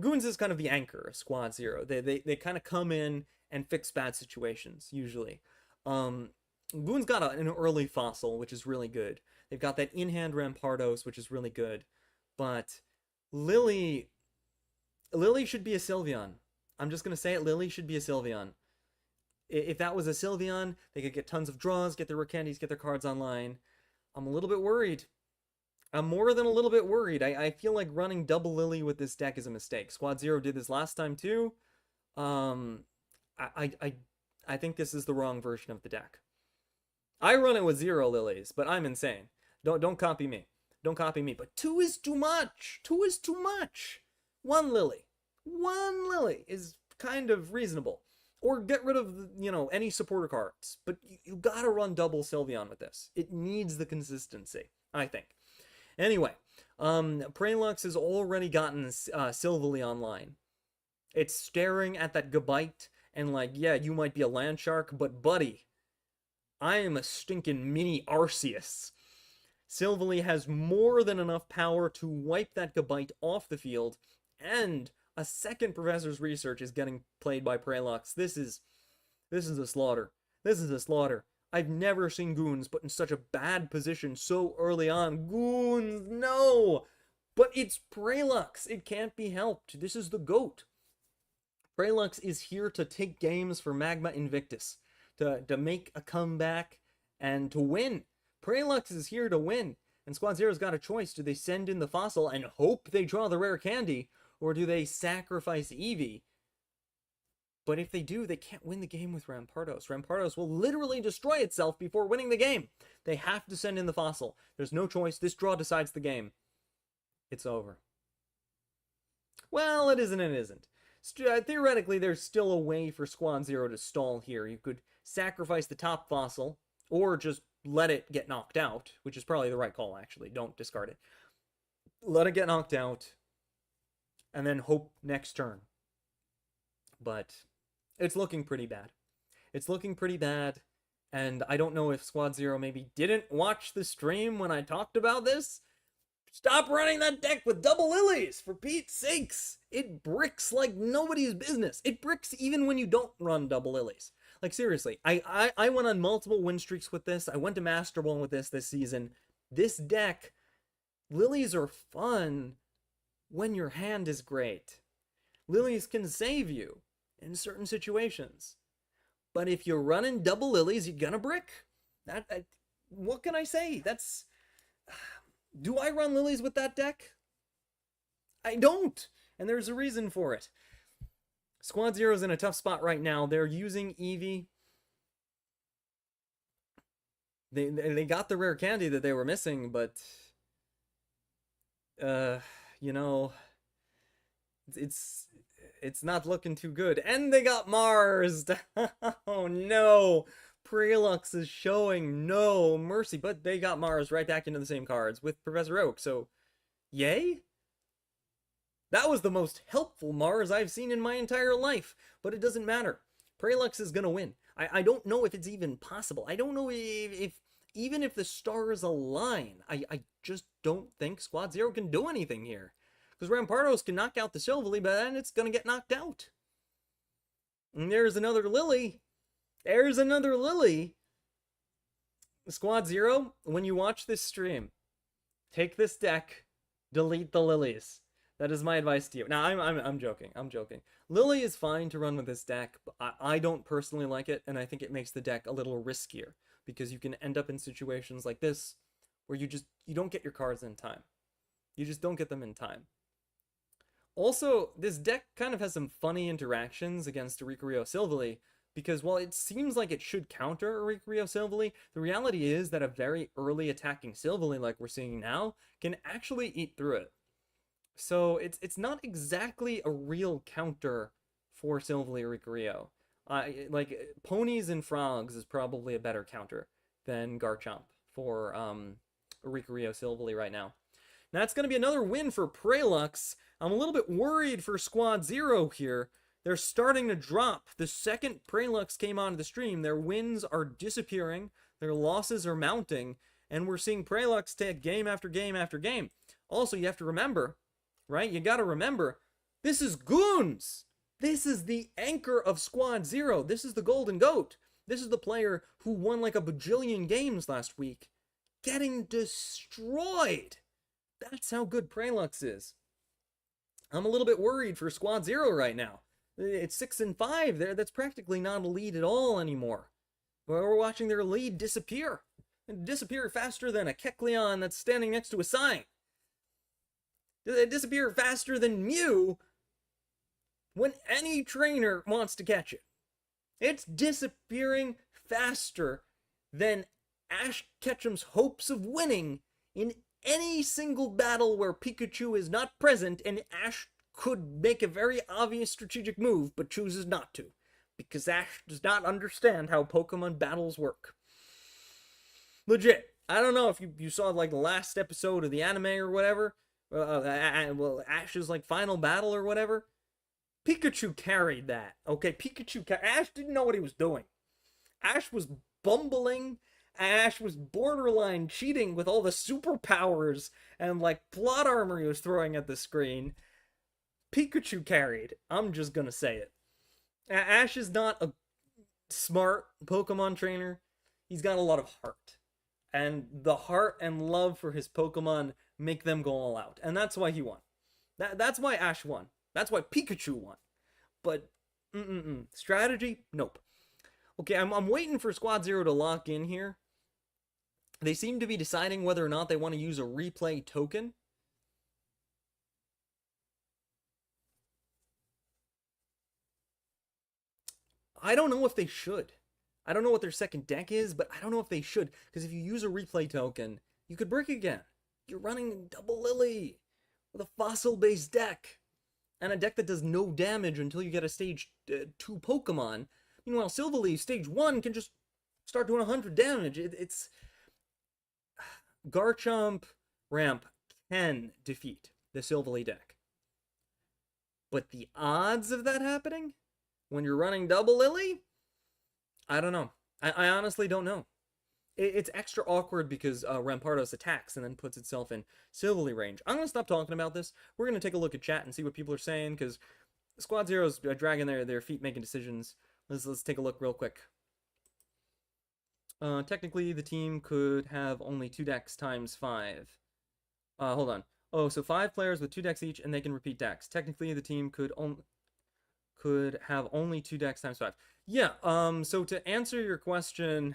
Speaker 1: Goons is kind of the anchor of Squad Zero. They kind of come in and fix bad situations, usually. Goons got an early Fossil, which is really good. They've got that in-hand Rampardos, which is really good. But Lily Lily should be a Sylveon. I'm just gonna say it. Lily should be a Sylveon. If that was a Sylveon, they could get tons of draws, get their rare candies, get their cards online. I'm a little bit worried. I'm more than a little bit worried. I feel like running double Lily with this deck is a mistake. Squad Zero did this last time too. Um, I, I, I think this is the wrong version of the deck. I run it with 0 lilies, but I'm insane. Don't copy me. Don't copy me. But 2 is too much. 2 is too much. 1 lily. 1 lily is kind of reasonable. Or get rid of, any supporter cards. But you gotta run double Sylveon with this. It needs the consistency, I think. Anyway, Pralux has already gotten Silvally online. It's staring at that Gabite and like, yeah, you might be a land shark, but buddy, I am a stinking mini Arceus. Silvally has more than enough power to wipe that Gabite off the field, and a second Professor's Research is getting played by Pralux. This is a slaughter. This is a slaughter. I've never seen Goons put in such a bad position so early on. Goons, no! But it's Pralux. It can't be helped. This is the GOAT. Pralux is here to take games for Magma Invictus, to make a comeback and to win. Pralux is here to win, and Squad Zero's got a choice. Do they send in the fossil and hope they draw the rare candy, or do they sacrifice Eevee? But if they do, they can't win the game with Rampardos. Rampardos will literally destroy itself before winning the game. They have to send in the fossil. There's no choice. This draw decides the game. It's over. Well, it isn't and it isn't. Theoretically, there's still a way for Squad Zero to stall here. You could sacrifice the top fossil, or just let it get knocked out, which is probably the right call, actually. Don't discard it. Let it get knocked out, and then hope next turn. But it's looking pretty bad. It's looking pretty bad, and I don't know if Squad Zero maybe didn't watch the stream when I talked about this. Stop running that deck with double lilies, for Pete's sakes. It bricks like nobody's business. It bricks even when you don't run double lilies. Like, seriously, I went on multiple win streaks with this. I went to Master Ball with this season. This deck, lilies are fun when your hand is great. Lilies can save you in certain situations. But if you're running double lilies, you're gonna brick. What can I say? Do I run lilies with that deck? I don't, and there's a reason for it. Squad Zero's in a tough spot right now. They're using Eevee. They got the rare candy that they were missing, but it's not looking too good. And they got Mars. Oh no. Pralux is showing no mercy, but they got Mars right back into the same cards with Professor Oak, so yay? That was the most helpful Mars I've seen in my entire life, but it doesn't matter. Pralux is gonna win. I don't know if it's even possible. I don't know if even if the stars align, I just don't think Squad Zero can do anything here. Because Rampardos can knock out the Silvally, but then it's gonna get knocked out. And there's another Lily. There's another Lily. Squad Zero, when you watch this stream, take this deck, delete the lilies. That is my advice to you. Now, I'm joking. I'm joking. Lily is fine to run with this deck, but I don't personally like it, and I think it makes the deck a little riskier, because you can end up in situations like this, where you don't get your cards in time. You just don't get them in time. Also, this deck kind of has some funny interactions against Oricorio Silvally, because while it seems like it should counter Oricorio Silvally, the reality is that a very early attacking Silvally, like we're seeing now, can actually eat through it. So it's not exactly a real counter for Silvally Oricorio. Like, Ponies and Frogs is probably a better counter than Garchomp for Oricorio Silvally right now. Now, that's going to be another win for Pralux. I'm a little bit worried for Squad Zero here. They're starting to drop. The second Pralux came onto the stream, their wins are disappearing, their losses are mounting, and we're seeing Pralux take game after game after game. Also, you have to remember, right? You gotta remember, this is Goons! This is the anchor of Squad Zero. This is the Golden Goat. This is the player who won like a bajillion games last week, getting destroyed. That's how good Pralux is. I'm a little bit worried for Squad Zero right now. It's 6-5. That's practically not a lead at all anymore. We're watching their lead disappear. And disappear faster than a Kecleon that's standing next to a sign. They disappear faster than Mew when any trainer wants to catch it. It's disappearing faster than Ash Ketchum's hopes of winning in any single battle where Pikachu is not present and Ash could make a very obvious strategic move but chooses not to, because Ash does not understand how Pokemon battles work. Legit. I don't know if you saw like the last episode of the anime or whatever, well, Ash's like final battle or whatever. Pikachu carried that, okay? Ash didn't know what he was doing. Ash was bumbling. Ash was borderline cheating with all the superpowers and like plot armor he was throwing at the screen. Pikachu carried. I'm just gonna say it. Ash is not a smart Pokemon trainer. He's got a lot of heart. And the heart and love for his Pokemon make them go all out. And that's why he won. That's why Ash won. That's why Pikachu won. But, strategy? Nope. Okay, I'm waiting for Squad Zero to lock in here. They seem to be deciding whether or not they want to use a replay token. I don't know if they should. I don't know what their second deck is, but I don't know if they should. Because if you use a replay token, you could break again. You're running Double Lily with a fossil-based deck. And a deck that does no damage until you get a stage 2 Pokemon. Meanwhile, Silvally, stage 1 can just start doing 100 damage. It's... Garchomp Ramp can defeat the Silvally deck. But the odds of that happening when you're running Double Lily? I don't know. I honestly don't know. It's extra awkward because Rampardos attacks and then puts itself in Silvally range. I'm going to stop talking about this. We're going to take a look at chat and see what people are saying, because Squad Zero's dragging their feet making decisions. Let's take a look real quick. Technically, the team could have only 2 decks times 5. Hold on. Oh, so 5 players with 2 decks each, and they can repeat decks. Technically, the team could have only 2 decks times 5. Yeah, so to answer your question,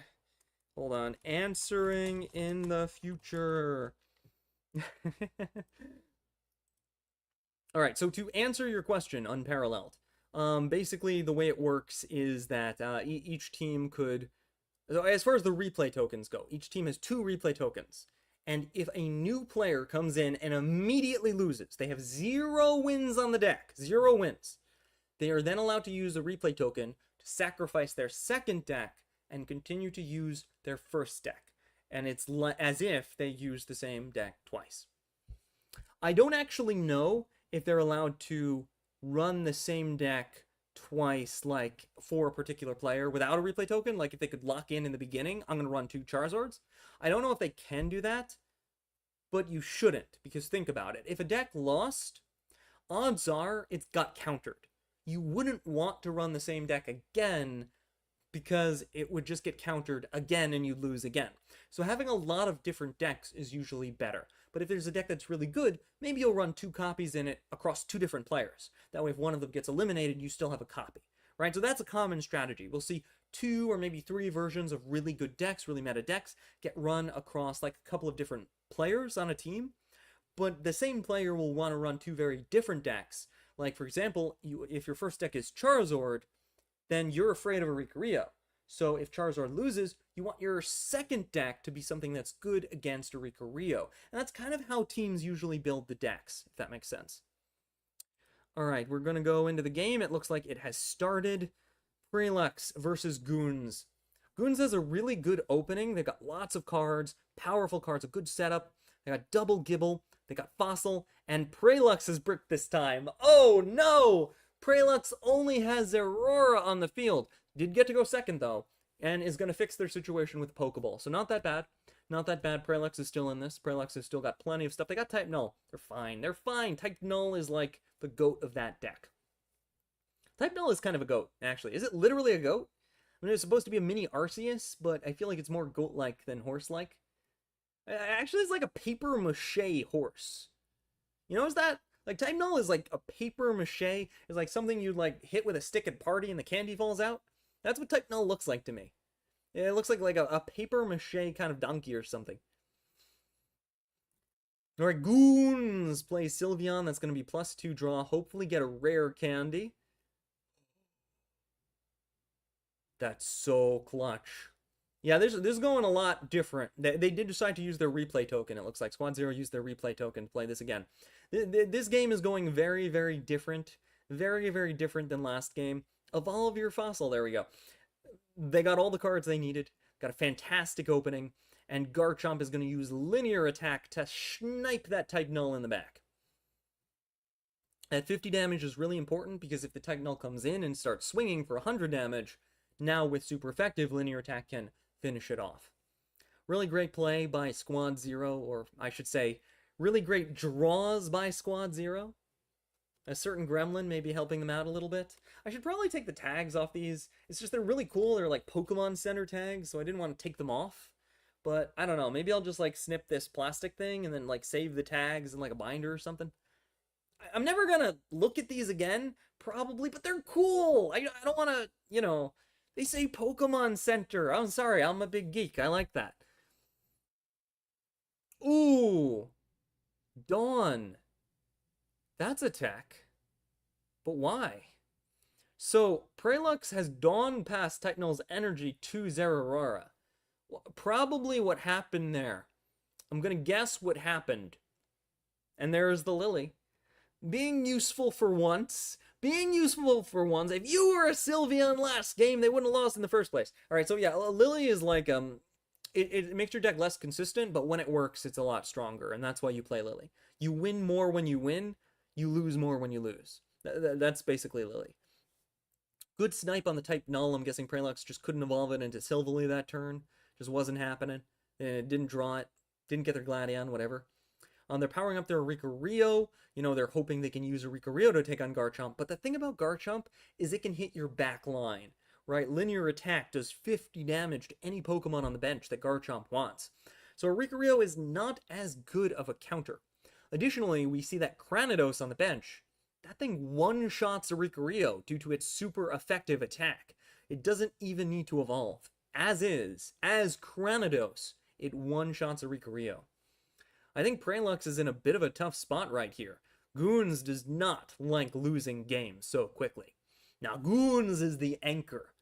Speaker 1: hold on, answering in the future. Alright, so to answer your question, Unparalleled, basically the way it works is that each team could, so as far as the replay tokens go, each team has 2 replay tokens. And if a new player comes in and immediately loses, they have 0 wins on the deck, 0 wins. They are then allowed to use a replay token to sacrifice their second deck and continue to use their first deck. And it's as if they use the same deck twice. I don't actually know if they're allowed to run the same deck twice, like for a particular player without a replay token. Like if they could lock in the beginning, I'm going to run 2 Charizards. I don't know if they can do that, but you shouldn't, because think about it. If a deck lost, odds are it got countered. You wouldn't want to run the same deck again because it would just get countered again and you'd lose again. So having a lot of different decks is usually better. But if there's a deck that's really good, maybe you'll run 2 copies in it across 2 different players. That way if one of them gets eliminated, you still have a copy, right? So that's a common strategy. We'll see 2 or maybe 3 versions of really good decks, really meta decks, get run across like a couple of different players on a team. But the same player will want to run 2 very different decks. Like, for example, if your first deck is Charizard, then you're afraid of a Ricorio. So if Charizard loses, you want your second deck to be something that's good against a Ricorio. And that's kind of how teams usually build the decks, if that makes sense. Alright, we're going to go into the game. It looks like it has started. Prelux versus Goons. Goons has a really good opening. They've got lots of cards, powerful cards, a good setup. They got Double Gibble, they got Fossil, and Prelux is bricked this time. Oh no! Prelux only has Aurora on the field. Did get to go second though, and is going to fix their situation with Pokeball. So not that bad. Not that bad. Prelux is still in this. Prelux has still got plenty of stuff. They got Type Null. They're fine. They're fine. Type Null is like the GOAT of that deck. Type Null is kind of a GOAT, actually. Is it literally a GOAT? I mean, it's supposed to be a mini Arceus, but I feel like it's more GOAT-like than horse-like. Actually, it's like a paper mache horse. You notice that? Like, Type Null is like a paper mache. It's like something you'd like hit with a stick at party and the candy falls out. That's what Type Null looks like to me. It looks like a paper mache kind of donkey or something. Alright, Goons plays Sylveon. That's going to be +2 draw. Hopefully get a rare candy. That's so clutch. Yeah, this is going a lot different. They did decide to use their replay token, it looks like. Squad Zero used their replay token to play this again. This game is going very, very different. Very, very different than last game. Evolve your Fossil, there we go. They got all the cards they needed. Got a fantastic opening. And Garchomp is going to use Linear Attack to snipe that Type Null in the back. That 50 damage is really important because if the Type Null comes in and starts swinging for 100 damage, now with super effective, Linear Attack can finish it off. Really great play by Squad Zero, or I should say, really great draws by Squad Zero. A certain gremlin may be helping them out a little bit. I should probably take the tags off these. It's just they're really cool. They're like Pokemon Center tags, so I didn't want to take them off. But I don't know. Maybe I'll just like snip this plastic thing and then like save the tags in like a binder or something. I'm never gonna look at these again, probably, but they're cool. I don't want to, you know, they say Pokemon Center. I'm sorry, I'm a big geek. I like that. Ooh. Dawn. That's a tech. But why? So, Prelux has Dawn past Type Null's energy to Zeraora. Probably what happened there. I'm gonna guess what happened. And there's the Lily. Being useful for once. Being useful for once. If you were a Sylveon last game, they wouldn't have lost in the first place. Alright, so yeah, Lily is like, it makes your deck less consistent, but when it works, it's a lot stronger, and that's why you play Lily. You win more when you win, you lose more when you lose. That's basically Lily. Good snipe on the Type Null. I'm guessing Prelux just couldn't evolve it into Silvally that turn. Just wasn't happening. It didn't draw it. Didn't get their Gladion, whatever. They're powering up their Oricorio. You know, they're hoping they can use Oricorio to take on Garchomp. But the thing about Garchomp is it can hit your back line, right? Linear Attack does 50 damage to any Pokemon on the bench that Garchomp wants. So Oricorio is not as good of a counter. Additionally, we see that Cranidos on the bench. That thing one-shots Oricorio due to its super effective attack. It doesn't even need to evolve. As Cranidos, it one-shots Oricorio. I think Prelux is in a bit of a tough spot right here. Goons does not like losing games so quickly. Now, Goons is the anchor.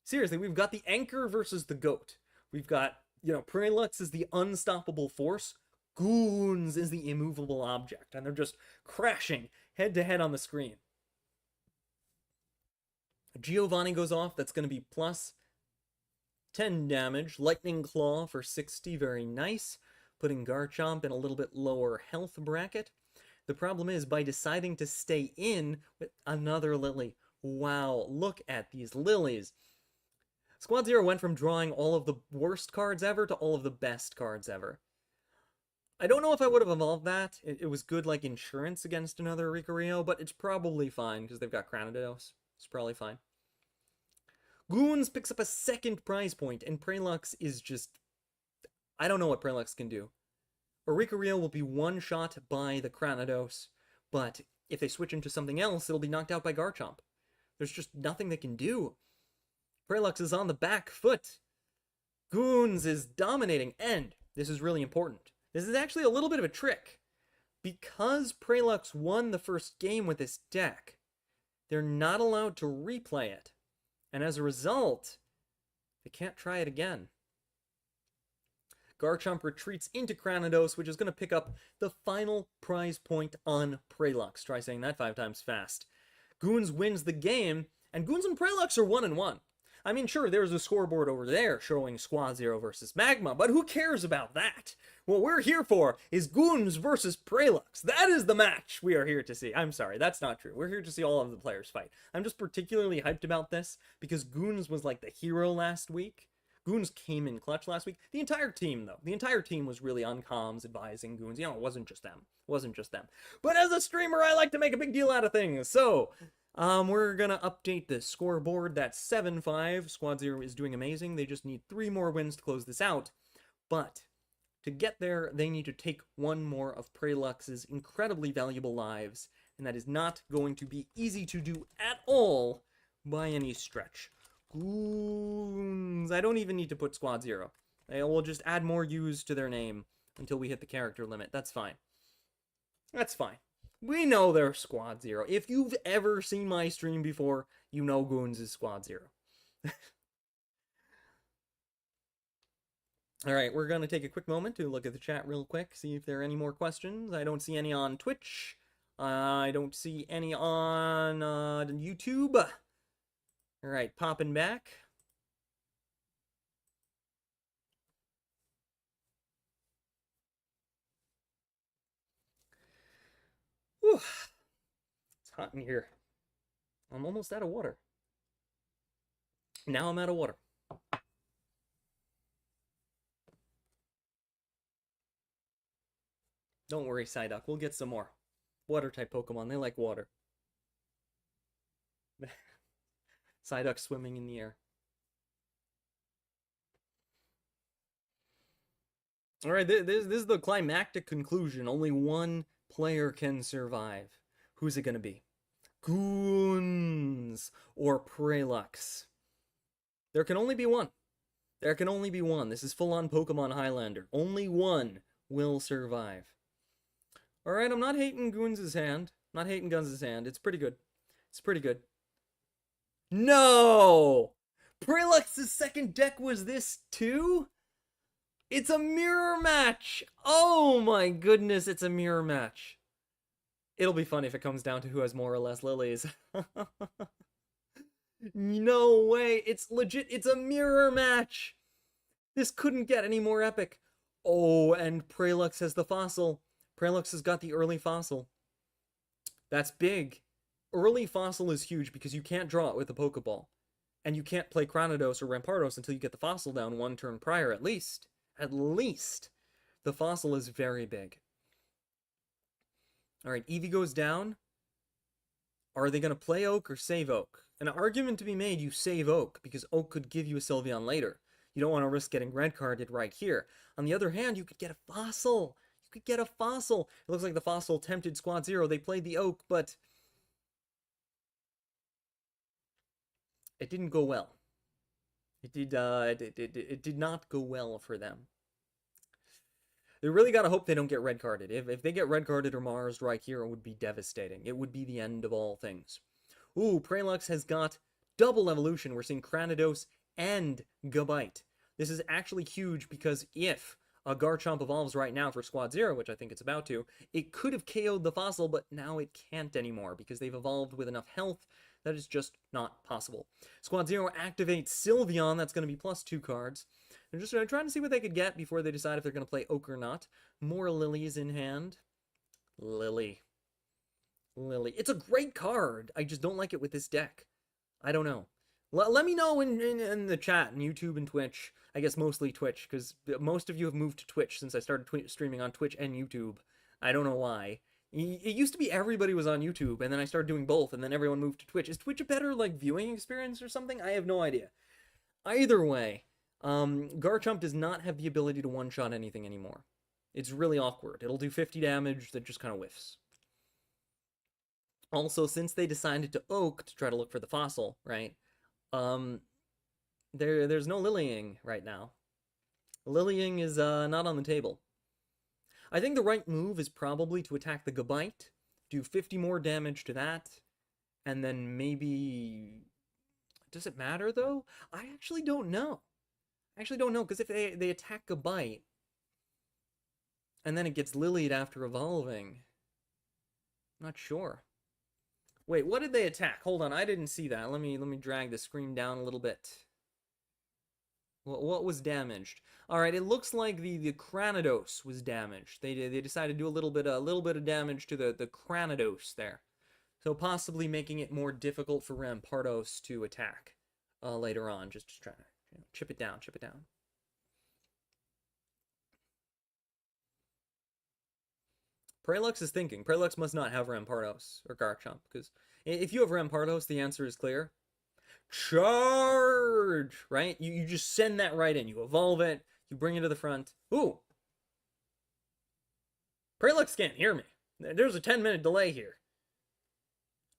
Speaker 1: Seriously, we've got the anchor versus the goat. We've got, you know, Prelux is the unstoppable force. Goons is the immovable object. And they're just crashing head-to-head on the screen. Giovanni goes off. That's going to be plus 10 damage. Lightning Claw for 60. Very nice. Putting Garchomp in a little bit lower health bracket. The problem is, by deciding to stay in with another Lily. Wow, look at these Lilies. Squad Zero went from drawing all of the worst cards ever to all of the best cards ever. I don't know if I would have evolved that. It was good like insurance against another Oricorio, but it's probably fine because they've got Cranidos. It's probably fine. Goons picks up a second prize point, and Prelux is just... I don't know what Prelux can do. Oricorio will be one-shot by the Cranidos, but if they switch into something else, it'll be knocked out by Garchomp. There's just nothing they can do. Prelux is on the back foot. Goons is dominating, and this is really important. This is actually a little bit of a trick. Because Prelux won the first game with this deck, they're not allowed to replay it. And as a result, they can't try it again. Garchomp retreats into Cranidos, which is going to pick up the final prize point on Prelux. Try saying that 5 times fast. Goons wins the game, and Goons and Prelux are 1-1. I mean, sure, there's a scoreboard over there showing Squad Zero versus Magma, but who cares about that? What we're here for is Goons versus Prelux. That is the match we are here to see. I'm sorry, that's not true. We're here to see all of the players fight. I'm just particularly hyped about this because Goons was like the hero last week. Goons came in clutch last week. The entire team, though. The entire team was really on comms advising Goons. You know, it wasn't just them. It wasn't just them. But as a streamer, I like to make a big deal out of things. So, we're gonna update the scoreboard. That's 7-5. Squad Zero is doing amazing. They just need 3 more wins to close this out. But To get there, they need to take one more of Prelux's incredibly valuable lives, and that is not going to be easy to do at all by any stretch. Goons. I don't even need to put Squad Zero. I will just add more U's to their name until we hit the character limit. That's fine. That's fine. We know they're Squad Zero. If you've ever seen my stream before, you know Goons is Squad Zero. Alright, we're going to take a quick moment to look at the chat real quick, see if there are any more questions. I don't see any on Twitch. I don't see any on YouTube. Alright, popping back. Whew. It's hot in here. I'm almost out of water. Now I'm out of water. Don't worry, Psyduck. We'll get some more. Water-type Pokemon. They like water. Psyduck swimming in the air. Alright, this is the climactic conclusion. Only one player can survive. Who's it gonna be? Goons or Prelux? There can only be one. There can only be one. This is full-on Pokemon Highlander. Only one will survive. Alright, I'm not hating Goons' hand. I'm not hating Guns' hand. It's pretty good. It's pretty good. No! Prelux's second deck was this too? It's a mirror match! Oh my goodness, it's a mirror match. It'll be fun if it comes down to who has more or less lilies. No way, it's legit, it's a mirror match! This couldn't get any more epic. Oh, and Prelux has the fossil. Prelux has got the early fossil. That's big. Early fossil is huge because you can't draw it with a Pokeball. And you can't play Cranidos or Rampardos until you get the fossil down one turn prior, at least. At least. The fossil is very big. Alright, Eevee goes down. Are they going to play Oak or save Oak? An argument to be made, you save Oak, because Oak could give you a Sylveon later. You don't want to risk getting red carded right here. On the other hand, you could get a fossil. You could get a fossil. It looks like the fossil tempted Squad Zero. They played the Oak, but it didn't go well. It did not go well for them. They really gotta hope they don't get red carded. If they get red carded or Marsed right here, it would be devastating. It would be the end of all things. Ooh, Prelux has got double evolution. We're seeing Cranidos and Gabite. This is actually huge because if a Garchomp evolves right now for Squad Zero, which I think it's about to, it could have KO'd the fossil, but now it can't anymore because they've evolved with enough health that is just not possible. Squad Zero activates Sylveon. That's going to be +2 cards. They're just trying to see what they could get before they decide if they're going to play Oak or not. More Lilies in hand. Lily. It's a great card. I just don't like it with this deck. I don't know. Let me know in the chat, in YouTube and Twitch. I guess mostly Twitch, because most of you have moved to Twitch since I started streaming on Twitch and YouTube. I don't know why. It used to be everybody was on YouTube, and then I started doing both, and then everyone moved to Twitch. Is Twitch a better, viewing experience or something? I have no idea. Either way, Garchomp does not have the ability to one-shot anything anymore. It's really awkward. It'll do 50 damage that just kind of whiffs. Also, since they decided to Oak to try to look for the fossil, right? There's no Lilying right now. Lilying is not on the table. I think the right move is probably to attack the Gabite, do 50 more damage to that, and then maybe... Does it matter, though? I actually don't know. Because if they attack Gabite, and then it gets Lilied after evolving, I'm not sure. Wait, what did they attack? Hold on, I didn't see that. Let me drag the screen down a little bit. What was damaged? All right, it looks like the Cranidos was damaged. They decided to do a little bit of damage to the Cranidos there, so possibly making it more difficult for Rampardos to attack later on. Just trying to chip it down. Prelux is thinking. Prelux must not have Rampardos or Garchomp, because if you have Rampardos, the answer is clear. Charge! Right? You just send that right in. You evolve it. You bring it to the front. Ooh! Prelux can't hear me. There's a 10-minute delay here.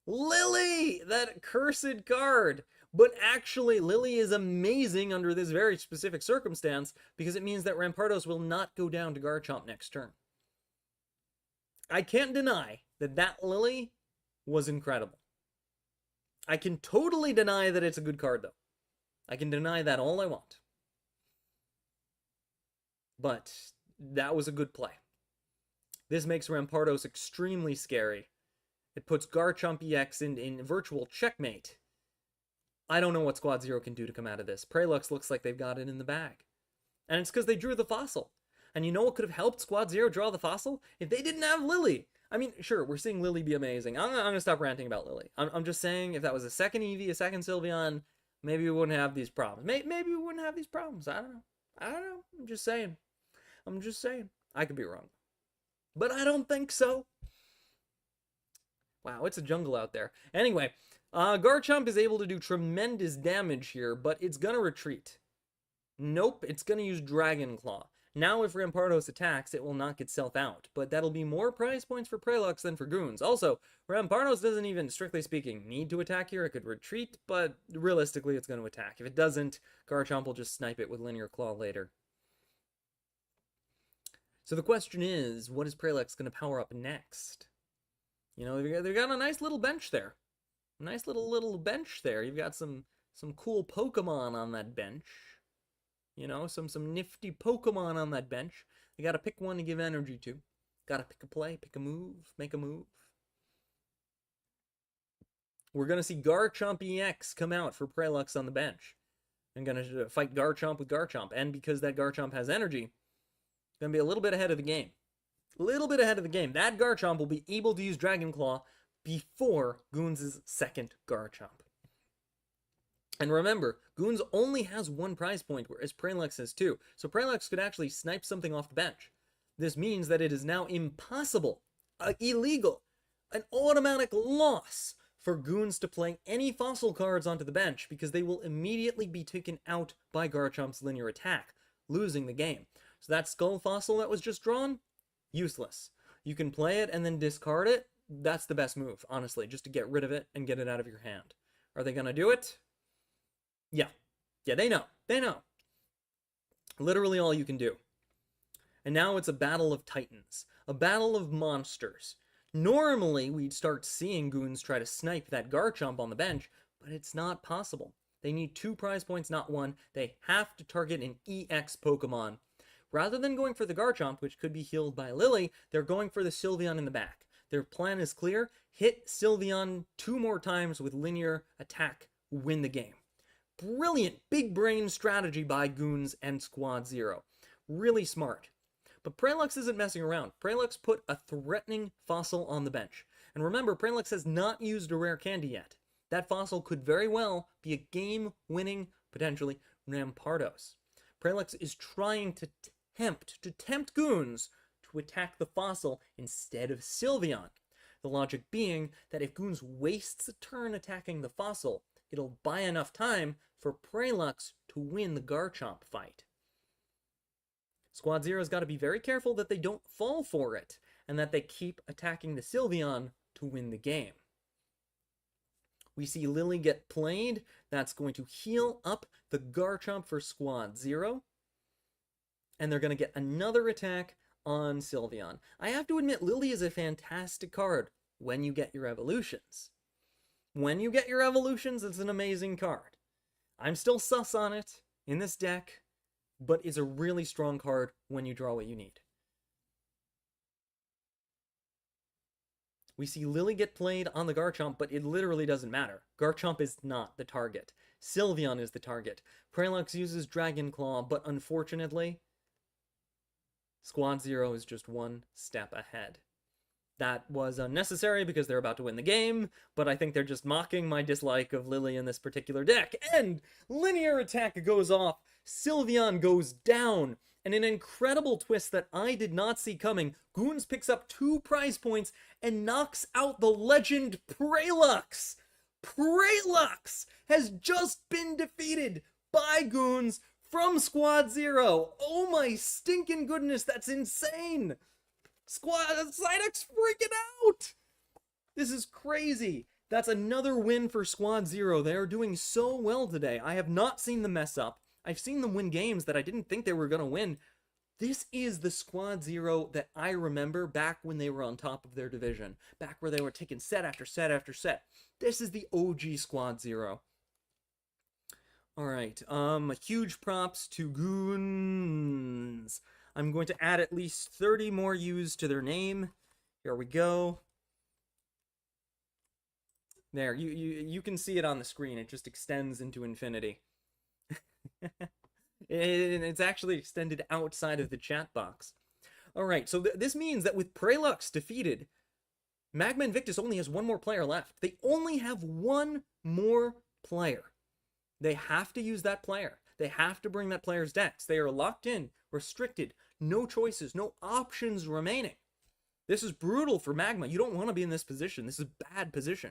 Speaker 1: Lily! That cursed card! But actually, Lily is amazing under this very specific circumstance because it means that Rampardos will not go down to Garchomp next turn. I can't deny that that Lily was incredible. I can totally deny that it's a good card, though. I can deny that all I want. But that was a good play. This makes Rampardos extremely scary. It puts Garchomp EX in virtual checkmate. I don't know what Squad Zero can do to come out of this. Prelux looks like they've got it in the bag. And it's because they drew the fossil. And you know what could have helped Squad Zero draw the fossil? If they didn't have Lily. I mean, sure, we're seeing Lily be amazing. I'm going to stop ranting about Lily. I'm just saying, if that was a second Eevee, a second Sylveon, maybe we wouldn't have these problems. Maybe we wouldn't have these problems. I don't know. I'm just saying. I could be wrong. But I don't think so. Wow, it's a jungle out there. Anyway, Garchomp is able to do tremendous damage here, but it's going to retreat. Nope, it's going to use Dragon Claw. Now if Rampardos attacks, it will knock itself out, but that'll be more prize points for Prelux than for Goons. Also, Rampardos doesn't even, strictly speaking, need to attack here. It could retreat, but realistically it's going to attack. If it doesn't, Garchomp will just snipe it with Linear Claw later. So the question is, what is Prelux going to power up next? You know, they've got a nice little bench there. Nice little bench there. You've got some cool Pokemon on that bench. You know, some nifty Pokemon on that bench. You gotta pick one to give energy to. Gotta pick a play, pick a move, make a move. We're gonna see Garchomp EX come out for Prelux on the bench. I'm gonna fight Garchomp with Garchomp. And because that Garchomp has energy, gonna be a little bit ahead of the game. That Garchomp will be able to use Dragon Claw before Goons' second Garchomp. And remember, Goons only has one prize point, whereas Prelux has two. So Prelux could actually snipe something off the bench. This means that it is now impossible, illegal, an automatic loss for Goons to play any fossil cards onto the bench because they will immediately be taken out by Garchomp's linear attack, losing the game. So that Skull Fossil that was just drawn, useless. You can play it and then discard it. That's the best move, honestly, just to get rid of it and get it out of your hand. Are they going to do it? Yeah, they know. Literally all you can do. And now it's a battle of titans. A battle of monsters. Normally, we'd start seeing Goons try to snipe that Garchomp on the bench, but it's not possible. They need 2 prize points, not 1. They have to target an EX Pokemon. Rather than going for the Garchomp, which could be healed by Lily, they're going for the Sylveon in the back. Their plan is clear. Hit Sylveon 2 more times with linear attack. Win the game. Brilliant big brain strategy by Goons and Squad Zero. Really smart. But Prelux isn't messing around. Prelux put a threatening fossil on the bench. And remember, Prelux has not used a rare candy yet. That fossil could very well be a game-winning, potentially, Rampardos. Prelux is trying to tempt Goons to attack the fossil instead of Sylveon. The logic being that if Goons wastes a turn attacking the fossil, it'll buy enough time for Prelux to win the Garchomp fight. Squad Zero's got to be very careful that they don't fall for it, and that they keep attacking the Sylveon to win the game. We see Lily get played. That's going to heal up the Garchomp for Squad Zero. And they're going to get another attack on Sylveon. I have to admit, Lily is a fantastic card when you get your evolutions. When you get your evolutions, it's an amazing card. I'm still sus on it in this deck, but it's a really strong card when you draw what you need. We see Lily get played on the Garchomp, but it literally doesn't matter. Garchomp is not the target. Sylveon is the target. Prelux uses Dragon Claw, but unfortunately, Squad Zero is just one step ahead. That was unnecessary because they're about to win the game, but I think they're just mocking my dislike of Lily in this particular deck. And linear attack goes off, Sylveon goes down, and an incredible twist that I did not see coming, Goons picks up 2 prize points and knocks out the legend Prelux! Prelux has just been defeated by Goons from Squad Zero! Oh my stinking goodness, that's insane! Psyduck's freaking out! This is crazy. That's another win for Squad Zero. They are doing so well today. I have not seen them mess up. I've seen them win games that I didn't think they were going to win. This is the Squad Zero that I remember back when they were on top of their division. Back where they were taking set after set after set. This is the OG Squad Zero. Alright, huge props to Goons. I'm going to add at least 30 more U's to their name. Here we go. There, you can see it on the screen. It just extends into infinity. It's actually extended outside of the chat box. Alright, so this means that with Prelux defeated, Magma Invictus only has one more player left. They only have one more player. They have to use that player. They have to bring that player's decks. They are locked in, restricted, no choices, no options remaining. This is brutal for Magma. You don't want to be in this position. This is a bad position.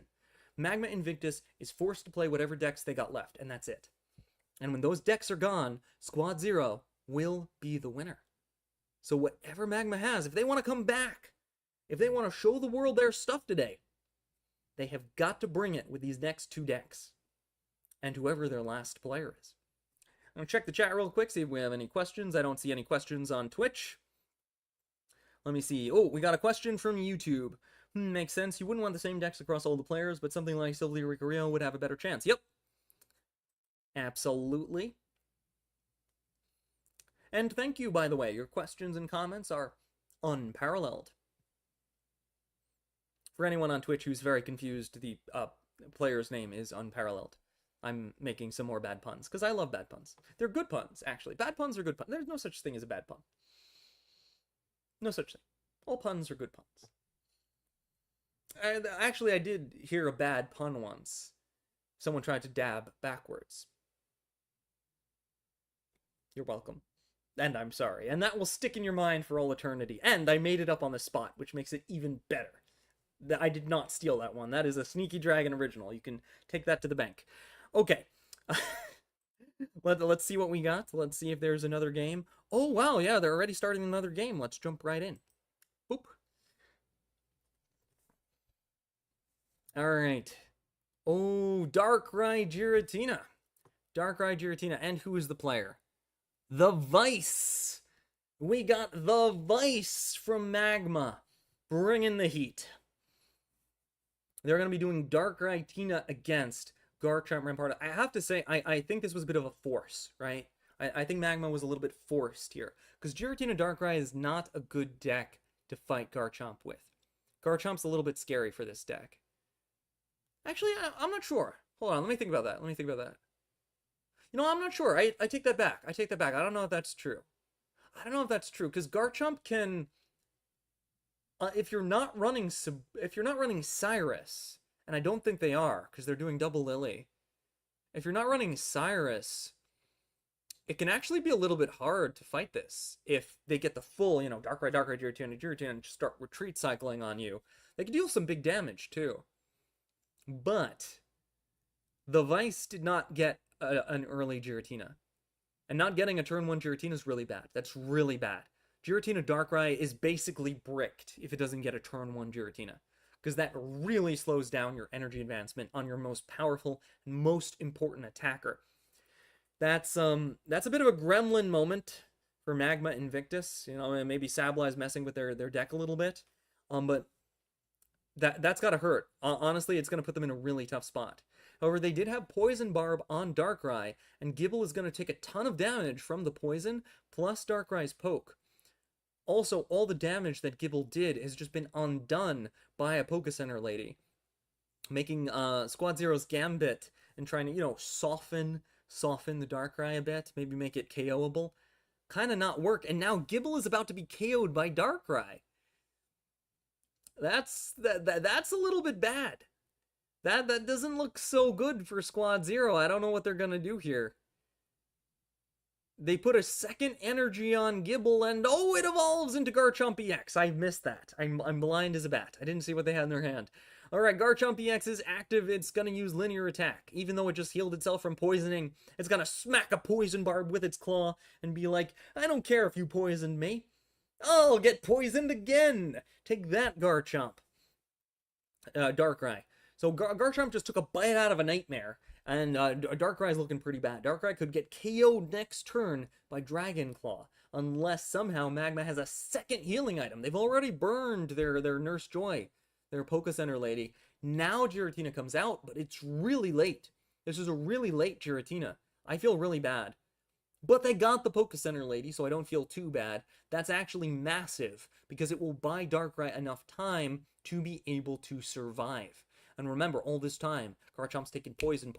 Speaker 1: Magma Invictus is forced to play whatever decks they got left, and that's it. And when those decks are gone, Squad Zero will be the winner. So whatever Magma has, if they want to come back, if they want to show the world their stuff today, they have got to bring it with these next two decks. And whoever their last player is. I'm going to check the chat real quick, see if we have any questions. I don't see any questions on Twitch. Let me see. Oh, we got a question from YouTube. Makes sense. You wouldn't want the same decks across all the players, but something like Sylvia Ricario would have a better chance. Yep. Absolutely. And thank you, by the way. Your questions and comments are unparalleled. For anyone on Twitch who's very confused, the player's name is Unparalleled. I'm making some more bad puns, because I love bad puns. They're good puns, actually. Bad puns are good puns. There's no such thing as a bad pun. No such thing. All puns are good puns. Actually, I did hear a bad pun once. Someone tried to dab backwards. You're welcome. And I'm sorry. And that will stick in your mind for all eternity. And I made it up on the spot, which makes it even better. I did not steal that one. That is a Sneaky Dragon original. You can take that to the bank. Okay. Let's see what we got. Let's see if there's another game. Oh, wow. Yeah, they're already starting another game. Let's jump right in. Boop. All right. Oh, Darkrai Giratina. Darkrai Giratina. And who is the player? The Vice. We got the Vice from Magma. Bringing the heat. They're going to be doing Darkrai Tina against Garchomp Rampardo. I have to say, I think this was a bit of a force, right? I think Magma was a little bit forced here. Because Giratina Darkrai is not a good deck to fight Garchomp with. Garchomp's a little bit scary for this deck. Actually, I'm not sure. Hold on, let me think about that. You know, I'm not sure. I take that back. I don't know if that's true. Because Garchomp can... if you're not running Cyrus, and I don't think they are, because they're doing Double Lily. If you're not running Cyrus, it can actually be a little bit hard to fight this. If they get the full, you know, Darkrai, Giratina, and just start retreat cycling on you. They can deal some big damage, too. But the Vice did not get an early Giratina. And not getting a turn 1 Giratina is really bad. That's really bad. Giratina Darkrai is basically bricked if it doesn't get a turn 1 Giratina. Because that really slows down your energy advancement on your most powerful and most important attacker. That's a bit of a gremlin moment for Magma Invictus. You know, maybe Sabla's messing with their deck a little bit. But that's gotta hurt. Honestly, it's gonna put them in a really tough spot. However, they did have Poison Barb on Darkrai, and Gible is gonna take a ton of damage from the poison, plus Darkrai's poke. Also, all the damage that Gible did has just been undone by a Poke Center lady. Making Squad Zero's Gambit and trying to, you know, soften the Darkrai a bit, maybe make it KO'able. Kind of not work, and now Gible is about to be KO'd by Darkrai. That's a little bit bad. That doesn't look so good for Squad Zero. I don't know what they're gonna do here. They put a second energy on Gible, and oh, it evolves into Garchomp EX. I missed that. I'm blind as a bat. I didn't see what they had in their hand. Alright, Garchomp EX is active. It's gonna use linear attack. Even though it just healed itself from poisoning, it's gonna smack a Poison Barb with its claw and be like, I don't care if you poisoned me. Oh, get poisoned again! Take that, Garchomp. Darkrai. So Garchomp just took a bite out of a nightmare, and Darkrai's looking pretty bad. Darkrai could get KO'd next turn by Dragon Claw, unless somehow Magma has a second healing item. They've already burned their Nurse Joy, their Poké Center lady. Now Giratina comes out, but it's really late. This is a really late Giratina. I feel really bad. But they got the Poké Center lady, so I don't feel too bad. That's actually massive, because it will buy Darkrai enough time to be able to survive. And remember, all this time, Garchomp's taking poison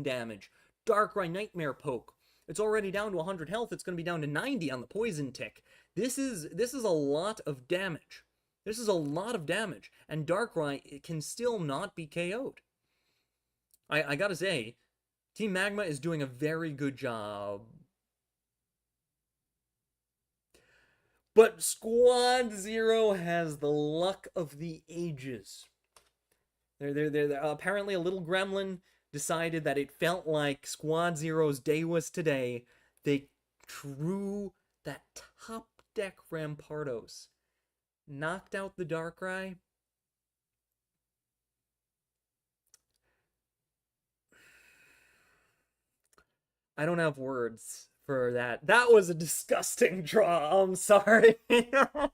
Speaker 1: damage. Darkrai Nightmare Poke. It's already down to 100 health. It's going to be down to 90 on the poison tick. This is a lot of damage. This is a lot of damage. And Darkrai can still not be KO'd. I gotta say, Team Magma is doing a very good job. But Squad Zero has the luck of the ages. They're apparently a little gremlin decided that it felt like Squad Zero's day was today. They drew that top deck Rampardos. Knocked out the Darkrai. I don't have words for that. That was a disgusting draw. I'm sorry. That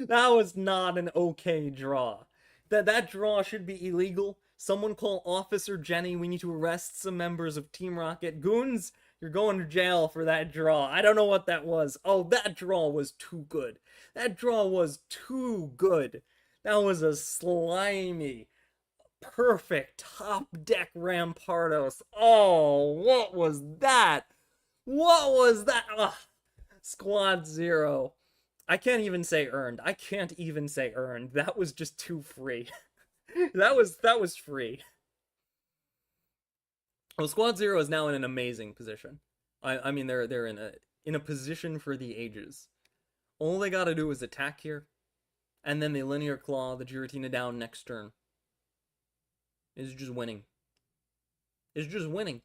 Speaker 1: was not an okay draw. That draw should be illegal. Someone call Officer Jenny. We need to arrest some members of Team Rocket. Goons, you're going to jail for that draw. I don't know what that was. Oh, that draw was too good. That draw was too good. That was a slimy, perfect top deck Rampardos. Oh, what was that? What was that? Ugh. Squad Zero. I can't even say earned. I can't even say earned. That was just too free. that was free. Well, Squad Zero is now in an amazing position. I mean, they're in a position for the ages. All they gotta do is attack here, and then they linear claw the Giratina down next turn. It's just winning. It's just winning.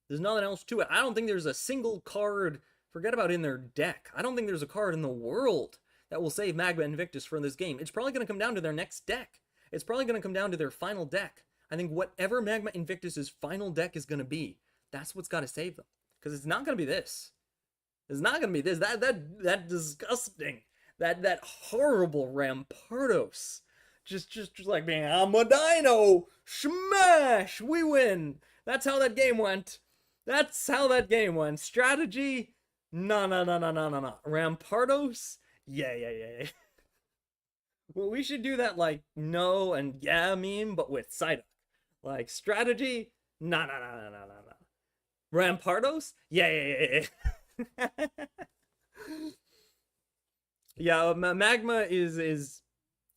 Speaker 1: There's nothing else to it. I don't think there's a single card, forget about in their deck. I don't think there's a card in the world that will save Magma Invictus from this game. It's probably going to come down to their next deck. It's probably going to come down to their final deck. I think whatever Magma Invictus's final deck is going to be, that's what's got to save them. Because it's not going to be this. It's not going to be this. That disgusting, that horrible Rampardos. Just like, man, I'm a dino. Smash! We win. That's how that game went. That's how that game went. Strategy? No. Rampardos? Yeah. Well, we should do that like no and yeah meme, but with Psyduck. Like strategy? No. Rampardos? Yeah. Yeah, Magma is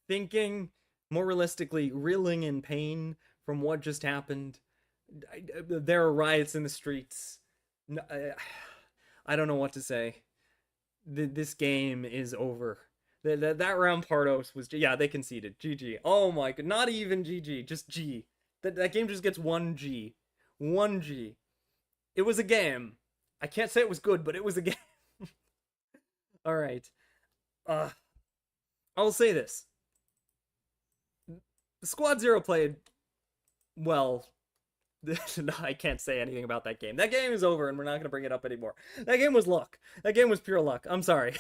Speaker 1: thinking, more realistically, reeling in pain from what just happened. There are riots in the streets. I don't know what to say. This game is over. That Rampardos was... Yeah, they conceded. GG. Oh my god. Not even GG. Just G. That game just gets 1 G. 1 G. It was a game. I can't say it was good, but it was a game. Alright. I'll say this. Squad Zero played well. No, I can't say anything about that game. That game is over, and we're not going to bring it up anymore. That game was luck. That game was pure luck. I'm sorry.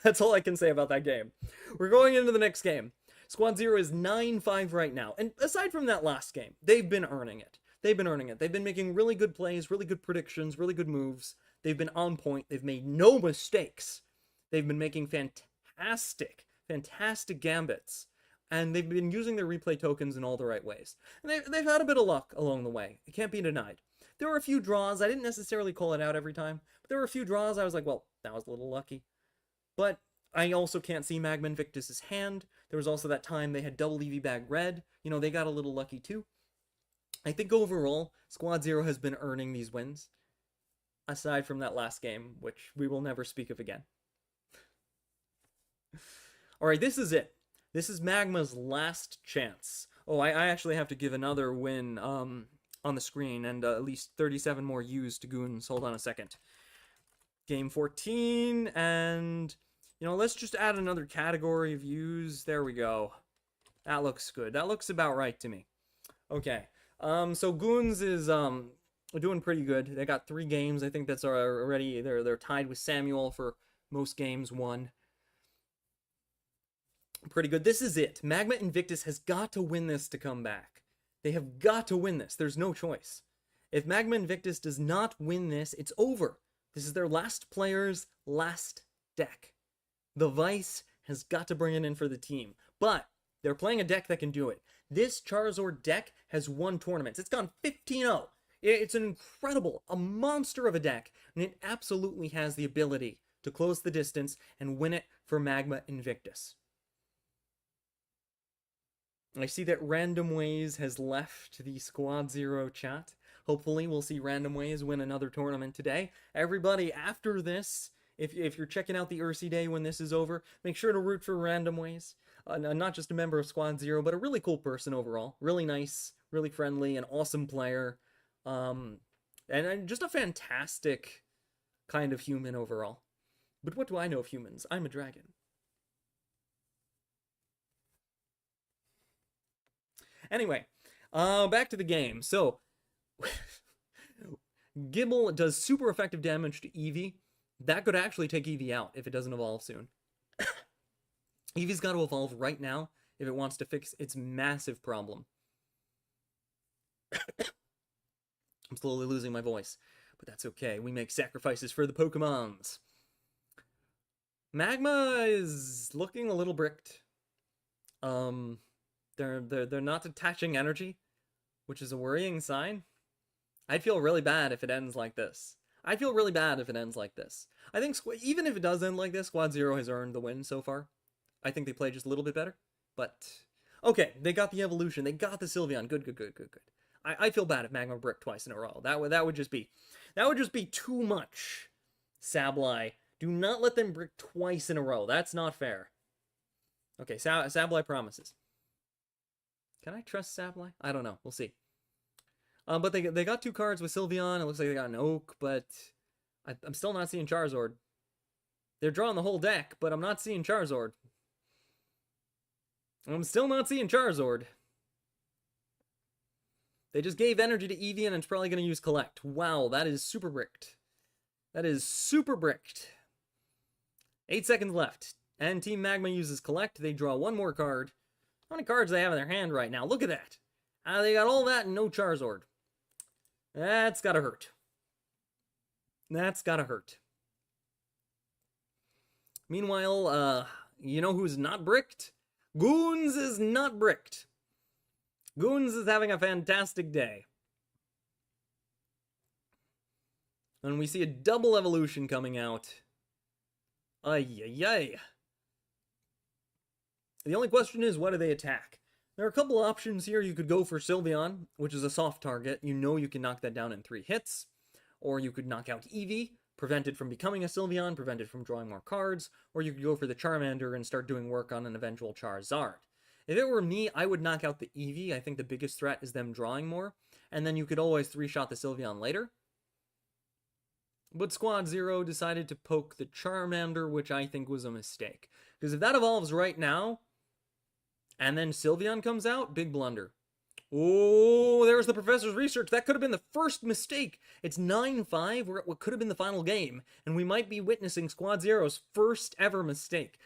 Speaker 1: That's all I can say about that game. We're going into the next game. Squad Zero is 9-5 right now. And aside from that last game, they've been earning it. They've been making really good plays, really good predictions, really good moves. They've been on point. They've made no mistakes. They've been making fantastic gambits. And they've been using their replay tokens in all the right ways. And they've had a bit of luck along the way. It can't be denied. There were a few draws. I didn't necessarily call it out every time. But there were a few draws I was like, well, that was a little lucky. But I also can't see Magma Invictus's hand. There was also that time they had double EV Bag Red. You know, they got a little lucky too. I think overall, Squad Zero has been earning these wins. Aside from that last game, which we will never speak of again. Alright, this is it. This is Magma's last chance. Oh, I actually have to give another win on the screen, and at least 37 more U's to Goons. Hold on a second. Game 14, and, you know, let's just add another category of views. There we go. That looks good. That looks about right to me. Okay. So Goons is, doing pretty good. They got 3 games. I think that's already, they're tied with Samuel for most games won. Pretty good. This is it. Magma Invictus has got to win this to come back. They have got to win this. There's no choice. If Magma Invictus does not win this, it's over. This is their last player's last deck. The Vice has got to bring it in for the team. But they're playing a deck that can do it. This Charizard deck has won tournaments. It's gone 15-0. It's an incredible, a monster of a deck. And it absolutely has the ability to close the distance and win it for Magma Invictus. I see that Random Ways has left the Squad Zero chat. Hopefully we'll see Random Ways win another tournament today. Everybody, after this, if you're checking out the Ursi Day when this is over, make sure to root for Random Ways. Not just a member of Squad Zero, but a really cool person overall. Really nice, really friendly, an awesome player. And just a fantastic kind of human overall. But what do I know of humans? I'm a dragon. Anyway, back to the game. So, Gible does super effective damage to Eevee. That could actually take Eevee out if it doesn't evolve soon. Eevee's got to evolve right now if it wants to fix its massive problem. I'm slowly losing my voice, but that's okay. We make sacrifices for the Pokemons. Magma is looking a little bricked. They're not attaching energy, which is a worrying sign. I'd feel really bad if it ends like this. I feel really bad if it ends like this. I think even if it does end like this, Squad Zero has earned the win so far. I think they play just a little bit better, but okay, they got the evolution, they got the Sylveon. Good. I feel bad if Magma bricked twice in a row. That would just be too much. Sableye, do not let them brick twice in a row. That's not fair. Okay, Sableye promises. Can I trust Sableye? I don't know. We'll see. But they got 2 cards with Sylveon. It looks like they got an Oak, but I'm still not seeing Charizard. They're drawing the whole deck, but I'm not seeing Charizard. I'm still not seeing Charizard. They just gave energy to Eevee, and it's probably going to use Collect. Wow, that is super bricked. That is super bricked. 8 seconds left. And Team Magma uses Collect. They draw 1 more card. How many cards do they have in their hand right now? Look at that. They got all that and no Charizard. That's gotta hurt. That's gotta hurt. Meanwhile, you know who's not bricked? Goons is not bricked. Goons is having a fantastic day. And we see a double evolution coming out. Ay. The only question is, what do they attack? There are a couple options here. You could go for Sylveon, which is a soft target. You know you can knock that down in 3 hits. Or you could knock out Eevee, prevent it from becoming a Sylveon, prevent it from drawing more cards. Or you could go for the Charmander and start doing work on an eventual Charizard. If it were me, I would knock out the Eevee. I think the biggest threat is them drawing more. And then you could always 3-shot the Sylveon later. But Squad Zero decided to poke the Charmander, which I think was a mistake. Because if that evolves right now, and then Sylveon comes out, big blunder. Oh, there's the professor's research. That could have been the first mistake. It's 9-5. We're at what could have been the final game. And we might be witnessing Squad Zero's first ever mistake.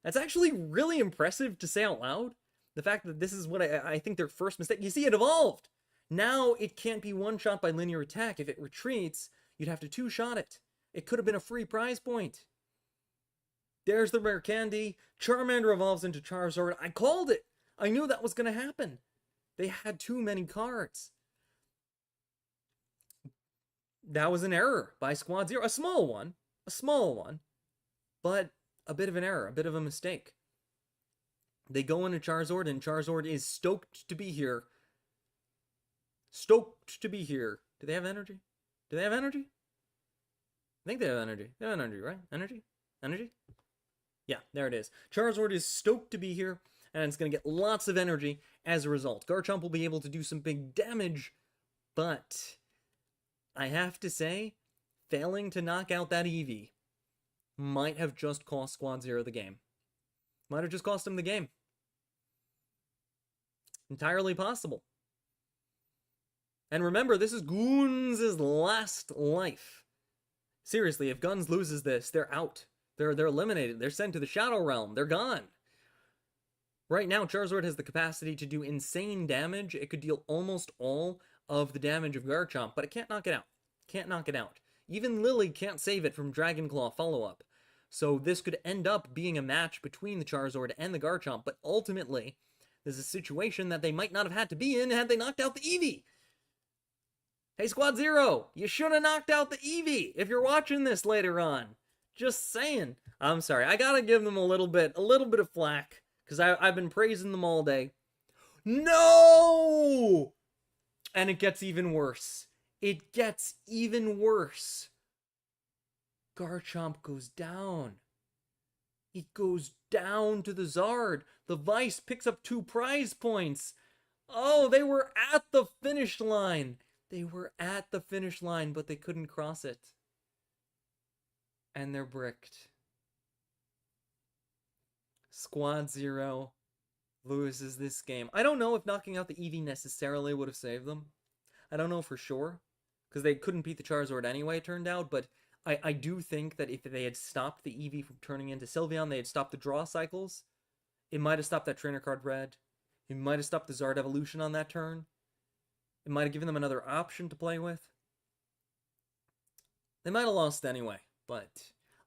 Speaker 1: That's actually really impressive to say out loud. The fact that this is what I think their first mistake. You see, it evolved. Now it can't be 1-shot by linear attack. If it retreats, you'd have to 2-shot it. It could have been a free prize point. There's the rare candy. Charmander evolves into Charizard. I called it. I knew that was going to happen. They had too many cards. That was an error by Squad Zero. A small one. But a bit of an error. A bit of a mistake. They go into Charizard, and Charizard is stoked to be here. Stoked to be here. Do they have energy? I think they have energy. They have energy, right? Energy? Yeah, there it is. Charizard is stoked to be here, and it's going to get lots of energy as a result. Garchomp will be able to do some big damage, but I have to say, failing to knock out that Eevee might have just cost Squad Zero the game. Might have just cost him the game. Entirely possible. And remember, this is Goons' last life. Seriously, if Guns loses this, they're out. They're eliminated. They're sent to the Shadow Realm. They're gone. Right now, Charizard has the capacity to do insane damage. It could deal almost all of the damage of Garchomp, but it can't knock it out. Can't knock it out. Even Lily can't save it from Dragon Claw follow-up. So this could end up being a match between the Charizard and the Garchomp, but ultimately, there's a situation that they might not have had to be in had they knocked out the Eevee. Hey, Squad Zero, you should have knocked out the Eevee if you're watching this later on. Just saying. I'm sorry, I gotta give them a little bit of flack, because I've been praising them all day. No! And it gets even worse. It gets even worse. Garchomp goes down. It goes down to the Zard. The Vice picks up 2 prize points. Oh, they were at the finish line. They were at the finish line, but they couldn't cross it. And they're bricked. Squad Zero loses this game. I don't know if knocking out the Eevee necessarily would have saved them. I don't know for sure, because they couldn't beat the Charizard anyway, it turned out, but I do think that if they had stopped the Eevee from turning into Sylveon, they had stopped the draw cycles, it might have stopped that trainer card red. It might have stopped the Zard evolution on that turn. It might have given them another option to play with. They might have lost anyway, but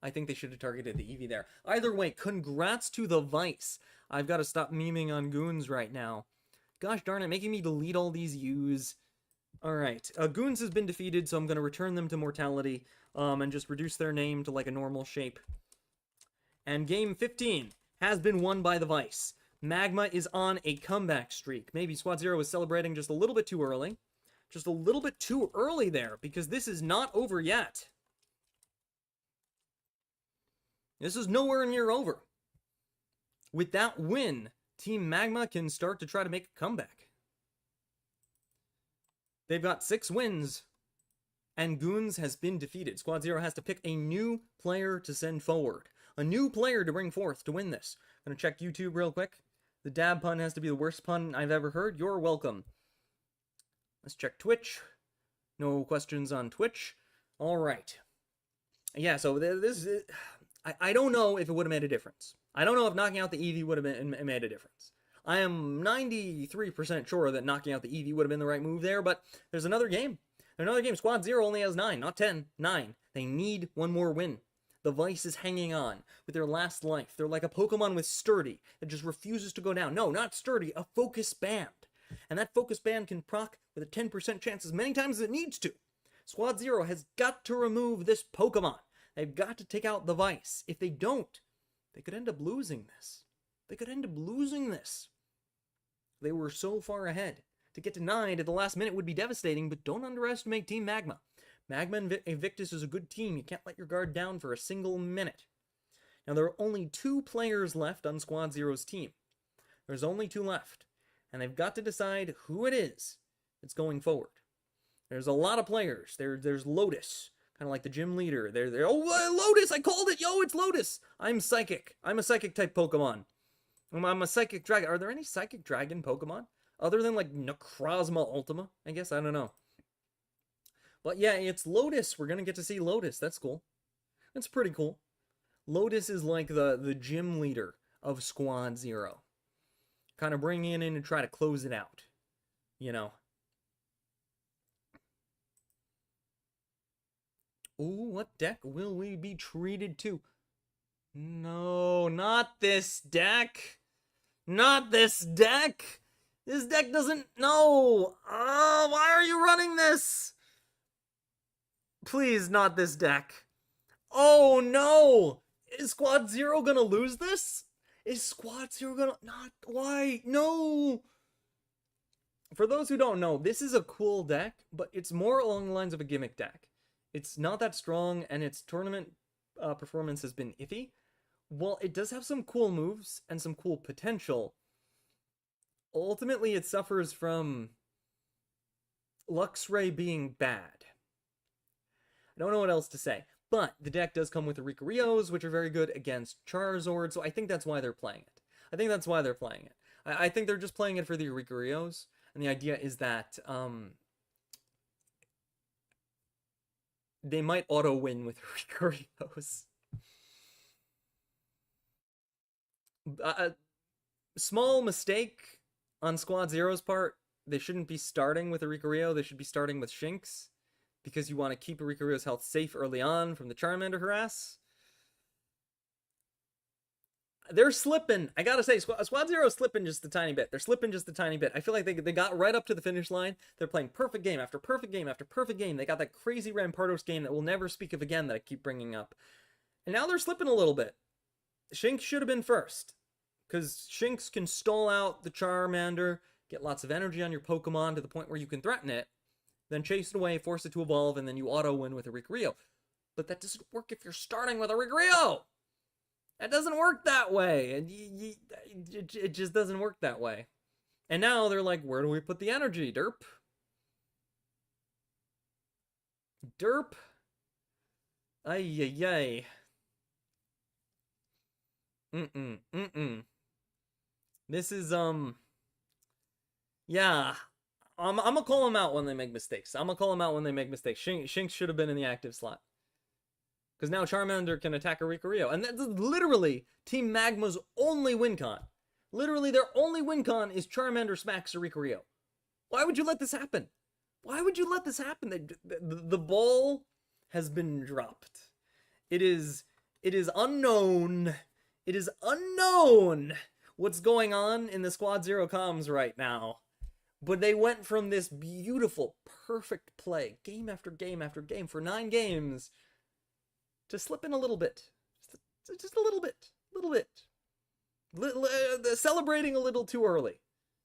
Speaker 1: I think they should have targeted the Eevee there. Either way, congrats to the Vice. I've got to stop memeing on Goons right now. Gosh darn it, making me delete all these U's. Alright, Goons has been defeated, so I'm going to return them to mortality, and just reduce their name to like a normal shape. And game 15 has been won by the Vice. Magma is on a comeback streak. Maybe Squad Zero is celebrating just a little bit too early. Just a little bit too early there, because this is not over yet. This is nowhere near over. With that win, Team Magma can start to try to make a comeback. They've got 6 wins, and Goons has been defeated. Squad Zero has to pick a new player to send forward. A new player to bring forth to win this. I'm going to check YouTube real quick. The dab pun has to be the worst pun I've ever heard. You're welcome. Let's check Twitch. No questions on Twitch. All right. Yeah, so this is... I don't know if it would have made a difference. I don't know if knocking out the Eevee would have made a difference. I am 93% sure that knocking out the Eevee would have been the right move there, but there's another game. Another game. Squad Zero only has 9, not 10. 9. They need one more win. The Vice is hanging on with their last life. They're like a Pokemon with Sturdy that just refuses to go down. No, not Sturdy, a Focus Band. And that Focus Band can proc with a 10% chance as many times as it needs to. Squad Zero has got to remove this Pokemon. They've got to take out the Vice. If they don't, they could end up losing this. They could end up losing this. They were so far ahead. To get denied at the last minute would be devastating, but don't underestimate Team Magma. Magma and Invictus is a good team. You can't let your guard down for a single minute. Now, there are only 2 players left on Squad Zero's team. There's only 2 left. And they've got to decide who it is that's going forward. There's a lot of players. There's Lotus, kind of like the gym leader. Oh, Lotus! I called it! Yo, it's Lotus! I'm Psychic. I'm a Psychic-type Pokemon. I'm a Psychic Dragon. Are there any Psychic Dragon Pokemon? Other than, like, Necrozma Ultima? I guess, I don't know. But yeah, it's Lotus. We're gonna get to see Lotus. That's cool. That's pretty cool. Lotus is like the gym leader of Squad Zero. Kind of bring it in and try to close it out. You know. Ooh, what deck will we be treated to? No, not this deck. Not this deck. This deck doesn't... No. Oh, why are you running this? Please, not this deck. Oh, no! Is Squad Zero gonna lose this? Is Squad Zero gonna... Not... Why? No! For those who don't know, this is a cool deck, but it's more along the lines of a gimmick deck. It's not that strong, and its tournament performance has been iffy. While it does have some cool moves and some cool potential, ultimately it suffers from Luxray being bad. don't know what else to say. But the deck does come with the Rikarios, which are very good against Charizard, so I think that's why they're playing it. I think that's why they're playing it. I think they're just playing it for the Rikarios, and the idea is that they might auto-win with Rikarios. Small mistake on Squad Zero's part. They shouldn't be starting with a Rikario. They should be starting with Shinx, because you want to keep a Rikario's health safe early on from the Charmander harass. They're slipping. I gotta say, Squad Zero's slipping just a tiny bit. They're slipping just a tiny bit. I feel like they got right up to the finish line. They're playing perfect game after perfect game after perfect game. They got that crazy Rampardos game that we'll never speak of again that I keep bringing up. And now they're slipping a little bit. Shinx should have been first, because Shinx can stall out the Charmander, get lots of energy on your Pokemon to the point where you can threaten it, then chase it away, force it to evolve, and then you auto-win with a Rikario. But that doesn't work if you're starting with a Rikario! That doesn't work that way! And it just doesn't work that way. And now they're like, where do we put the energy, derp? Derp? Ay. This is, yeah. I'm gonna call them out when they make mistakes. Shinx should have been in the active slot. Because now Charmander can attack a Rikario. And that's literally Team Magma's only win con. Literally, their only win con is Charmander smacks a Rikario. Why would you let this happen? Why would you let this happen? The ball has been dropped. It is unknown. It is unknown what's going on in the Squad Zero comms right now. But they went from this beautiful, perfect play, game after game after game, for 9 games, to slipping a little bit. Just a little bit. Celebrating a little too early.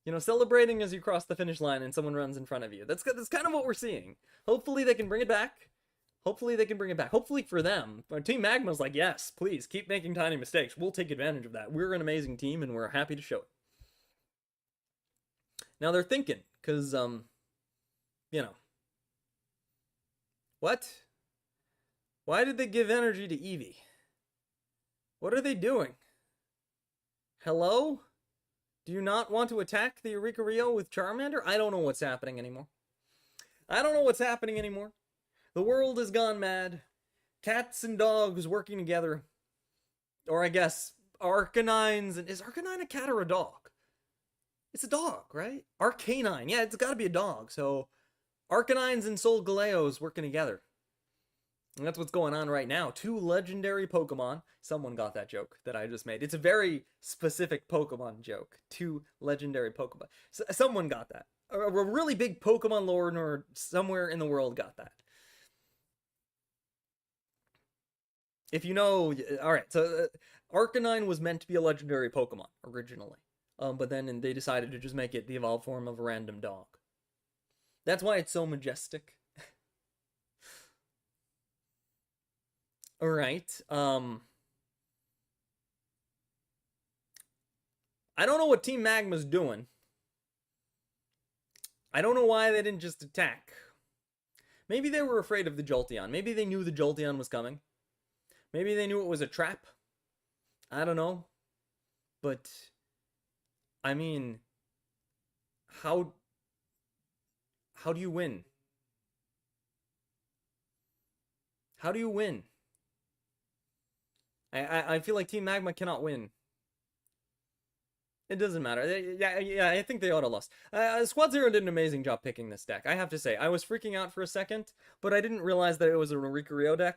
Speaker 1: You know, celebrating as you cross the finish line and someone runs in front of you. That's kind of what we're seeing. Hopefully they can bring it back. Hopefully for them. Team Magma's like, yes, please, keep making tiny mistakes. We'll take advantage of that. We're an amazing team, and we're happy to show it. Now they're thinking, because, you know. What? Why did they give energy to Eevee? What are they doing? Hello? Do you not want to attack the Rikario with Charmander? I don't know what's happening anymore. The world has gone mad. Cats and dogs working together. Or I guess Arcanines. Is Arcanine a cat or a dog? It's a dog, right? Arcanine. Yeah, it's got to be a dog. So Arcanines and Solgaleos working together. And that's what's going on right now. 2 legendary Pokemon. Someone got that joke that I just made. It's a very specific Pokemon joke. 2 legendary Pokemon. So someone got that. A really big Pokemon lore nerd somewhere in the world got that. If you know, alright, so Arcanine was meant to be a legendary Pokemon originally. But then they decided to just make it the evolved form of a random dog. That's why it's so majestic. Alright, I don't know what Team Magma's doing. I don't know why they didn't just attack. Maybe they were afraid of the Jolteon. Maybe they knew the Jolteon was coming. Maybe they knew it was a trap. I don't know. But, I mean, how do you win? How do you win? I feel like Team Magma cannot win. It doesn't matter. Yeah, I think they ought to lost. Squad Zero did an amazing job picking this deck. I have to say, I was freaking out for a second, but I didn't realize that it was a Rikario deck.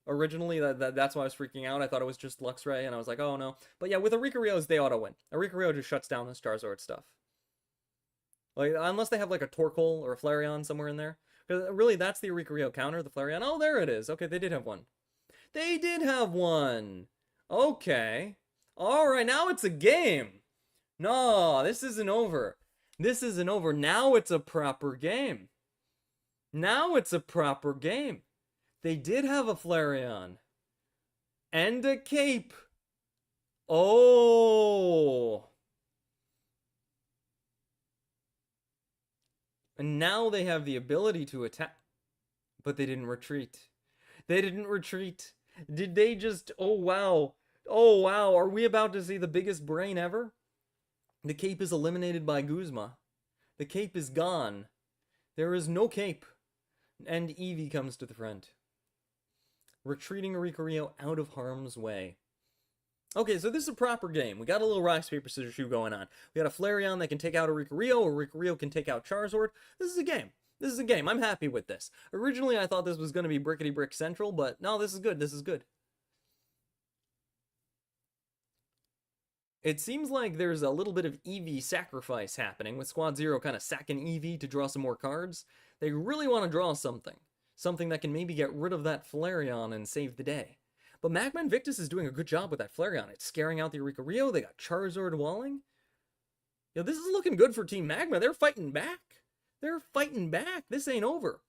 Speaker 1: Originally, that's why I was freaking out. I thought it was just Luxray, and I was like, oh no. But yeah, with a Rikarios, they ought to win. A Rikario just shuts down the Charizard stuff. Like, unless they have like a Torkoal or a Flareon somewhere in there. Because really, that's the Rikario counter, the Flareon. Oh, there it is. Okay, they did have one. They did have one. Okay. Alright, now it's a game. No, this isn't over. This isn't over. Now it's a proper game. Now it's a proper game. They did have a Flareon. And a cape. Oh. And now they have the ability to attack. But they didn't retreat. They didn't retreat. Did they just... Oh, wow. Oh, wow. Are we about to see the biggest brain ever? The cape is eliminated by Guzma. The cape is gone. There is no cape. And Eevee comes to the front. Retreating Oricorio out of harm's way. Okay, so this is a proper game. We got a little rock, paper, scissors, shoe going on. We got a Flareon that can take out Oricorio. Oricorio can take out Charizard. This is a game. This is a game. I'm happy with this. Originally, I thought this was going to be Brickety Brick Central, but no, this is good. This is good. It seems like there's a little bit of Eevee sacrifice happening, with Squad Zero kind of sacking Eevee to draw some more cards. They really want to draw something. Something that can maybe get rid of that Flareon and save the day. But Magma Invictus is doing a good job with that Flareon. It's scaring out the Oricorio. They got Charizard walling. Yo, this is looking good for Team Magma. They're fighting back. They're fighting back. This ain't over.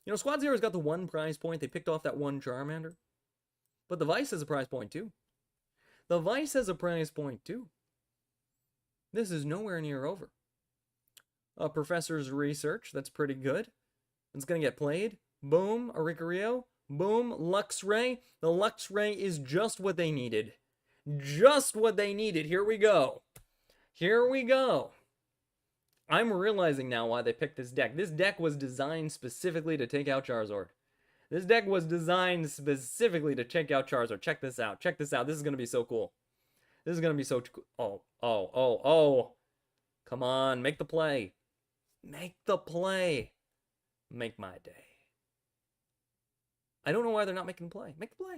Speaker 1: You know, Squad Zero's got the one prize point. They picked off that one Charmander. But the Vice has a prize point too. The Vice has a prize point too. This is nowhere near over. A Professor's Research. That's pretty good. It's going to get played. Boom. Oricorio. Boom. Luxray. The Luxray is just what they needed. Just what they needed. Here we go. Here we go. I'm realizing now why they picked this deck. This deck was designed specifically to take out Charizard. This deck was designed specifically to take out Charizard. Check this out. Check this out. This is going to be so cool. This is going to be so cool. Oh. Come on. Make the play. Make the play. Make my day. I don't know why they're not making the play. Make the play.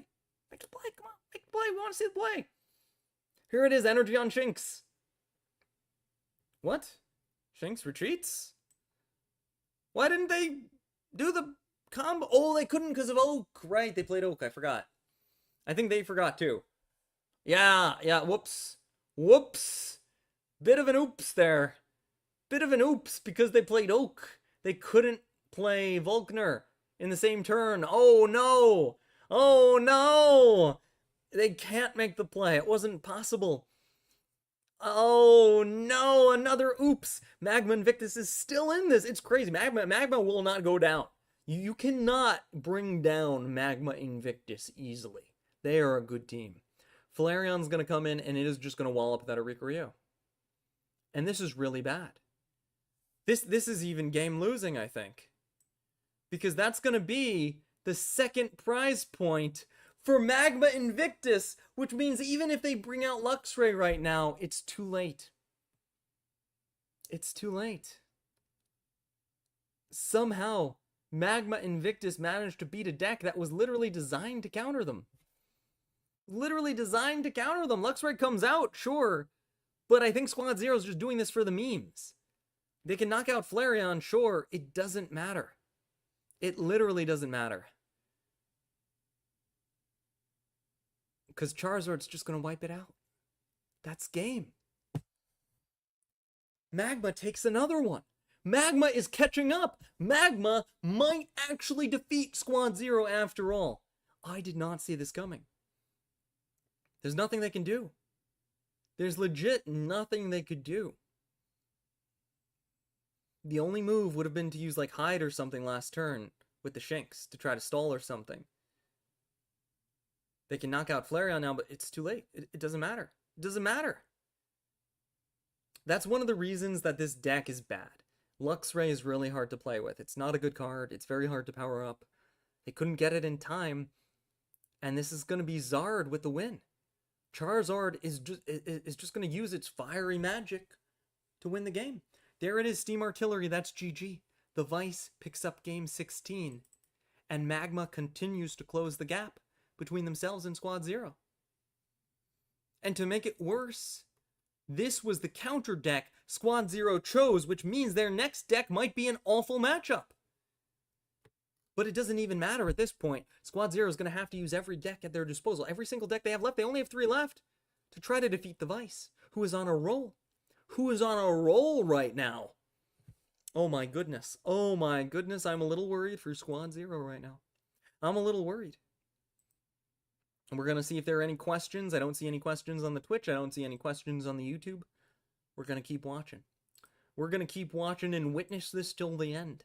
Speaker 1: Make the play. Come on. Make the play. We want to see the play. Here it is. Energy on Shinx. What? Shinx retreats? Why didn't they do the combo? Oh, they couldn't because of Oak. Right, they played Oak. I forgot. I think they forgot too. Yeah. Whoops. Bit of an oops there. Bit of an oops because they played Oak. They couldn't play Volkner in the same turn. Oh, no. They can't make the play. It wasn't possible. Oh no, another oops. Magma Invictus is still in this. It's crazy. Magma will not go down. You cannot bring down Magma Invictus easily. They are a good team. Flareon's going to come in and it is just going to wall up that Oricorio. And this is really bad. This is even game losing, I think. Because that's going to be the second prize point for Magma Invictus, which means even if they bring out Luxray right now, it's too late. It's too late. Somehow, Magma Invictus managed to beat a deck that was literally designed to counter them. Literally designed to counter them. Luxray comes out, sure, but I think Squad Zero is just doing this for the memes. They can knock out Flareon, sure, it doesn't matter. It literally doesn't matter. Because Charizard's just going to wipe it out. That's game. Magma takes another one. Magma is catching up. Magma might actually defeat Squad Zero after all. I did not see this coming. There's nothing they can do. There's legit nothing they could do. The only move would have been to use like Hide or something last turn with the Shinx to try to stall or something. They can knock out Flareon now, but it's too late. It doesn't matter. It doesn't matter. That's one of the reasons that this deck is bad. Luxray is really hard to play with. It's not a good card. It's very hard to power up. They couldn't get it in time. And this is going to be Zard with the win. Charizard is just going to use its fiery magic to win the game. There it is, Steam Artillery. That's GG. The Vice picks up game 16. And Magma continues to close the gap between themselves and Squad Zero. And to make it worse, this was the counter deck Squad Zero chose, which means their next deck might be an awful matchup. But it doesn't even matter at this point. Squad Zero is going to have to use every deck at their disposal. Every single deck they have left. They only have 3 left to try to defeat the Vice, who is on a roll. Who is on a roll right now. Oh my goodness. Oh my goodness. I'm a little worried for Squad Zero right now. I'm a little worried. And we're going to see if there are any questions. I don't see any questions on the Twitch. I don't see any questions on the YouTube. We're going to keep watching. We're going to keep watching and witness this till the end.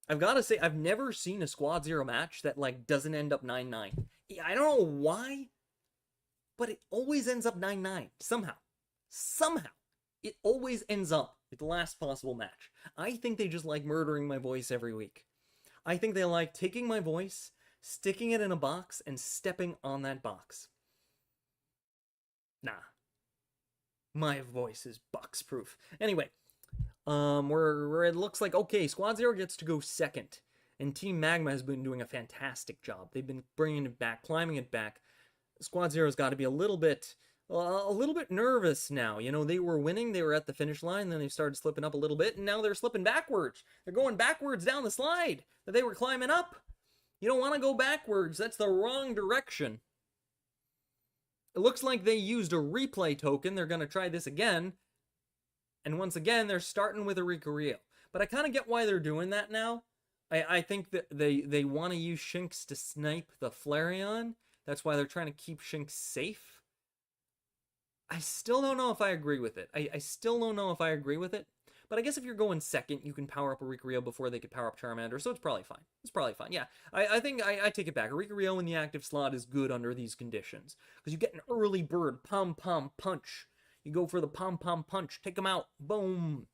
Speaker 1: I've got to say, I've never seen a Squad Zero match that, like, doesn't end up 9-9. I don't know why, but it always ends up 9-9. Somehow. Somehow. It always ends up with the last possible match. I think they just like murdering my voice every week. I think they like taking my voice, sticking it in a box, and stepping on that box. Nah. My voice is box proof. Anyway, it looks like, okay, Squad Zero gets to go second. And Team Magma has been doing a fantastic job. They've been bringing it back, climbing it back. Squad Zero's got to be a little bit nervous now. You know, they were winning, they were at the finish line, then they started slipping up a little bit, and now they're slipping backwards. They're going backwards down the slide that they were climbing up. You don't want to go backwards. That's the wrong direction. It looks like they used a replay token. They're going to try this again. And once again, they're starting with a Ricoreo. But I kind of get why they're doing that now. I think that they want to use Shinx to snipe the Flareon. That's why they're trying to keep Shinx safe. I still don't know if I agree with it. I still don't know if I agree with it. But I guess if you're going second, you can power up a Ricoreo before they could power up Charmander, so it's probably fine. It's probably fine. Yeah, I think I take it back. A Ricoreo in the active slot is good under these conditions. Because you get an early bird, pom-pom punch. You go for the pom-pom punch, take them out, boom.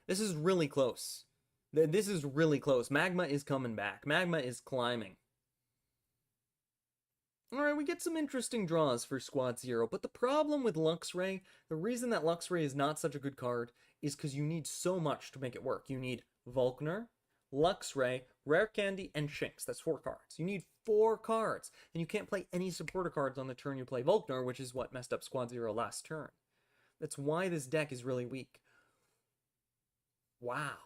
Speaker 1: This is really close. This is really close. Magma is coming back. Magma is climbing. Alright, we get some interesting draws for Squad Zero, but the problem with Luxray, the reason that Luxray is not such a good card, is because you need so much to make it work. You need Volkner, Luxray, Rare Candy, and Shinx. That's 4 cards. You need 4 cards. And you can't play any supporter cards on the turn you play Volkner, which is what messed up Squad Zero last turn. That's why this deck is really weak. Wow.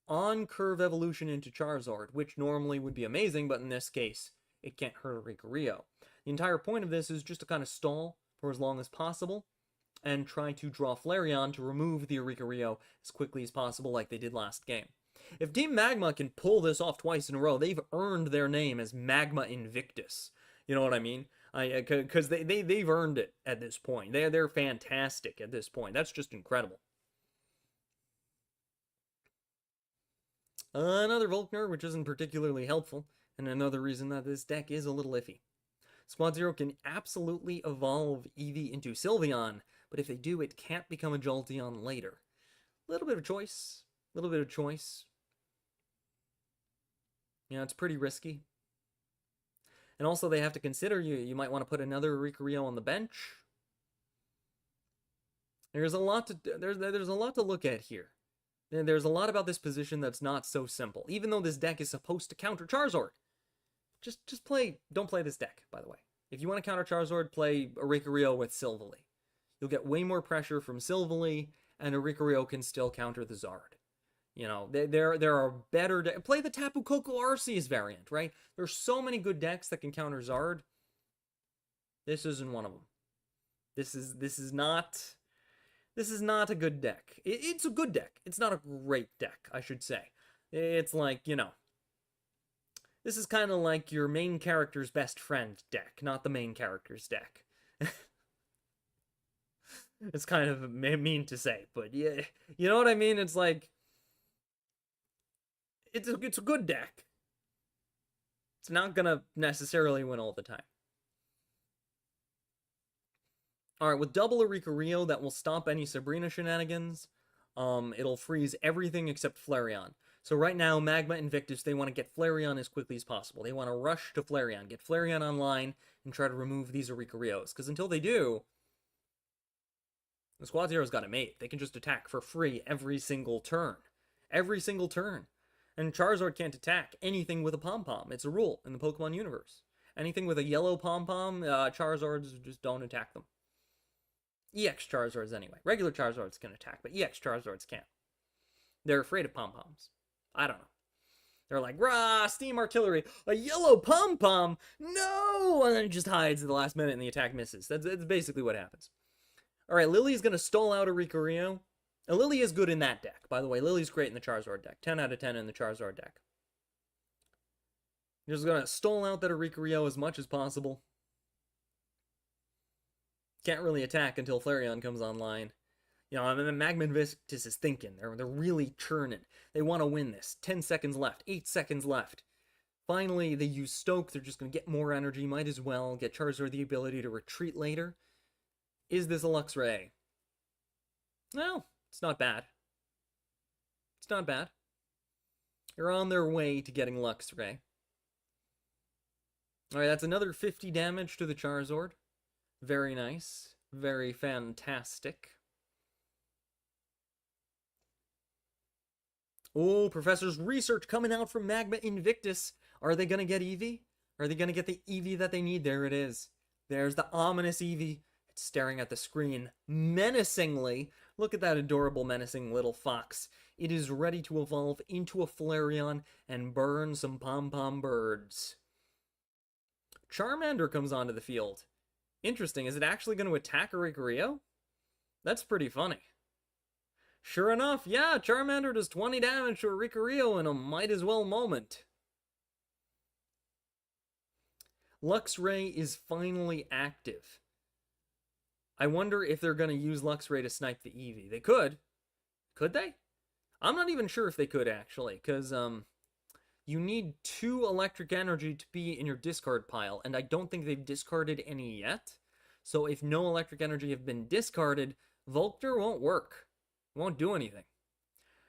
Speaker 1: On-curve evolution into Charizard, which normally would be amazing, but in this case, it can't hurt a Ricoreo. The entire point of this is just to kind of stall for as long as possible and try to draw Flareon to remove the Ricoreo as quickly as possible like they did last game. If Team Magma can pull this off twice in a row, they've earned their name as Magma Invictus. You know what I mean? Because they've earned it at this point. They're fantastic at this point. That's just incredible. Another Volkner, which isn't particularly helpful, and another reason that this deck is a little iffy. Squad Zero can absolutely evolve Eevee into Sylveon, but if they do, it can't become a Jolteon later. A little bit of choice. A little bit of choice. Yeah, it's pretty risky. And also they have to consider you might want to put another Ricoreo on the bench. There's a lot to look at here. There's a lot about this position that's not so simple. Even though this deck is supposed to counter Charizard. Don't play this deck, by the way. If you want to counter Charizard, play a Ricoreo with Silvally. You'll get way more pressure from Silvally, and a Ricoreo can still counter the Zard. You know, there are better decks. Play the Tapu Koko Arceus variant, right? There's so many good decks that can counter Zard. This isn't one of them. This is not a good deck. It's a good deck. It's not a great deck, I should say. It's like, you know, this is kind of like your main character's best friend deck, not the main character's deck. It's kind of mean to say, but yeah, you know what I mean? It's like, it's a good deck. It's not gonna necessarily win all the time. Alright, with double a Ricoreo, that will stop any Sabrina shenanigans. It'll freeze everything except Flareon. So right now, Magma Invictus, they want to get Flareon as quickly as possible. They want to rush to Flareon, get Flareon online, and try to remove these Ricoreos. Because until they do, the Squad Zero's got it made. They can just attack for free every single turn. Every single turn. And Charizard can't attack anything with a Pom-Pom. It's a rule in the Pokemon universe. Anything with a yellow Pom-Pom, Charizards just don't attack them. EX Charizards anyway. Regular Charizards can attack, but EX Charizards can't. They're afraid of Pom-Poms. I don't know. They're like, rah, Steam Artillery, a yellow Pom-Pom, no! And then it just hides at the last minute and the attack misses. That's basically what happens. Alright, Lily's going to stall out a Ricoreo. And Lily is good in that deck. By the way, Lily's great in the Charizard deck. 10 out of 10 in the Charizard deck. You're just going to stall out that Ricoreo as much as possible. Can't really attack until Flareon comes online. You know, I mean, Magma Invictus is thinking. They're really churning. They want to win this. 10 seconds left. 8 seconds left. Finally, they use Stoke. They're just going to get more energy. Might as well get Charizard the ability to retreat later. Is this a Luxray? Well, it's not bad. It's not bad. They're on their way to getting Luxray. Alright, that's another 50 damage to the Charizard. Very nice. Very fantastic. Oh, Professor's research coming out from Magma Invictus. Are they going to get Eevee? Are they going to get the Eevee that they need? There it is. There's the ominous Eevee. It's staring at the screen menacingly. Look at that adorable, menacing little fox. It is ready to evolve into a Flareon and burn some pom-pom birds. Charmander comes onto the field. Interesting. Is it actually going to attack Oricorio? That's pretty funny. Sure enough, yeah, Charmander does 20 damage to Oricorio in a might as well moment. Luxray is finally active. I wonder if they're going to use Luxray to snipe the Eevee. They could. Could they? I'm not even sure if they could, actually, because you need 2 electric energy to be in your discard pile, and I don't think they've discarded any yet. So if no electric energy have been discarded, Volkner won't work. It won't do anything.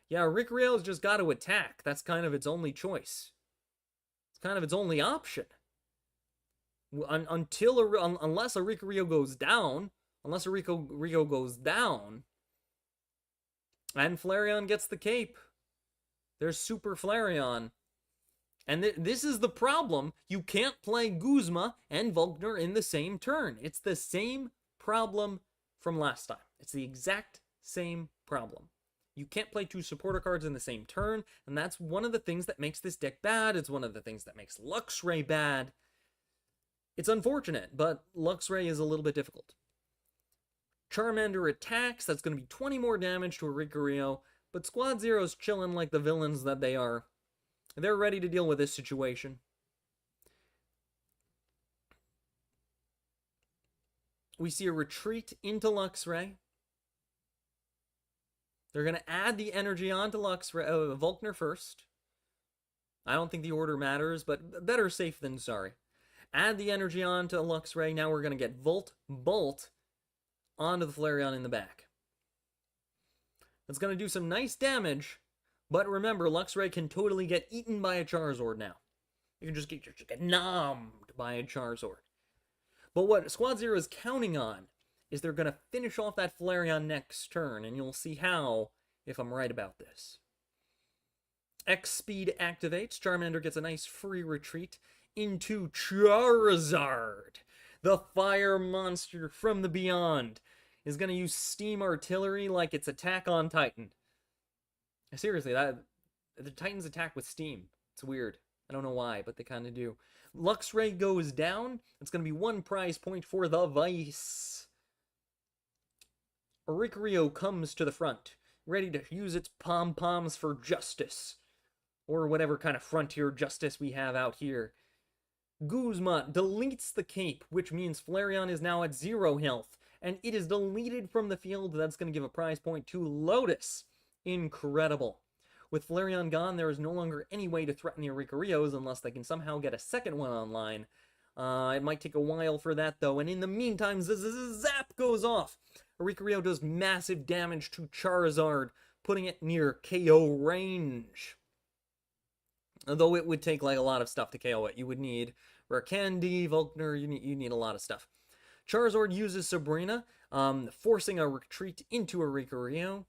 Speaker 1: Yeah, Oricorio's just got to attack. That's kind of its only choice. It's kind of its only option. Unless Oricorio goes down, unless Oricorio goes down, and Flareon gets the cape. There's Super Flareon. And this is the problem. You can't play Guzma and Volkner in the same turn. It's the same problem from last time. It's the exact same problem. You can't play 2 supporter cards in the same turn, and that's one of the things that makes this deck bad. It's one of the things that makes Luxray bad. It's unfortunate, but Luxray is a little bit difficult. Charmander attacks. That's going to be 20 more damage to Oricorio, but Squad Zero's chilling like the villains that they are. They're ready to deal with this situation. We see a retreat into Luxray. They're going to add the energy onto Luxray, Volkner first. I don't think the order matters, but better safe than sorry. Add the energy onto Luxray. Now we're going to get Bolt onto the Flareon in the back. That's going to do some nice damage, but remember, Luxray can totally get eaten by a Charizard now. You can just get nommed by a Charizard. But what Squad Zero is counting on is they're going to finish off that Flareon next turn, and you'll see how if I'm right about this. X-Speed activates. Charmander gets a nice free retreat into Charizard. The fire monster from the beyond is going to use Steam Artillery like it's Attack on Titan. Seriously, the Titans attack with Steam. It's weird. I don't know why, but they kind of do. Luxray goes down. It's going to be 1 prize point for the Vice. Oricorio comes to the front, ready to use its pom-poms for justice. Or whatever kind of frontier justice we have out here. Guzma deletes the cape, which means Flareon is now at 0 health. And it is deleted from the field. That's going to give a prize point to Lotus. Incredible. With Flareon gone, there is no longer any way to threaten the Oricorios unless they can somehow get a second one online. It might take a while for that, though. And in the meantime, Zap goes off. Oricorio does massive damage to Charizard, putting it near KO range. Though it would take like a lot of stuff to KO it. You would need Rare Candy, Volkner, you need a lot of stuff. Charizard uses Sabrina, forcing a retreat into Oricorio.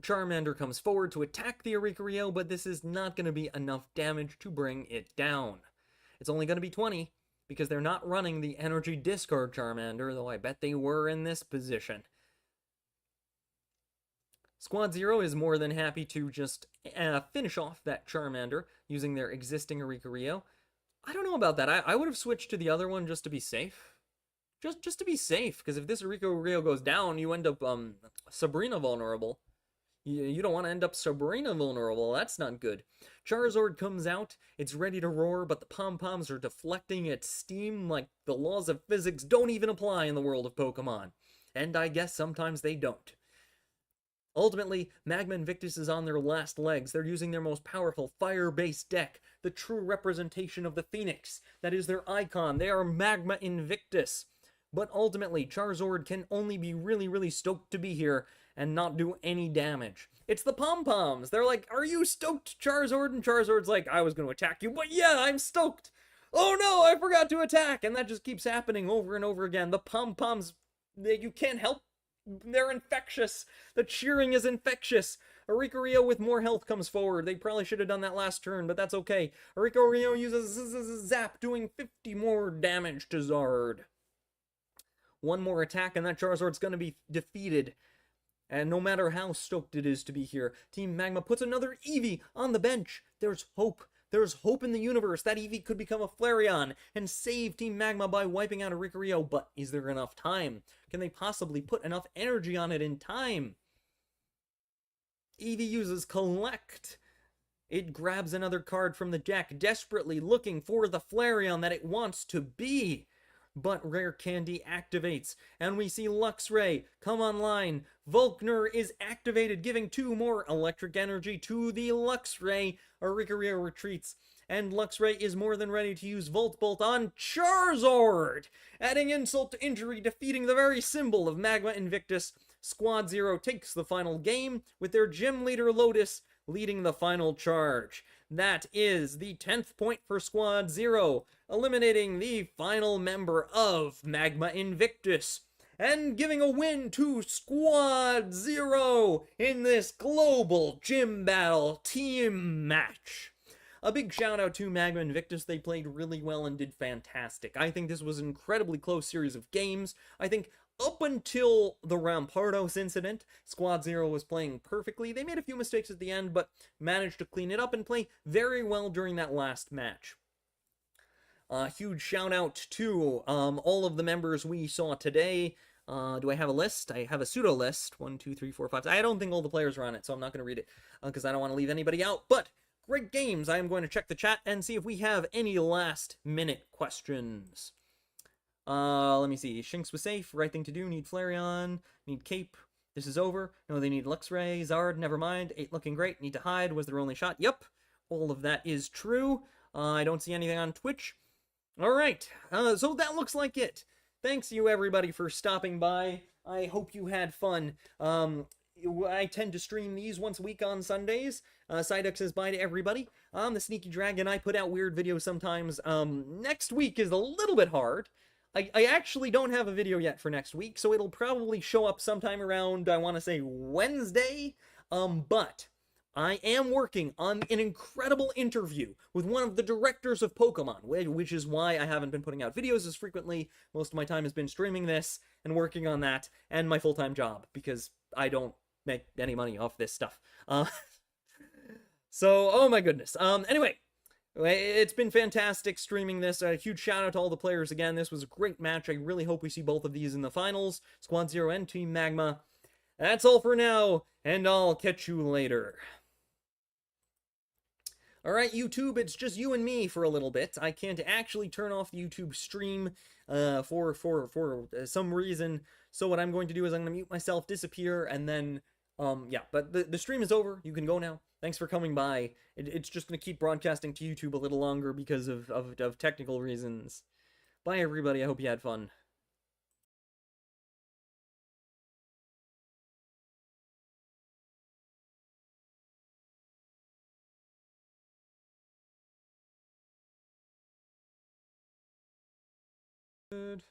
Speaker 1: Charmander comes forward to attack the Oricorio, but this is not going to be enough damage to bring it down. It's only going to be 20, because they're not running the Energy Discard Charmander, though I bet they were in this position. Squad Zero is more than happy to just finish off that Charmander using their existing Oricorio. I don't know about that. I would have switched to the other one just to be safe. Just to be safe, because if this Oricorio goes down, you end up Sabrina vulnerable. You don't want to end up Sabrina vulnerable. That's not good. Charizard comes out. It's ready to roar, but the pom-poms are deflecting its steam like the laws of physics don't even apply in the world of Pokemon. And I guess sometimes they don't. Ultimately, Magma Invictus is on their last legs. They're using their most powerful fire-based deck, the true representation of the Phoenix. That is their icon. They are Magma Invictus. But ultimately, Charizard can only be really, really stoked to be here and not do any damage. It's the pom-poms. They're like, are you stoked, Charizard? And Charizard's like, I was going to attack you, but yeah, I'm stoked. Oh no, I forgot to attack. And that just keeps happening over and over again. The pom-poms, you can't help. They're infectious. The cheering is infectious. Oricorio with more health comes forward. They probably should have done that last turn, but that's okay. Oricorio uses Zap, doing 50 more damage to Zard. One more attack and that Charizard's going to be defeated. And no matter how stoked it is to be here, Team Magma puts another Eevee on the bench. There's hope. There's hope in the universe. That Eevee could become a Flareon and save Team Magma by wiping out Oricorio. But is there enough time? Can they possibly put enough energy on it in time? Eevee uses Collect. It grabs another card from the deck, desperately looking for the Flareon that it wants to be. But Rare Candy activates, and we see Luxray come online. Volkner is activated, giving 2 more electric energy to the Luxray. Oricorio retreats, and Luxray is more than ready to use Volt Bolt on Charizard, adding insult to injury, defeating the very symbol of Magma Invictus. Squad Zero takes the final game, with their gym leader Lotus leading the final charge. That is the 10th point for Squad Zero, eliminating the final member of Magma Invictus, and giving a win to Squad Zero in this global gym battle team match. A big shout out to Magma Invictus. They played really well and did fantastic. I think this was an incredibly close series of games. I think up until the Rampardos incident, Squad Zero was playing perfectly. They made a few mistakes at the end, but managed to clean it up and play very well during that last match. Huge shout out to all of the members we saw today. Do I have a list? I have a pseudo list. 1, 2, 3, 4, 5. I don't think all the players are on it, so I'm not going to read it because I don't want to leave anybody out. But great games. I am going to check the chat and see if we have any last minute questions. Let me see. Shinx was safe. Right thing to do. Need Flareon. Need Cape. This is over. No, they need Luxray. Zard, never mind. 8 looking great. Need to hide. Was their only shot. Yep. All of that is true. I don't see anything on Twitch. Alright. So that looks like it. Thanks you everybody for stopping by. I hope you had fun. I tend to stream these once a week on Sundays. Psyduck says bye to everybody. I'm the Sneaky Dragon. I put out weird videos sometimes. Next week is a little bit hard. I actually don't have a video yet for next week, so it'll probably show up sometime around, I want to say, Wednesday. But I am working on an incredible interview with one of the directors of Pokemon, which is why I haven't been putting out videos as frequently. Most of my time has been streaming this and working on that, and my full-time job, because I don't make any money off this stuff. So, oh my goodness. Anyway, it's been fantastic streaming this. A huge shout out to all the players again. This was a great match. I really hope we see both of these in the finals. Squad Zero and Team Magma. That's all for now, and I'll catch you later. Alright, YouTube, it's just you and me for a little bit. I can't actually turn off the YouTube stream for some reason. So what I'm going to do is I'm going to mute myself, disappear, and then, yeah. But the stream is over. You can go now. Thanks for coming by. It's just going to keep broadcasting to YouTube a little longer because of technical reasons. Bye, everybody. I hope you had fun. Good.